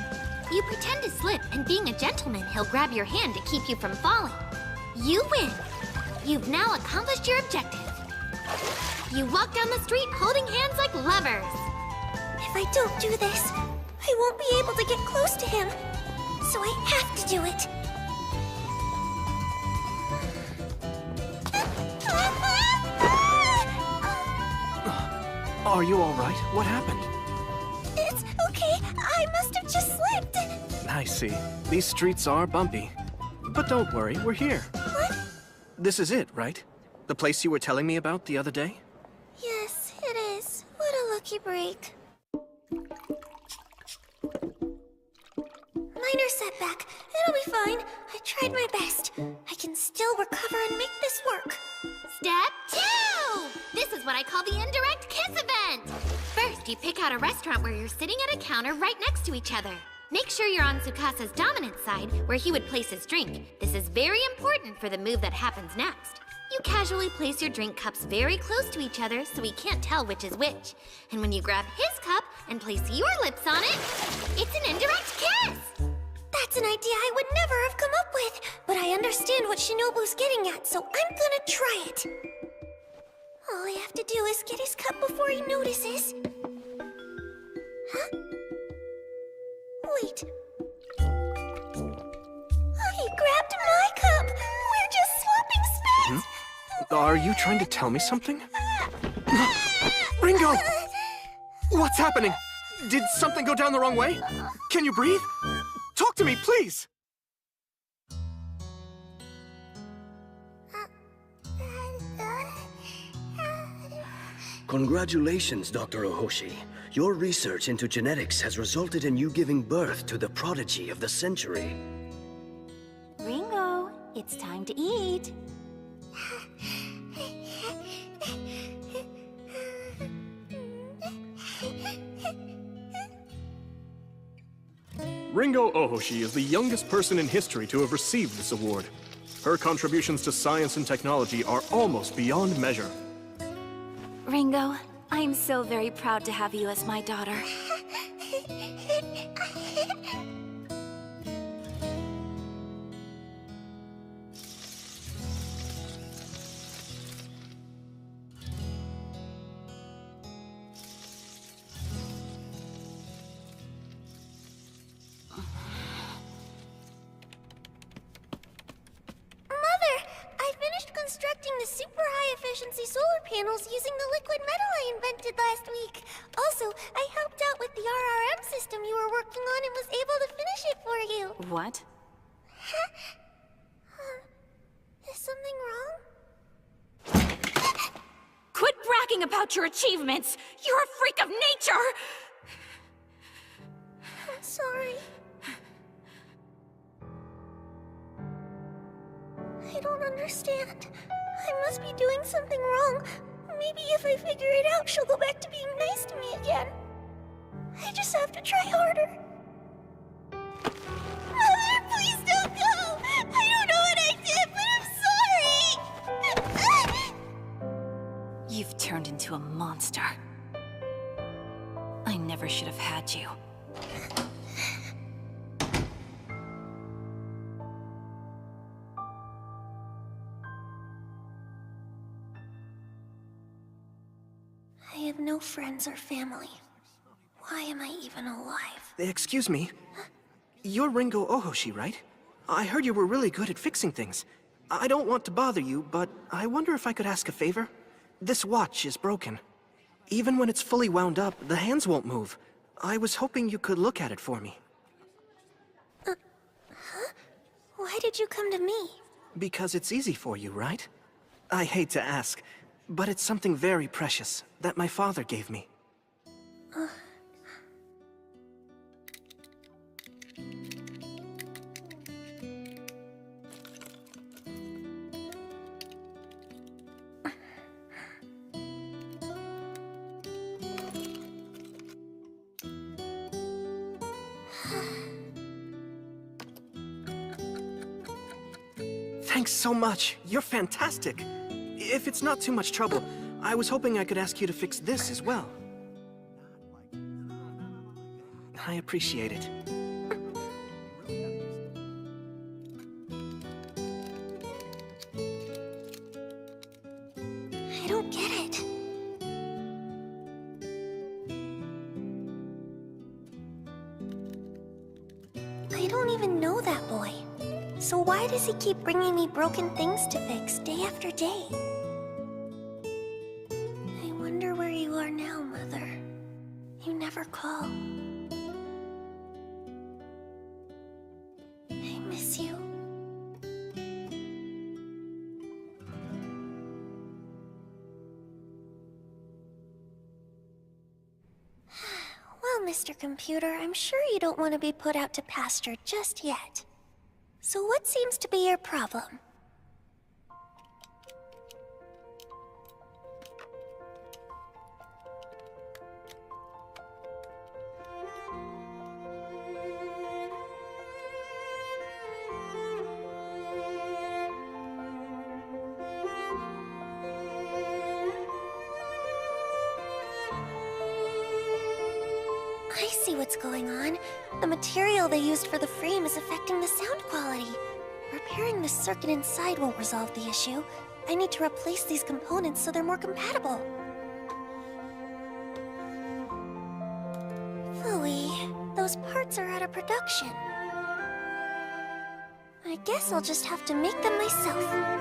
You pretend to slip, and being a gentleman, he'll grab your hand to keep you from falling. You win. You've now accomplished your objective. You walk down the street holding hands like lovers. If I don't do this, I won't be able to get close to him. So I have to do it. Are you all right? What happened? It's okay. I must have just slipped. I see. These streets are bumpy. But don't worry, we're here. What? This is it, right? The place you were telling me about the other day? Yes, it is. What a lucky break. Minor setback. It'll be fine. I tried my best. I can still recover and make this work. Step 2! This is what I call the indirect kiss event. First, you pick out a restaurant where you're sitting at a counter right next to each other. Make sure you're on Tsukasa's dominant side, where he would place his drink. This is very important for the move that happens next. You casually place your drink cups very close to each other so he can't tell which is which. And when you grab his cup and place your lips on it, it's an indirect kiss! That's an idea I would never have come up with, but I understand what Shinobu's getting at, so I'm gonna try it. All I have to do is get his cup before he notices. Huh? Wait. He grabbed my cup! We're just swapping spits! Are you trying to tell me something? Ringo! What's happening? Did something go down the wrong way? Can you breathe? Talk to me, please! Congratulations, Dr. Ohoshi. Your research into genetics has resulted in you giving birth to the prodigy of the century. Ringo, it's time to eat. Ringo Ohoshi is the youngest person in history to have received this award. Her contributions to science and technology are almost beyond measure. Ringo, I am so very proud to have you as my daughter. Constructing the super high-efficiency solar panels using the liquid metal I invented last week. Also, I helped out with the RRM system you were working on and was able to finish it for you. What? Is something wrong? Quit bragging about your achievements! You're a freak of nature! I'm sorry. I don't understand. I must be doing something wrong. Maybe if I figure it out, she'll go back to being nice to me again. I just have to try harder. Mother, please don't go! I don't know what I did, but I'm sorry! You've turned into a monster. I never should have had you. I have no friends or family. Why am I even alive? Excuse me. You're Ringo Ohoshi, right? I heard you were really good at fixing things. I don't want to bother you, but I wonder if I could ask a favor? This watch is broken. Even when it's fully wound up, the hands won't move. I was hoping you could look at it for me. Huh? Why did you come to me? Because it's easy for you, right? I hate to ask, but it's something very precious that my father gave me. Thanks so much. You're fantastic. If it's not too much trouble, I was hoping I could ask you to fix this as well. I appreciate it. I don't get it. I don't even know that boy. So why does he keep bringing me broken things to fix day after day? I wonder where you are now, Mother. You never call. I miss you. Well, Mr. Computer, I'm sure you don't want to be put out to pasture just yet. So what seems to be your problem? I see what's going on. The material they used for the frame is affecting the sound quality. Repairing the circuit inside won't resolve the issue. I need to replace these components so they're more compatible. Phooey, those parts are out of production. I guess I'll just have to make them myself.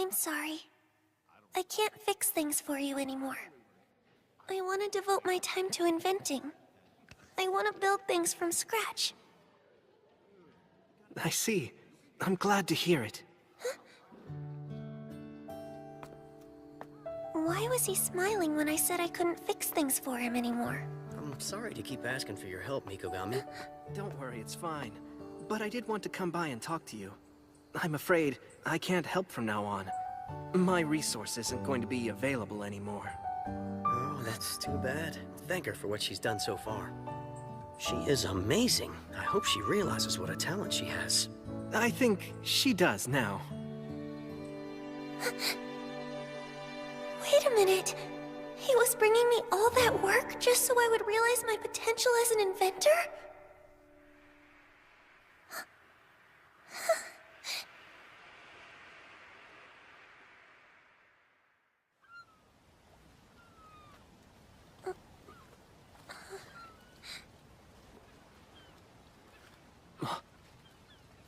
I'm sorry. I can't fix things for you anymore. I want to devote my time to inventing. I want to build things from scratch. I see. I'm glad to hear it. Why was he smiling when I said I couldn't fix things for him anymore? I'm sorry to keep asking for your help, Mikogami. Don't worry, it's fine. But I did want to come by and talk to you. I'm afraid I can't help from now on. My resource isn't going to be available anymore. Oh, that's too bad. Thank her for what she's done so far. She is amazing. I hope she realizes what a talent she has. I think she does now. Wait a minute. He was bringing me all that work just so I would realize my potential as an inventor?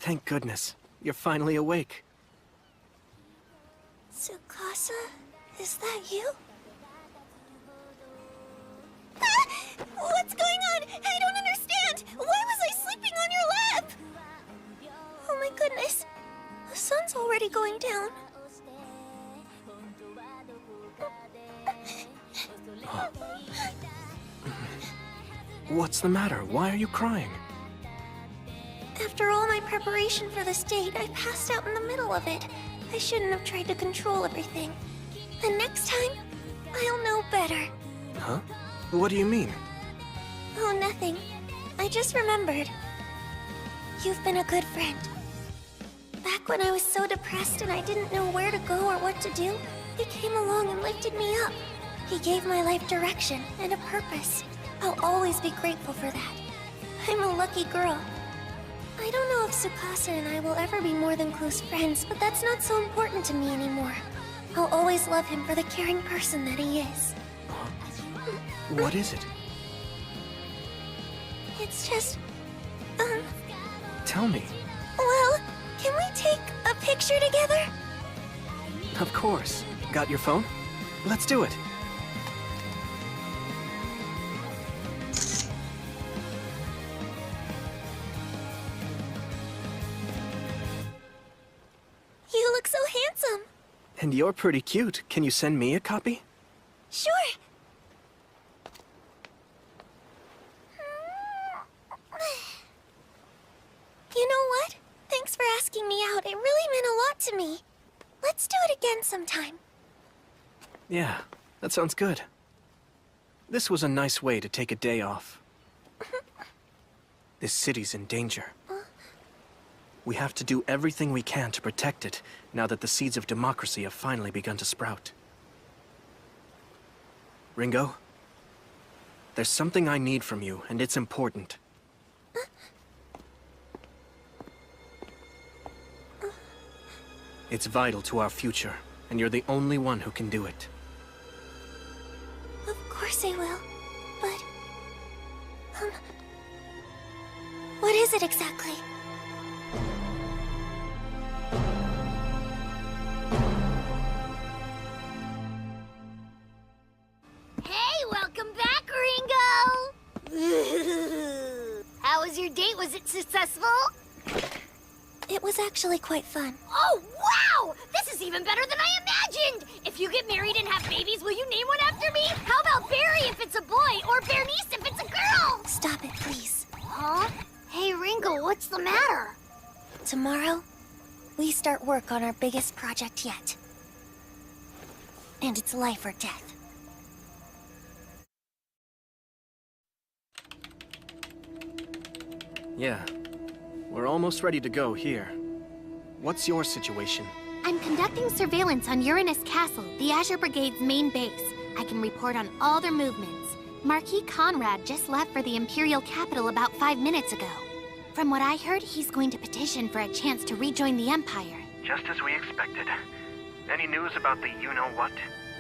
Thank goodness. You're finally awake. Tsukasa? Is that you? What's going on? I don't understand! Why was I sleeping on your lap? Oh my goodness. The sun's already going down. What's the matter? Why are you crying? After all my preparation for this date, I passed out in the middle of it. I shouldn't have tried to control everything. The next time, I'll know better. Huh? What do you mean? Oh, nothing. I just remembered. You've been a good friend. Back when I was so depressed and I didn't know where to go or what to do, you came along and lifted me up. He gave my life direction and a purpose. I'll always be grateful for that. I'm a lucky girl. I don't know if Tsukasa and I will ever be more than close friends, but that's not so important to me anymore. I'll always love him for the caring person that he is. What is it? It's just... Tell me. Well, can we take a picture together? Of course. Got your phone? Let's do it. You look so handsome. And you're pretty cute. Can you send me a copy? Sure. You know what? Thanks for asking me out. It really meant a lot to me. Let's do it again sometime. Yeah, that sounds good. This was a nice way to take a day off. This city's in danger. We have to do everything we can to protect it, now that the seeds of democracy have finally begun to sprout. Ringo, there's something I need from you, and it's important. It's vital to our future, and you're the only one who can do it. Of course I will, but... what is it exactly? Hey, welcome back, Ringo! How was your date? Was it successful? It was actually quite fun. Oh, wow! This is even better than I imagined! If you get married and have babies, will you name one after me? How about Barry if it's a boy, or Bernice if it's a girl? Stop it, please. Huh? Hey, Ringo, what's the matter? Tomorrow, we start work on our biggest project yet. And it's life or death. Yeah. We're almost ready to go here. What's your situation? I'm conducting surveillance on Uranus Castle, the Azure Brigade's main base. I can report on all their movements. Marquis Conrad just left for the Imperial capital about 5 minutes ago. From what I heard, he's going to petition for a chance to rejoin the Empire. Just as we expected. Any news about the you-know-what?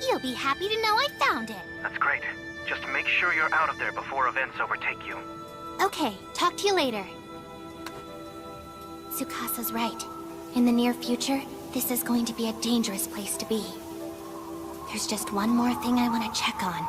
You'll be happy to know I found it. That's great. Just make sure you're out of there before events overtake you. Okay, talk to you later. Tsukasa's right. In the near future, this is going to be a dangerous place to be. There's just one more thing I want to check on.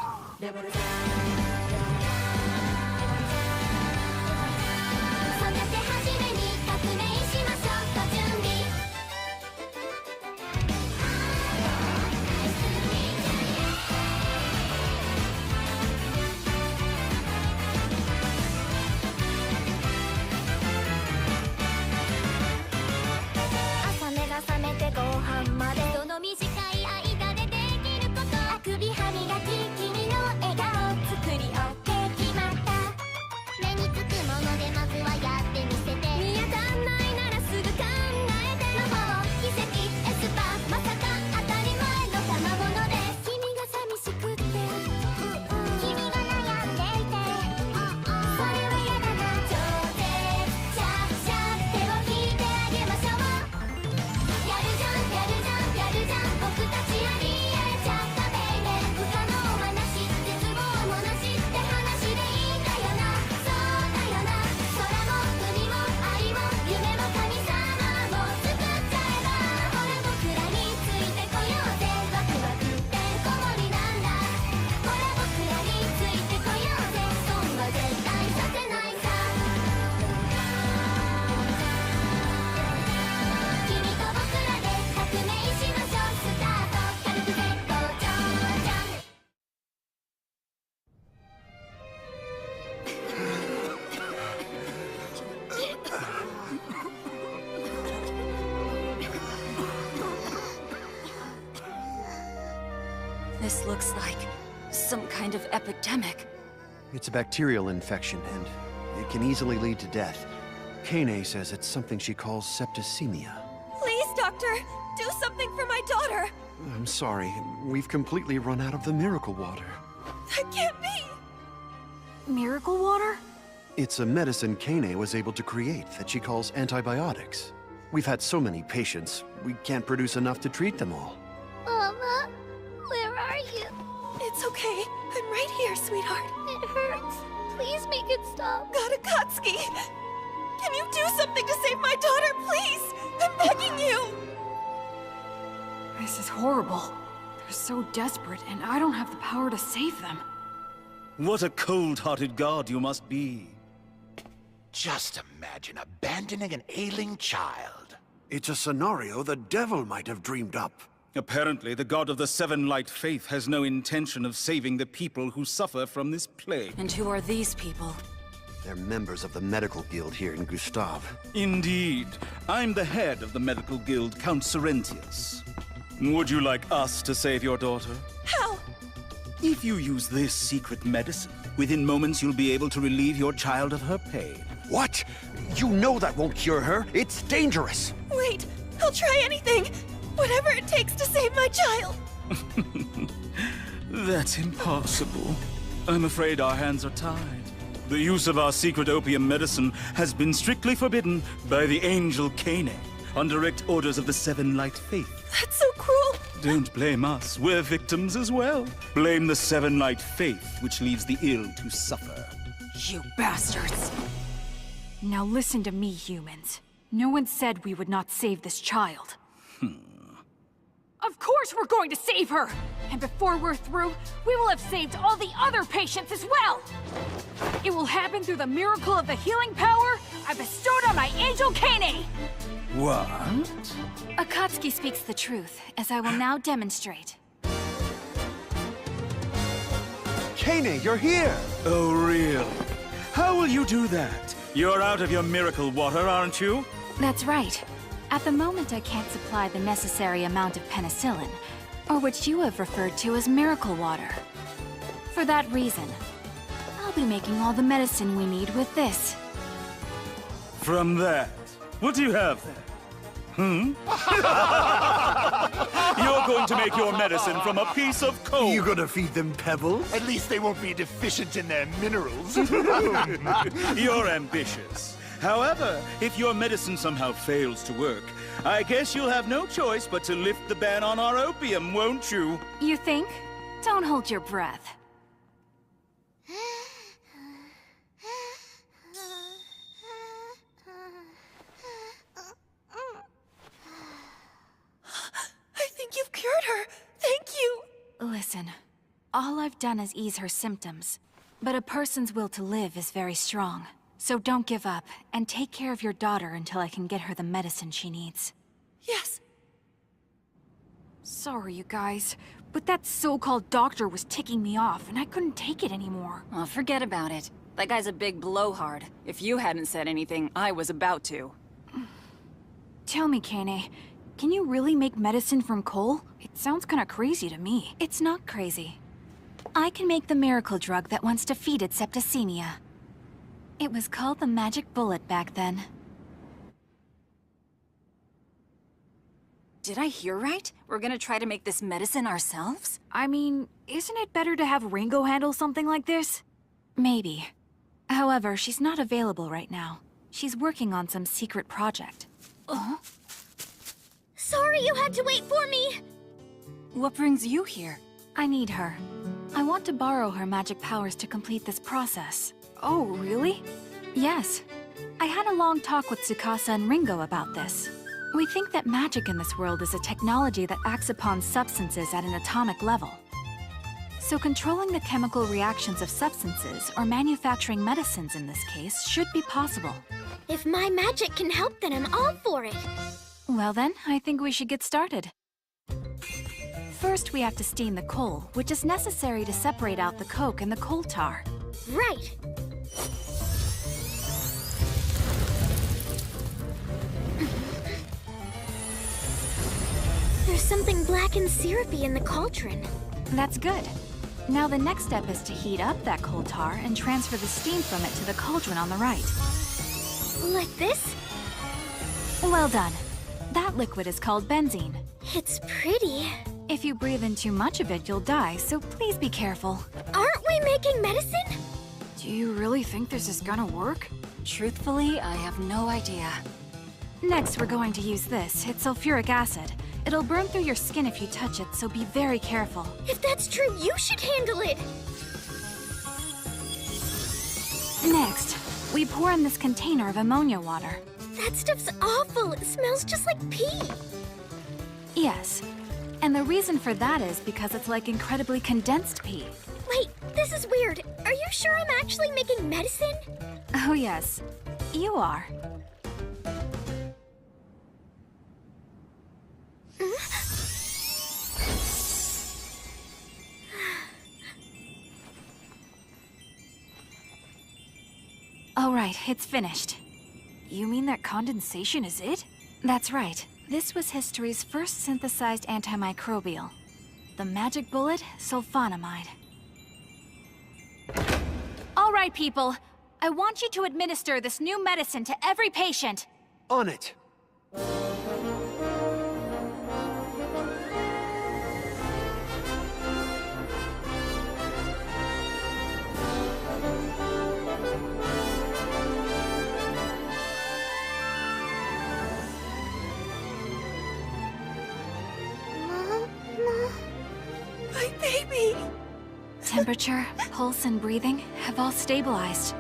This looks like some kind of epidemic. It's a bacterial infection, and it can easily lead to death. Kane says it's something she calls septicemia. Please, Doctor! Do something for my daughter! I'm sorry. We've completely run out of the miracle water. That can't be! Miracle water? It's a medicine Kane was able to create that she calls antibiotics. We've had so many patients, we can't produce enough to treat them all. Mama, where are you? It's okay. I'm right here, sweetheart. It hurts. Please make it stop. God Akatsuki! Can you do something to save my daughter, please? I'm begging you! This is horrible. They're so desperate, and I don't have the power to save them. What a cold-hearted god you must be. Just imagine abandoning an ailing child. It's a scenario the devil might have dreamed up. Apparently, the god of the Seven Light Faith has no intention of saving the people who suffer from this plague. And who are these people? They're members of the medical guild here in Gustav. Indeed. I'm the head of the medical guild, Count Sorrentius. Would you like us to save your daughter? How? If you use this secret medicine, within moments you'll be able to relieve your child of her pain. What? You know that won't cure her. It's dangerous. Wait, I'll try anything. Whatever it takes to save my child. That's impossible. I'm afraid our hands are tied. The use of our secret opium medicine has been strictly forbidden by the angel Kane, on direct orders of the Seven Light Faith. That's so cruel. Don't blame us. We're victims as well. Blame the Seven Light Faith, which leaves the ill to suffer. You bastards. Now listen to me, humans. No one said we would not save this child. Of course we're going to save her! And before we're through, we will have saved all the other patients as well! It will happen through the miracle of the healing power I bestowed on my angel Kane! What? Akatsuki speaks the truth, as I will now demonstrate. Kane, you're here! Oh, really? How will you do that? You're out of your miracle water, aren't you? That's right. At the moment, I can't supply the necessary amount of penicillin, or what you have referred to as miracle water. For that reason, I'll be making all the medicine we need with this. From that, what do you have there? You're going to make your medicine from a piece of coal. You gonna feed them pebbles? At least they won't be deficient in their minerals. You're ambitious. However, if your medicine somehow fails to work, I guess you'll have no choice but to lift the ban on our opium, won't you? You think? Don't hold your breath. I think you've cured her. Thank you. Listen, all I've done is ease her symptoms. But a person's will to live is very strong. So don't give up, and take care of your daughter until I can get her the medicine she needs. Yes. Sorry, you guys, but that so-called doctor was ticking me off, and I couldn't take it anymore. Well, forget about it. That guy's a big blowhard. If you hadn't said anything, I was about to. Tell me, Kane, can you really make medicine from coal? It sounds kinda crazy to me. It's not crazy. I can make the miracle drug that once defeated septicemia. It was called the magic bullet back then. Did I hear right? We're gonna try to make this medicine ourselves? I mean, isn't it better to have Ringo handle something like this? Maybe. However, she's not available right now. She's working on some secret project. Sorry you had to wait for me! What brings you here? I need her. I want to borrow her magic powers to complete this process. Oh, really? Yes. I had a long talk with Tsukasa and Ringo about this. We think that magic in this world is a technology that acts upon substances at an atomic level. So controlling the chemical reactions of substances, or manufacturing medicines in this case, should be possible. If my magic can help, then I'm all for it. Well then, I think we should get started. First, we have to steam the coal, which is necessary to separate out the coke and the coal tar. Right. There's something black and syrupy in the cauldron. That's good. Now the next step is to heat up that coal tar and transfer the steam from it to the cauldron on the right. Like this? Well done. That liquid is called benzene. It's pretty. If you breathe in too much of it, you'll die, so please be careful. Aren't we making medicine? Do you really think this is gonna work? Truthfully, I have no idea. Next, we're going to use this. It's sulfuric acid. It'll burn through your skin if you touch it, so be very careful. If that's true, you should handle it! Next, we pour in this container of ammonia water. That stuff's awful! It smells just like pee! Yes. And the reason for that is because it's like incredibly condensed pee. Wait, this is weird. Are you sure I'm actually making medicine? Oh yes, you are. All right, it's finished. You mean that condensation is it? That's right. This was history's first synthesized antimicrobial. The magic bullet, sulfonamide. All right, people. I want you to administer this new medicine to every patient. On it. My baby! Temperature, pulse, and breathing have all stabilized.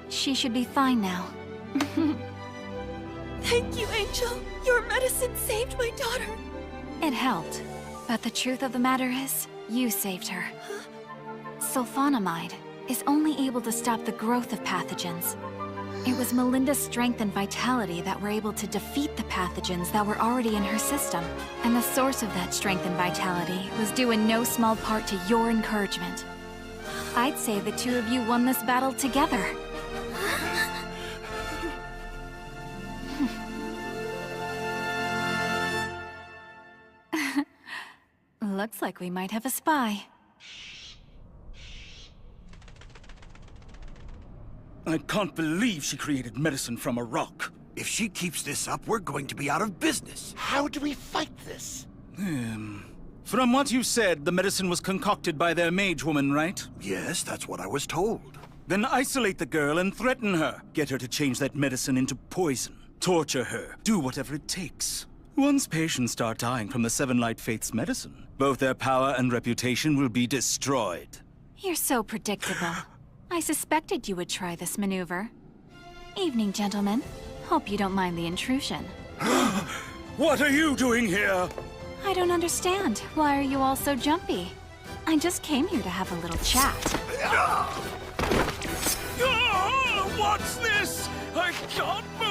She should be fine now. Thank you, Angel. Your medicine saved my daughter. It helped. But the truth of the matter is, you saved her. Sulfonamide is only able to stop the growth of pathogens. It was Melinda's strength and vitality that were able to defeat the pathogens that were already in her system. And the source of that strength and vitality was due in no small part to your encouragement. I'd say the two of you won this battle together. Looks like we might have a spy. I can't believe she created medicine from a rock. If she keeps this up, we're going to be out of business. How do we fight this? From what you said, the medicine was concocted by their mage woman, right? Yes, that's what I was told. Then isolate the girl and threaten her. Get her to change that medicine into poison. Torture her. Do whatever it takes. Once patients start dying from the Seven Light Faith's medicine, both their power and reputation will be destroyed. You're so predictable. I suspected you would try this maneuver. Evening, gentlemen. Hope you don't mind the intrusion. What are you doing here? I don't understand. Why are you all so jumpy? I just came here to have a little chat. What's this? I can't move!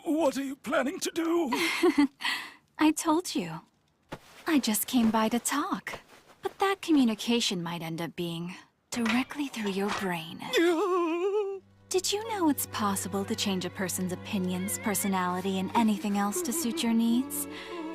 What are you planning to do? I told you. I just came by to talk. But that communication might end up being directly through your brain. Did you know it's possible to change a person's opinions, personality, and anything else to suit your needs?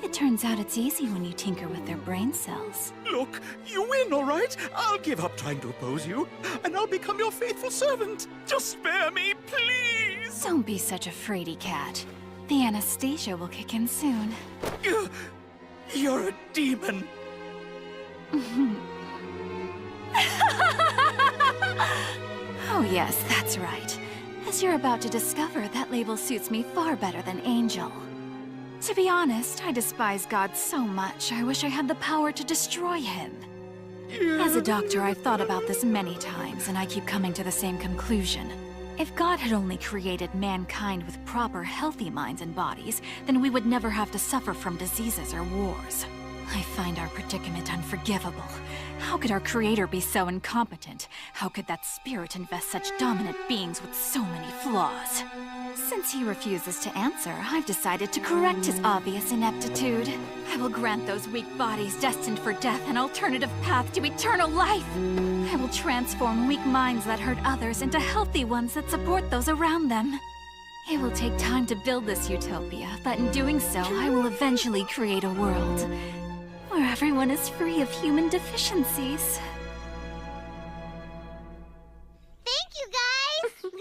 It turns out it's easy when you tinker with their brain cells. Look, you win, all right? I'll give up trying to oppose you, and I'll become your faithful servant. Just spare me, please! Don't be such a fraidy cat. The anesthesia will kick in soon. You're a demon. Oh yes, that's right. As you're about to discover, that label suits me far better than Angel. To be honest, I despise God so much, I wish I had the power to destroy him. As a doctor, I've thought about this many times, and I keep coming to the same conclusion. If God had only created mankind with proper, healthy minds and bodies, then we would never have to suffer from diseases or wars. I find our predicament unforgivable. How could our creator be so incompetent? How could that spirit invest such dominant beings with so many flaws? Since he refuses to answer, I've decided to correct his obvious ineptitude. I will grant those weak bodies destined for death an alternative path to eternal life. I will transform weak minds that hurt others into healthy ones that support those around them. It will take time to build this utopia, but in doing so, I will eventually create a world where everyone is free of human deficiencies. Thank you, guys!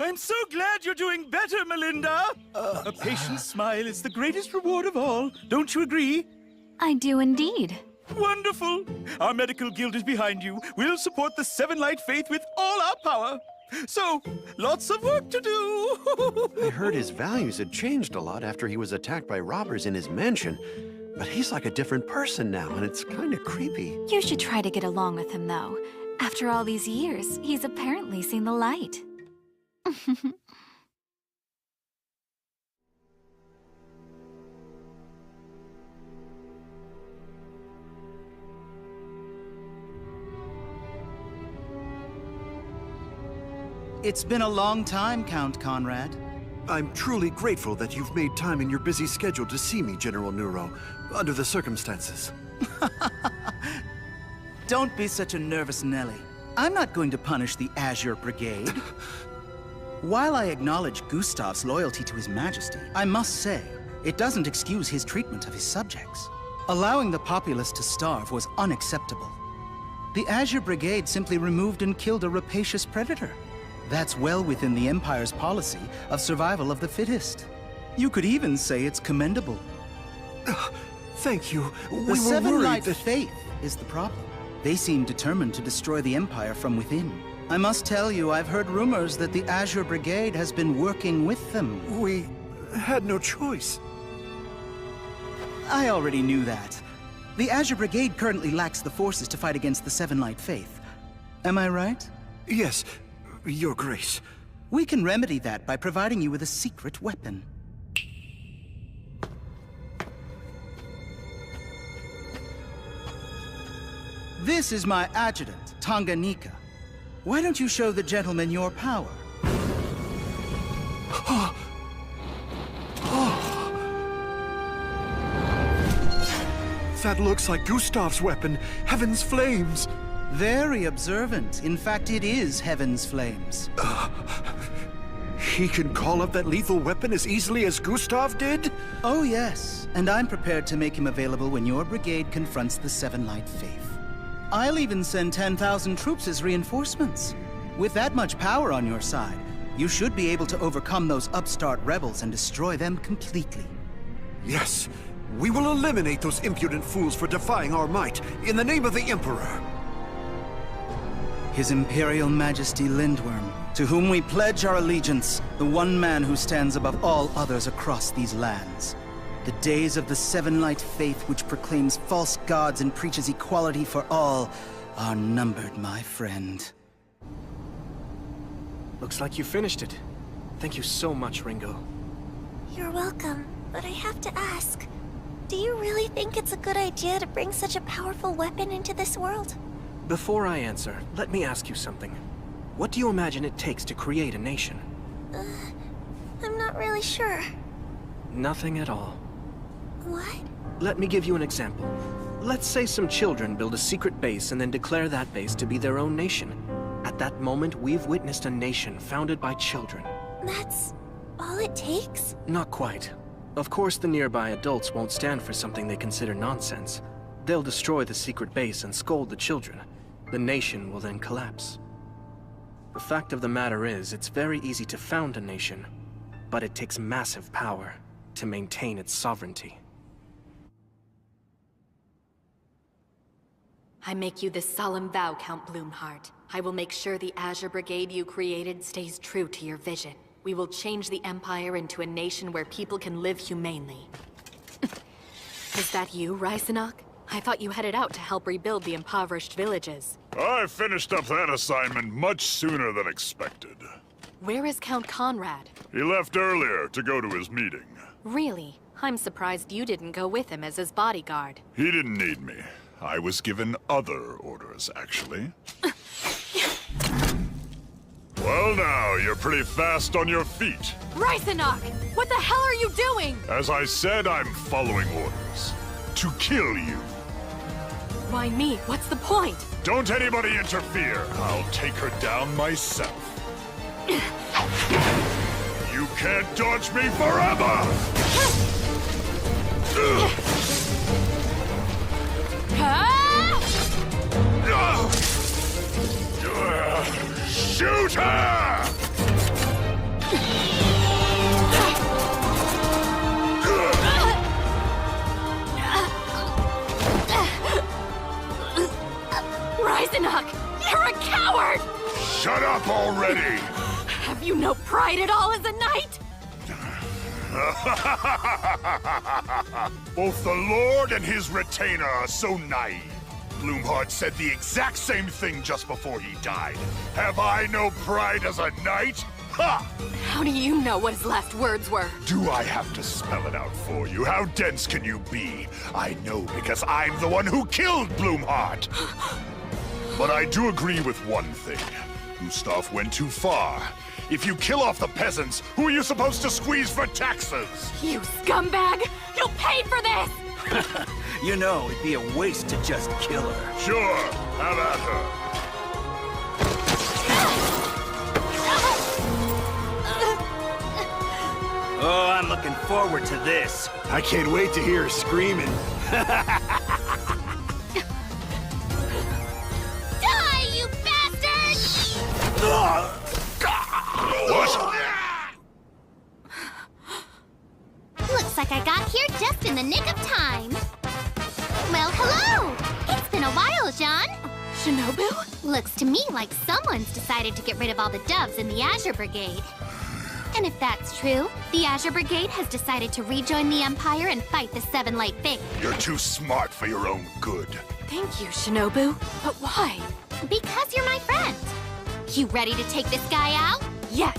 I'm so glad you're doing better, Melinda! A patient smile is the greatest reward of all. Don't you agree? I do indeed. Wonderful! Our medical guild is behind you. We'll support the Seven Light Faith with all our power. So, lots of work to do! I heard his values had changed a lot after he was attacked by robbers in his mansion. But he's like a different person now, and it's kind of creepy. You should try to get along with him, though. After all these years, he's apparently seen the light. It's been a long time, Count Conrad. I'm truly grateful that you've made time in your busy schedule to see me, General Nero, under the circumstances. Don't be such a nervous Nelly. I'm not going to punish the Azure Brigade. While I acknowledge Gustav's loyalty to His Majesty, I must say, it doesn't excuse his treatment of his subjects. Allowing the populace to starve was unacceptable. The Azure Brigade simply removed and killed a rapacious predator. That's well within the Empire's policy of survival of the fittest. You could even say it's commendable. Thank you. The Seven Light Faith is the problem. They seem determined to destroy the Empire from within. I must tell you, I've heard rumors that the Azure Brigade has been working with them. We had no choice. I already knew that. The Azure Brigade currently lacks the forces to fight against the Seven Light Faith. Am I right? Yes, Your Grace. We can remedy that by providing you with a secret weapon. This is my adjutant, Tanganyika. Why don't you show the gentleman your power? That looks like Gustav's weapon, Heaven's Flames. Very observant. In fact, it is Heaven's Flames. He can call up that lethal weapon as easily as Gustav did? Oh, yes. And I'm prepared to make him available when your brigade confronts the Seven Light Faith. I'll even send 10,000 troops as reinforcements. With that much power on your side, you should be able to overcome those upstart rebels and destroy them completely. Yes. We will eliminate those impudent fools for defying our might, in the name of the Emperor. His Imperial Majesty Lindworm, to whom we pledge our allegiance, the one man who stands above all others across these lands. The days of the Seven Light Faith, which proclaims false gods and preaches equality for all, are numbered, my friend. Looks like you finished it. Thank you so much, Ringo. You're welcome, but I have to ask. Do you really think it's a good idea to bring such a powerful weapon into this world? Before I answer, let me ask you something. What do you imagine it takes to create a nation? I'm not really sure. Nothing at all. What? Let me give you an example. Let's say some children build a secret base and then declare that base to be their own nation. At that moment, we've witnessed a nation founded by children. That's all it takes? Not quite. Of course, the nearby adults won't stand for something they consider nonsense. They'll destroy the secret base and scold the children. The nation will then collapse. The fact of the matter is, it's very easy to found a nation, but it takes massive power to maintain its sovereignty. I make you this solemn vow, Count Bloomheart. I will make sure the Azure Brigade you created stays true to your vision. We will change the Empire into a nation where people can live humanely. Is that you, Raisenok? I thought you headed out to help rebuild the impoverished villages. I finished up that assignment much sooner than expected. Where is Count Conrad? He left earlier to go to his meeting. Really? I'm surprised you didn't go with him as his bodyguard. He didn't need me. I was given other orders, actually. Well now, you're pretty fast on your feet. Raisenok! What the hell are you doing? As I said, I'm following orders. To kill you. Why me? What's the point? Don't anybody interfere. I'll take her down myself. You can't dodge me forever! Shoot her! Shut up already! Have you no pride at all as a knight? Both the Lord and his retainer are so naive. Bloomheart said the exact same thing just before he died. Have I no pride as a knight? Ha! How do you know what his last words were? Do I have to spell it out for you? How dense can you be? I know because I'm the one who killed Bloomheart. But I do agree with one thing. Gustav went too far. If you kill off the peasants, who are you supposed to squeeze for taxes? You scumbag! You paid for this! You know, it'd be a waste to just kill her. Sure, have at her. Oh, I'm looking forward to this. I can't wait to hear her screaming. Die, you bastard! What? Looks like I got here just in the nick of time. Well, hello! It's been a while, Jean. Shinobu? Looks to me like someone's decided to get rid of all the doves in the Azure Brigade. And if that's true, the Azure Brigade has decided to rejoin the Empire and fight the Seven Light Fate. You're too smart for your own good. Thank you, Shinobu. But why? Because you're my friend. You ready to take this guy out? Yes.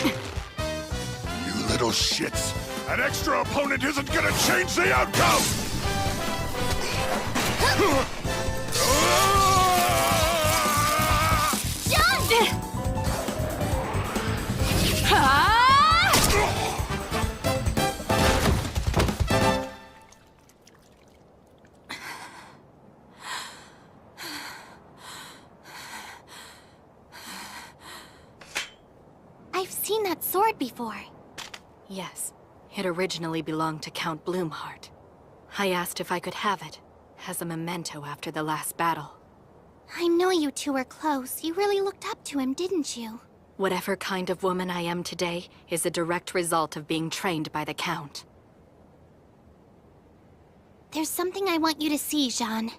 You little shits. An extra opponent isn't gonna change the outcome! John! I've seen that sword before. Yes. It originally belonged to Count Bloomheart. I asked if I could have it, as a memento after the last battle. I know you two were close. You really looked up to him, didn't you? Whatever kind of woman I am today is a direct result of being trained by the Count. There's something I want you to see, Jean.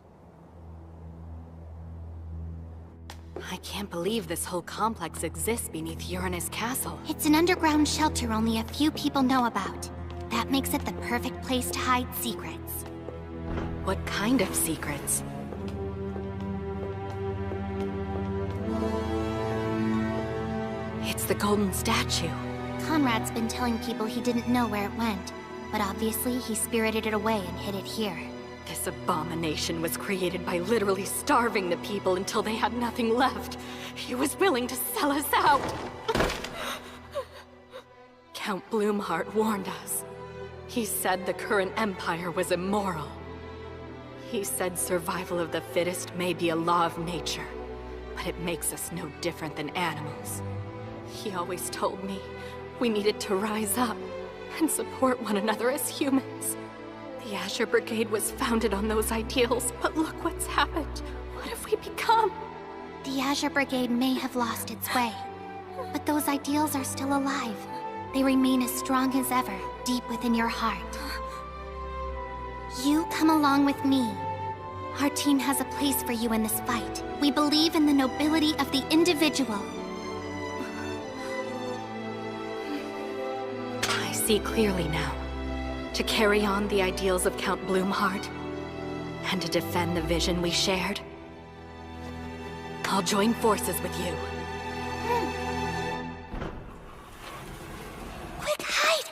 I can't believe this whole complex exists beneath Uranus Castle. It's an underground shelter only a few people know about. That makes it the perfect place to hide secrets. What kind of secrets? It's the golden statue. Conrad's been telling people he didn't know where it went, but obviously he spirited it away and hid it here. This abomination was created by literally starving the people until they had nothing left. He was willing to sell us out. Count Bloomheart warned us. He said the current empire was immoral. He said survival of the fittest may be a law of nature, but it makes us no different than animals. He always told me we needed to rise up and support one another as humans. The Azure Brigade was founded on those ideals, but look what's happened. What have we become? The Azure Brigade may have lost its way, but those ideals are still alive. They remain as strong as ever, deep within your heart. You come along with me. Our team has a place for you in this fight. We believe in the nobility of the individual. I see clearly now. To carry on the ideals of Count Bloomheart, and to defend the vision we shared, I'll join forces with you. Quick, hide!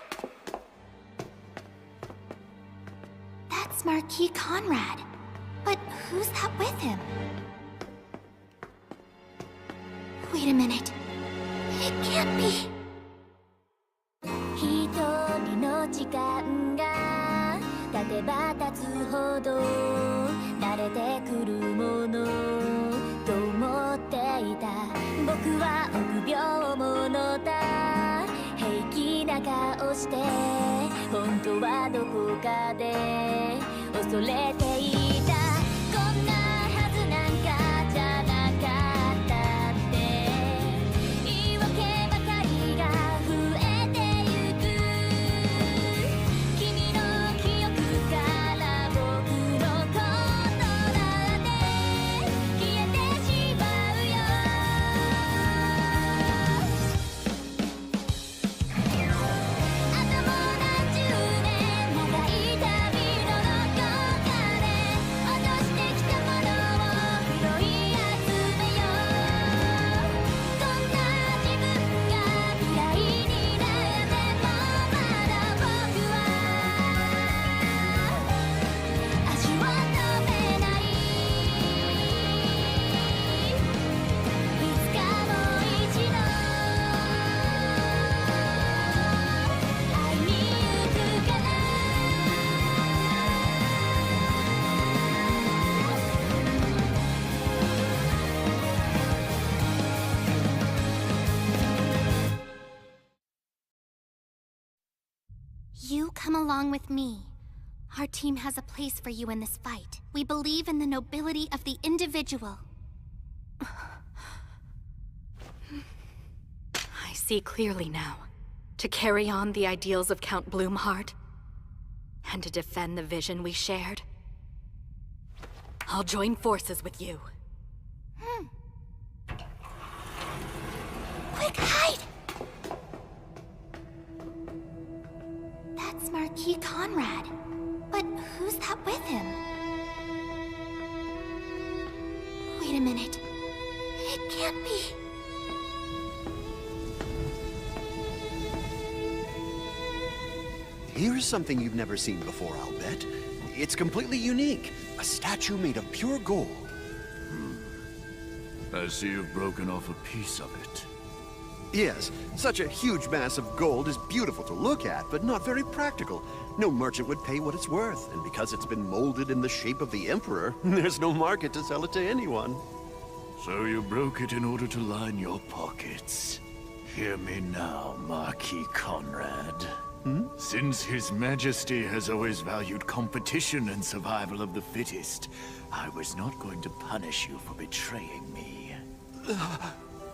That's Marquis Conrad. But who's that with him? Wait a minute. It can't be. 一人の時間が経てば経つほど慣れてくるものと思っていた僕は臆病者だ平気な顔して本当はどこかで恐れていたこんなはずなんかじゃなかったって言い訳ばかりが増えてゆく君の記憶から僕のことだって消えてしまうよ You come along with me. Our team has a place for you in this fight. We believe in the nobility of the individual. I see clearly now. To carry on the ideals of Count Bloomheart, and to defend the vision we shared, I'll join forces with you. Quick, hide! That's Marquis Conrad. But who's that with him? Wait a minute. It can't be. Here's something you've never seen before, I'll bet. It's completely unique. A statue made of pure gold. I see you've broken off a piece of it. Yes, such a huge mass of gold is beautiful to look at, but not very practical. No merchant would pay what it's worth, and because it's been molded in the shape of the Emperor, there's no market to sell it to anyone. So you broke it in order to line your pockets. Hear me now, Marquis Conrad. Since His Majesty has always valued competition and survival of the fittest, I was not going to punish you for betraying me.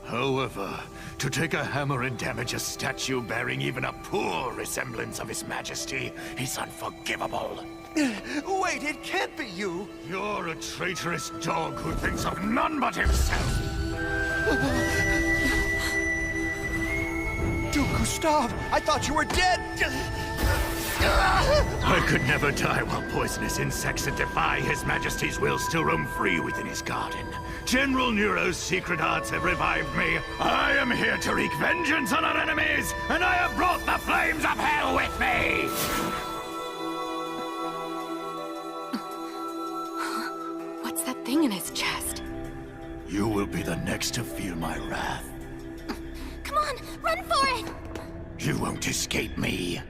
However, to take a hammer and damage a statue bearing even a poor resemblance of His Majesty is unforgivable. Wait, it can't be you! You're a traitorous dog who thinks of none but himself! Duke Gustav, I thought you were dead! I could never die while poisonous insects that defy His Majesty's will still roam free within his garden. General Nero's secret arts have revived me. I am here to wreak vengeance on our enemies, and I have brought the flames of hell with me! What's that thing in his chest? You will be the next to feel my wrath. Come on, run for it! You won't escape me.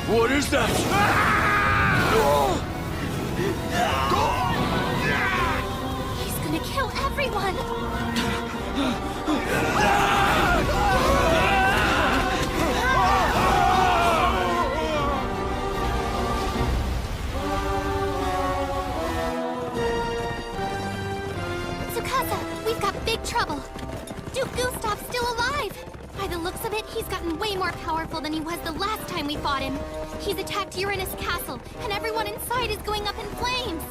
What is that? He's gonna kill everyone! Tsukasa, we've got big trouble. Duke Gustav's still alive. By the looks of it, he's gotten way more powerful than he was the last time we fought him. He's attacked Uranus Castle, and everyone inside is going up in flames.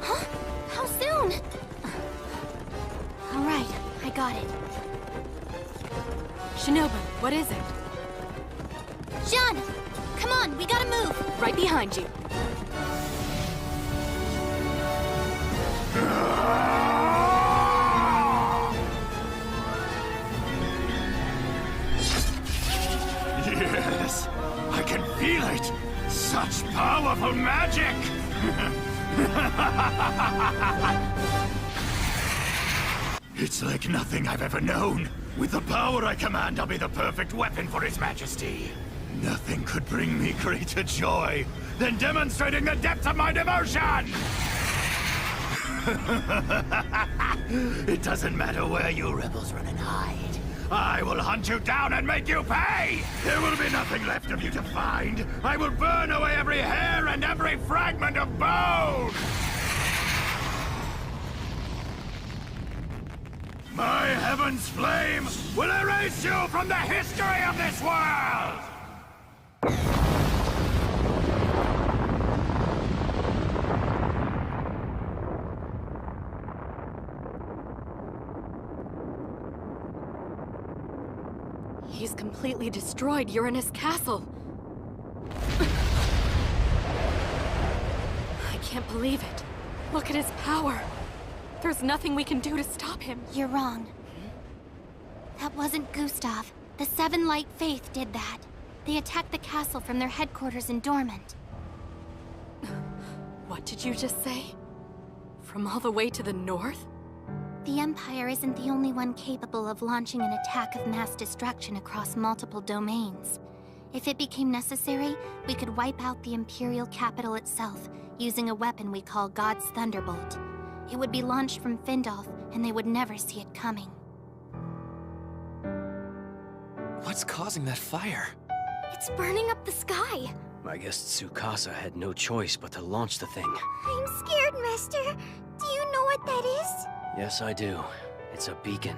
Huh? How soon? All right, I got it. Shinobu, what is it? Jean, come on, we gotta move. Right behind you. Yes, I can feel it. Such powerful magic. It's like nothing I've ever known. With the power I command, I'll be the perfect weapon for His Majesty. Nothing could bring me greater joy than demonstrating the depth of my devotion! It doesn't matter where you rebels run and hide. I will hunt you down and make you pay! There will be nothing left of you to find. I will burn away every hair and every fragment of bone! My heaven's flame will erase you from the history of this world! He's completely destroyed Uranus Castle. I can't believe it. Look at his power. There's nothing we can do to stop him. You're wrong. That wasn't Gustav. The Seven Light Faith did that. They attacked the castle from their headquarters in Dormant. What did you just say? From all the way to the north? The Empire isn't the only one capable of launching an attack of mass destruction across multiple domains. If it became necessary, we could wipe out the Imperial capital itself, using a weapon we call God's Thunderbolt. It would be launched from Findolf, and they would never see it coming. What's causing that fire? It's burning up the sky! I guess Tsukasa had no choice but to launch the thing. I'm scared, Master. Do you know what that is? Yes, I do. It's a beacon.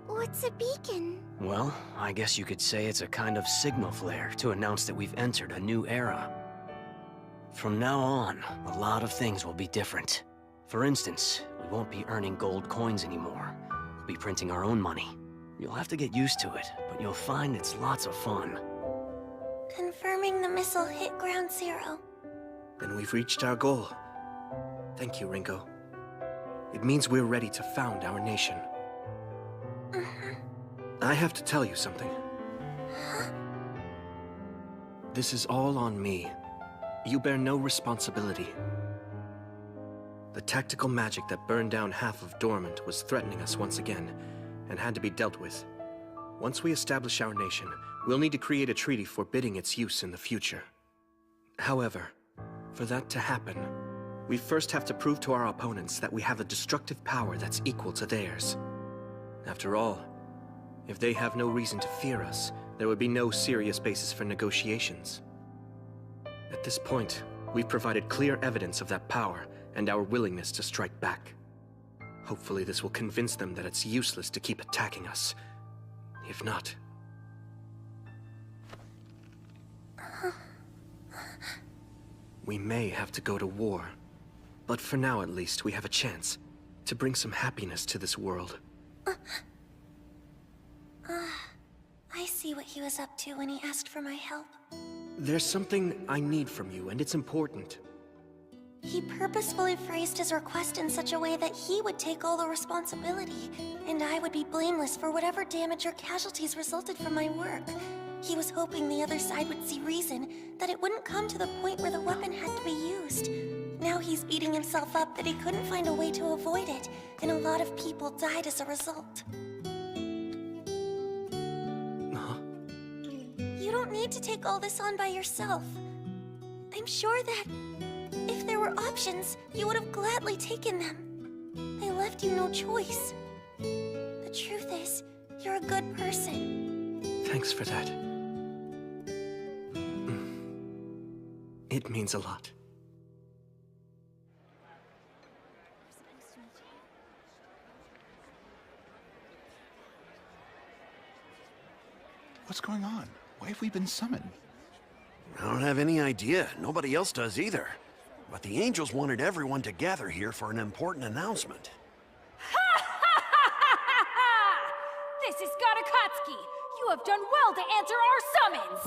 What's a beacon? Well, I guess you could say it's a kind of signal flare to announce that we've entered a new era. From now on, a lot of things will be different. For instance, we won't be earning gold coins anymore. We'll be printing our own money. You'll have to get used to it, but you'll find it's lots of fun. Confirming the missile hit ground zero. Then we've reached our goal. Thank you, Ringo. It means we're ready to found our nation. I have to tell you something. This is all on me. You bear no responsibility. The tactical magic that burned down half of Dormant was threatening us once again, and had to be dealt with. Once we establish our nation, we'll need to create a treaty forbidding its use in the future. However, for that to happen, we first have to prove to our opponents that we have a destructive power that's equal to theirs. After all, if they have no reason to fear us, there would be no serious basis for negotiations. At this point, we've provided clear evidence of that power and our willingness to strike back. Hopefully this will convince them that it's useless to keep attacking us. If not... we may have to go to war. But for now at least, we have a chance to bring some happiness to this world. I see what he was up to when he asked for my help. There's something I need from you, and it's important. He purposefully phrased his request in such a way that he would take all the responsibility, and I would be blameless for whatever damage or casualties resulted from my work. He was hoping the other side would see reason, that it wouldn't come to the point where the weapon had to be used. Now he's beating himself up that he couldn't find a way to avoid it, and a lot of people died as a result. You don't need to take all this on by yourself. I'm sure that if there were options, you would have gladly taken them. I left you no choice. The truth is, you're a good person. Thanks for that. It means a lot. What's going on? Why have we been summoned? I don't have any idea. Nobody else does either. But the angels wanted everyone to gather here for an important announcement. This is Isekai'd. You have done well to answer our summons!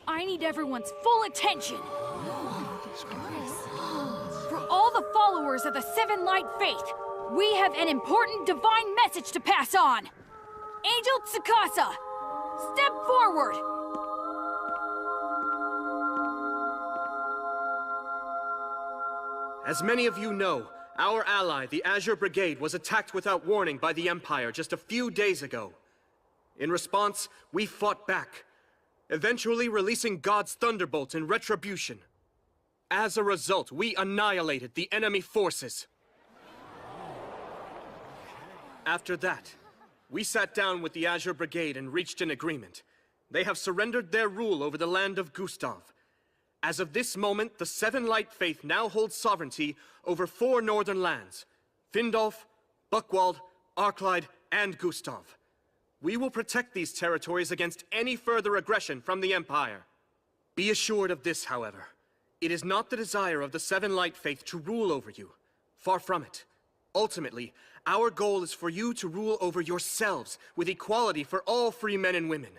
I need everyone's full attention! For all the followers of the Seven Light Faith, we have an important divine message to pass on! Angel Tsukasa, step forward! As many of you know, our ally, the Azure Brigade, was attacked without warning by the Empire just a few days ago. In response, we fought back, eventually releasing God's Thunderbolt in retribution. As a result, we annihilated the enemy forces. After that, we sat down with the Azure Brigade and reached an agreement. They have surrendered their rule over the land of Gustav. As of this moment, the Seven Light Faith now holds sovereignty over 4 northern lands: Findolf, Buckwald, Isekai'd, and Gustav. We will protect these territories against any further aggression from the Empire. Be assured of this, however. It is not the desire of the Seven Light Faith to rule over you. Far from it. Ultimately, our goal is for you to rule over yourselves with equality for all free men and women.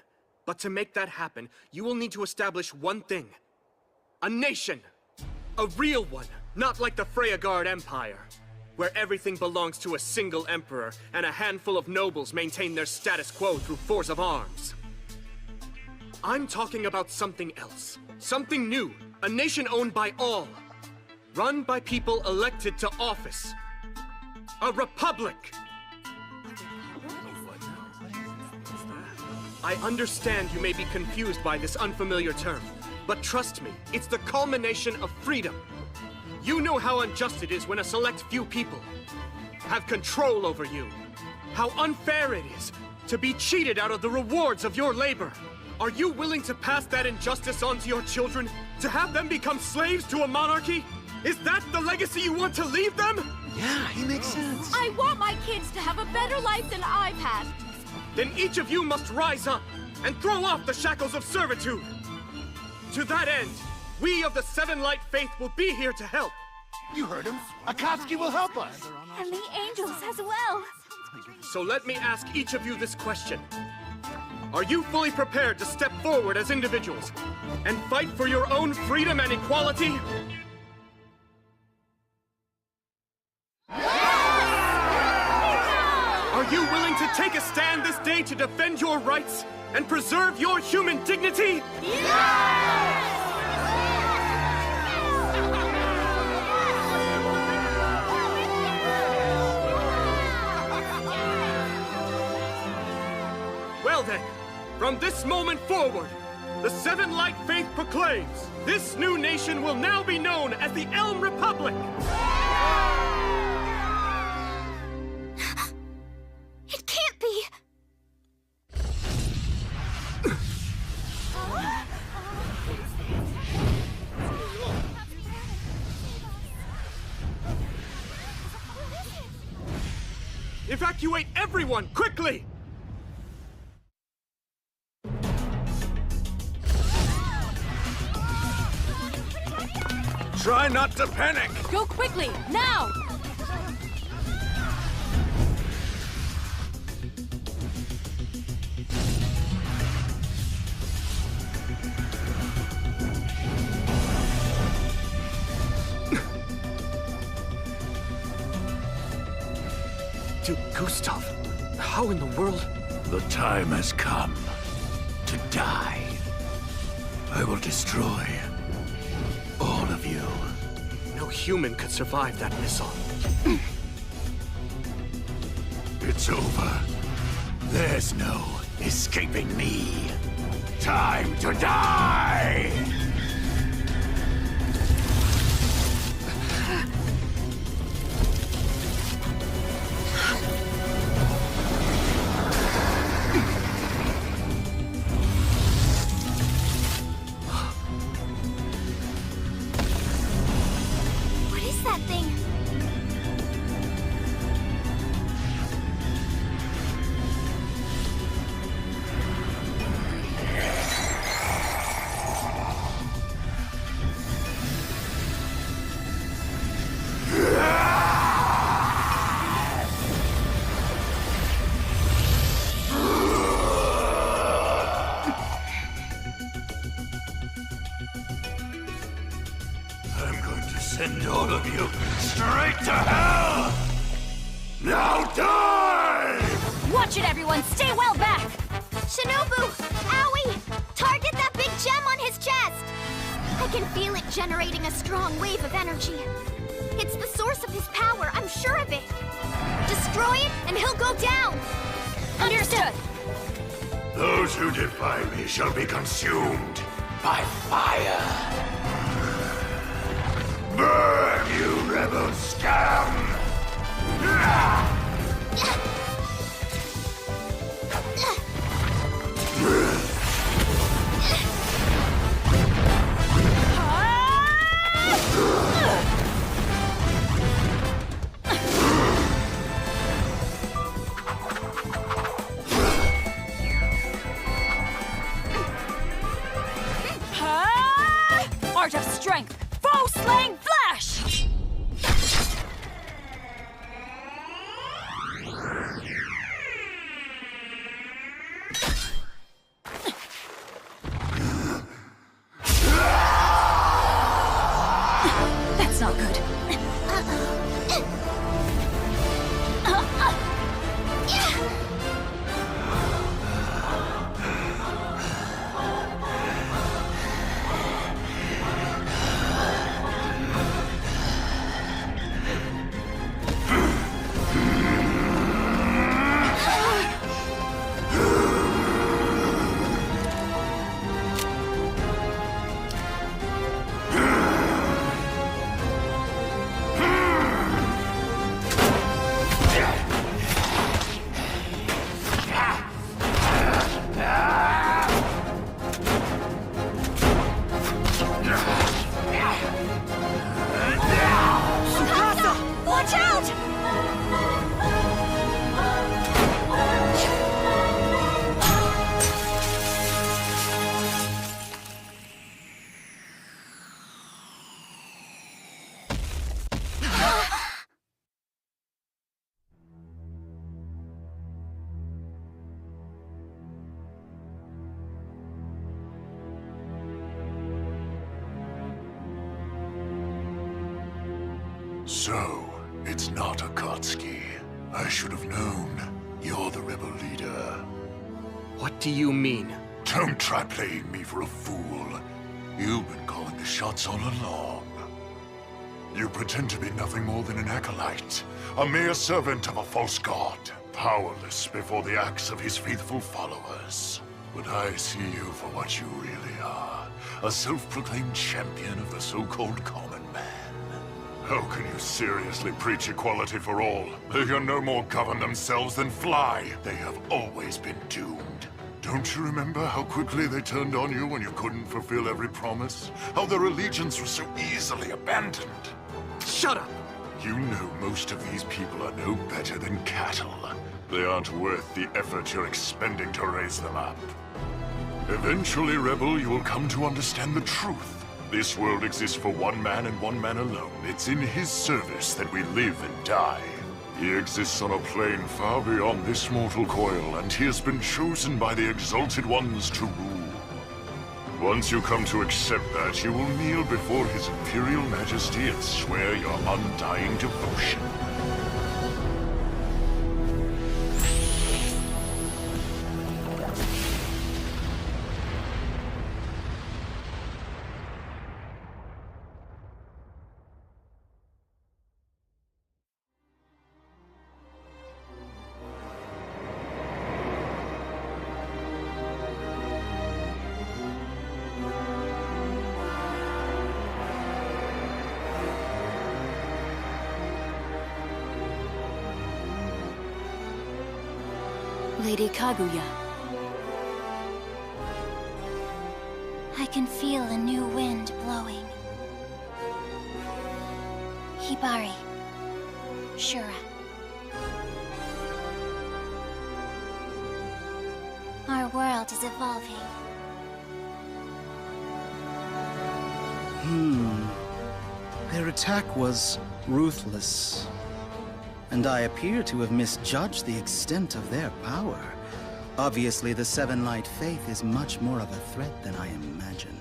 But to make that happen, you will need to establish one thing. A nation! A real one, not like the Isekai'd Empire, where everything belongs to a single emperor and a handful of nobles maintain their status quo through force of arms. I'm talking about something else. Something new. A nation owned by all. Run by people elected to office. A republic! I understand you may be confused by this unfamiliar term, but trust me, it's the culmination of freedom. You know how unjust it is when a select few people have control over you. How unfair it is to be cheated out of the rewards of your labor. Are you willing to pass that injustice on to your children? To have them become slaves to a monarchy? Is that the legacy you want to leave them? Yeah, he makes sense. I want my kids to have a better life than I've had. Then each of you must rise up and throw off the shackles of servitude. To that end, we of the Seven Light Faith will be here to help. You heard him. Akatsuki will help us. And the angels as well. So let me ask each of you this question. Are you fully prepared to step forward as individuals and fight for your own freedom and equality? Are you willing to take a stand this day to defend your rights and preserve your human dignity? Well then, from this moment forward, the Seven Light Faith proclaims, this new nation will now be known as the Elm Republic! It can't be! Evacuate everyone, quickly! Try not to panic! Go quickly, now! To Gustav, how in the world? The time has come to die. I will destroy all of you. No human could survive that missile. It's over. There's no escaping me. Time to die! What is that thing? I'm going to send all of you straight to hell! Now die! Watch it, everyone! Stay well back! Shinobu! Owie! Target that big gem on his chest! I can feel it generating a strong wave of energy. It's the source of his power, I'm sure of it. Destroy it, and he'll go down! Understood! Those who defy me shall be consumed by fire. Burn, you rebel scum! Art of strength! Foe slaying flash! That's not good. So, it's not Akatsuki. I should have known. You're the rebel leader. What do you mean? Don't try playing me for a fool. You've been calling the shots all along. You pretend to be nothing more than an acolyte, a mere servant of a false god, powerless before the acts of his faithful followers. But I see you for what you really are, a self-proclaimed champion of the so-called common man. How can you seriously preach equality for all? They can no more govern themselves than fly. They have always been doomed. Don't you remember how quickly they turned on you when you couldn't fulfill every promise? How their allegiance was so easily abandoned? Shut up! You know most of these people are no better than cattle. They aren't worth the effort you're expending to raise them up. Eventually, Rebel, you will come to understand the truth. This world exists for one man and one man alone. It's in his service that we live and die. He exists on a plane far beyond this mortal coil, and he has been chosen by the Exalted Ones to rule. Once you come to accept that, you will kneel before his Imperial Majesty and swear your undying devotion. Lady Kaguya. I can feel a new wind blowing. Hibari. Shura. Our world is evolving. Their attack was ruthless. And I appear to have misjudged the extent of their power. Obviously, the Seven Light Faith is much more of a threat than I imagined.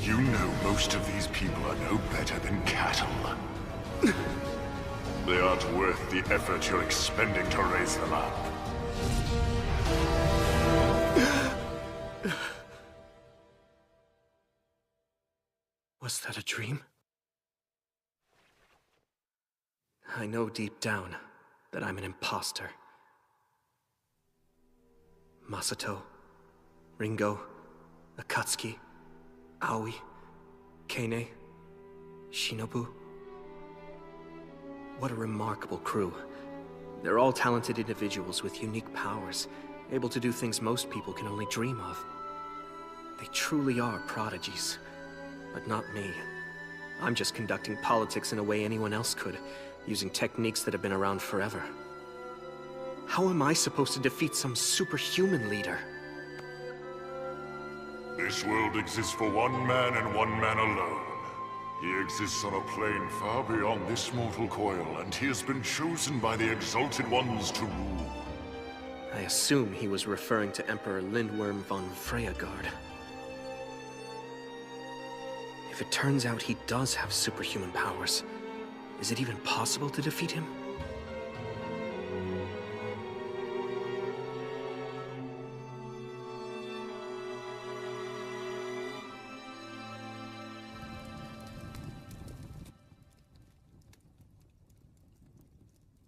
You know most of these people are no better than cattle. They aren't worth the effort you're expending to raise them up. Was that a dream? I know deep down that I'm an imposter. Masato, Ringo, Akatsuki, Aoi, Kane, Shinobu. What a remarkable crew. They're all talented individuals with unique powers, able to do things most people can only dream of. They truly are prodigies. But not me. I'm just conducting politics in a way anyone else could, using techniques that have been around forever. How am I supposed to defeat some superhuman leader? This world exists for one man and one man alone. He exists on a plane far beyond this mortal coil, and he has been chosen by the Exalted Ones to rule. I assume he was referring to Emperor Lindworm von Freyagard. If it turns out he does have superhuman powers, is it even possible to defeat him?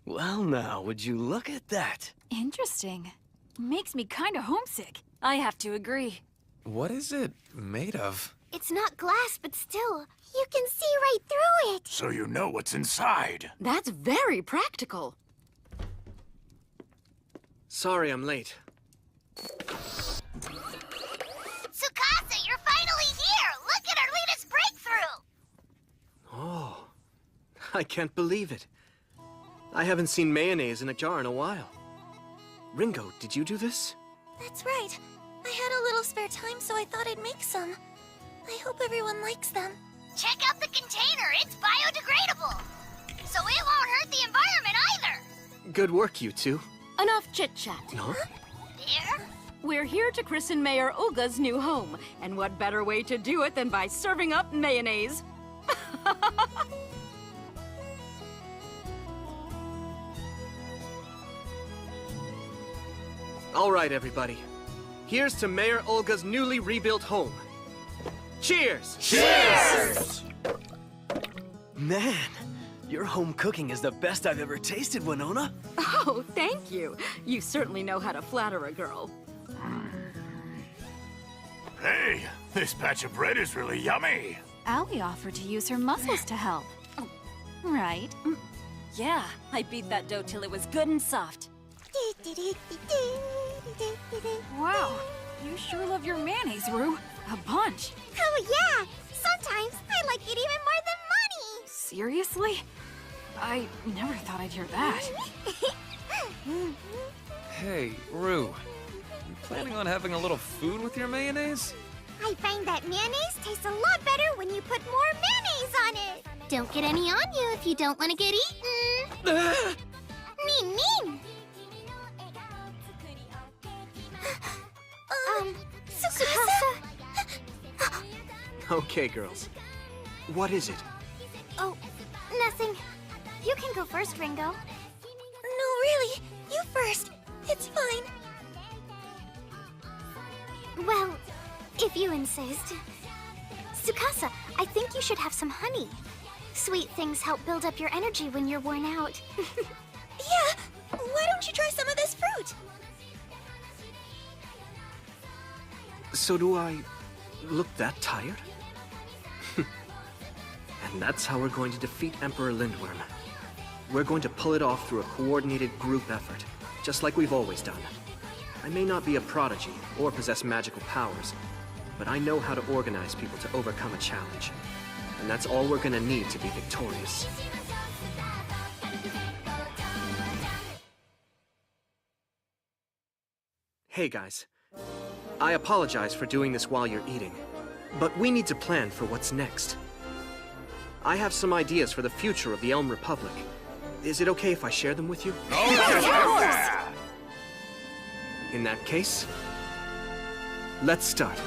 Well now, would you look at that? Interesting. Makes me kinda homesick. I have to agree. What is it made of? It's not glass, but still, you can see right through it. So you know what's inside. That's very practical. Sorry I'm late. Tsukasa, you're finally here! Look at our latest breakthrough! Oh, I can't believe it. I haven't seen mayonnaise in a jar in a while. Ringo, did you do this? That's right. I had a little spare time, so I thought I'd make some. I hope everyone likes them. Check out the container. It's biodegradable. So it won't hurt the environment either. Good work, you two. Enough chit-chat. Huh? We're here to christen Mayor Uga's new home, and what better way to do it than by serving up mayonnaise? All right, everybody. Here's to Mayor Olga's newly rebuilt home. Cheers! Cheers! Man, your home cooking is the best I've ever tasted, Winona. Oh, thank you. You certainly know how to flatter a girl. Hey, this batch of bread is really yummy. Allie offered to use her muscles to help. Right? Yeah, I beat that dough till it was good and soft. Wow, you sure love your mayonnaise, Rue. A bunch. Oh yeah! Sometimes I like it even more than money! Seriously? I never thought I'd hear that. Hey, Rue. You planning on having a little food with your mayonnaise? I find that mayonnaise tastes a lot better when you put more mayonnaise on it! Don't get any on you if you don't want to get eaten! Mean, mean! Tsukasa? Okay, girls. What is it? Oh, nothing. You can go first, Ringo. No, really. You first. It's fine. Well, if you insist. Tsukasa, I think you should have some honey. Sweet things help build up your energy when you're worn out. Yeah, why don't you try some of this fruit? So do I look that tired? And that's how we're going to defeat Emperor Lindworm. We're going to pull it off through a coordinated group effort, just like we've always done. I may not be a prodigy or possess magical powers, but I know how to organize people to overcome a challenge. And that's all we're gonna need to be victorious. Hey guys. I apologize for doing this while you're eating, but we need to plan for what's next. I have some ideas for the future of the Elm Republic. Is it okay if I share them with you? In that case, let's start.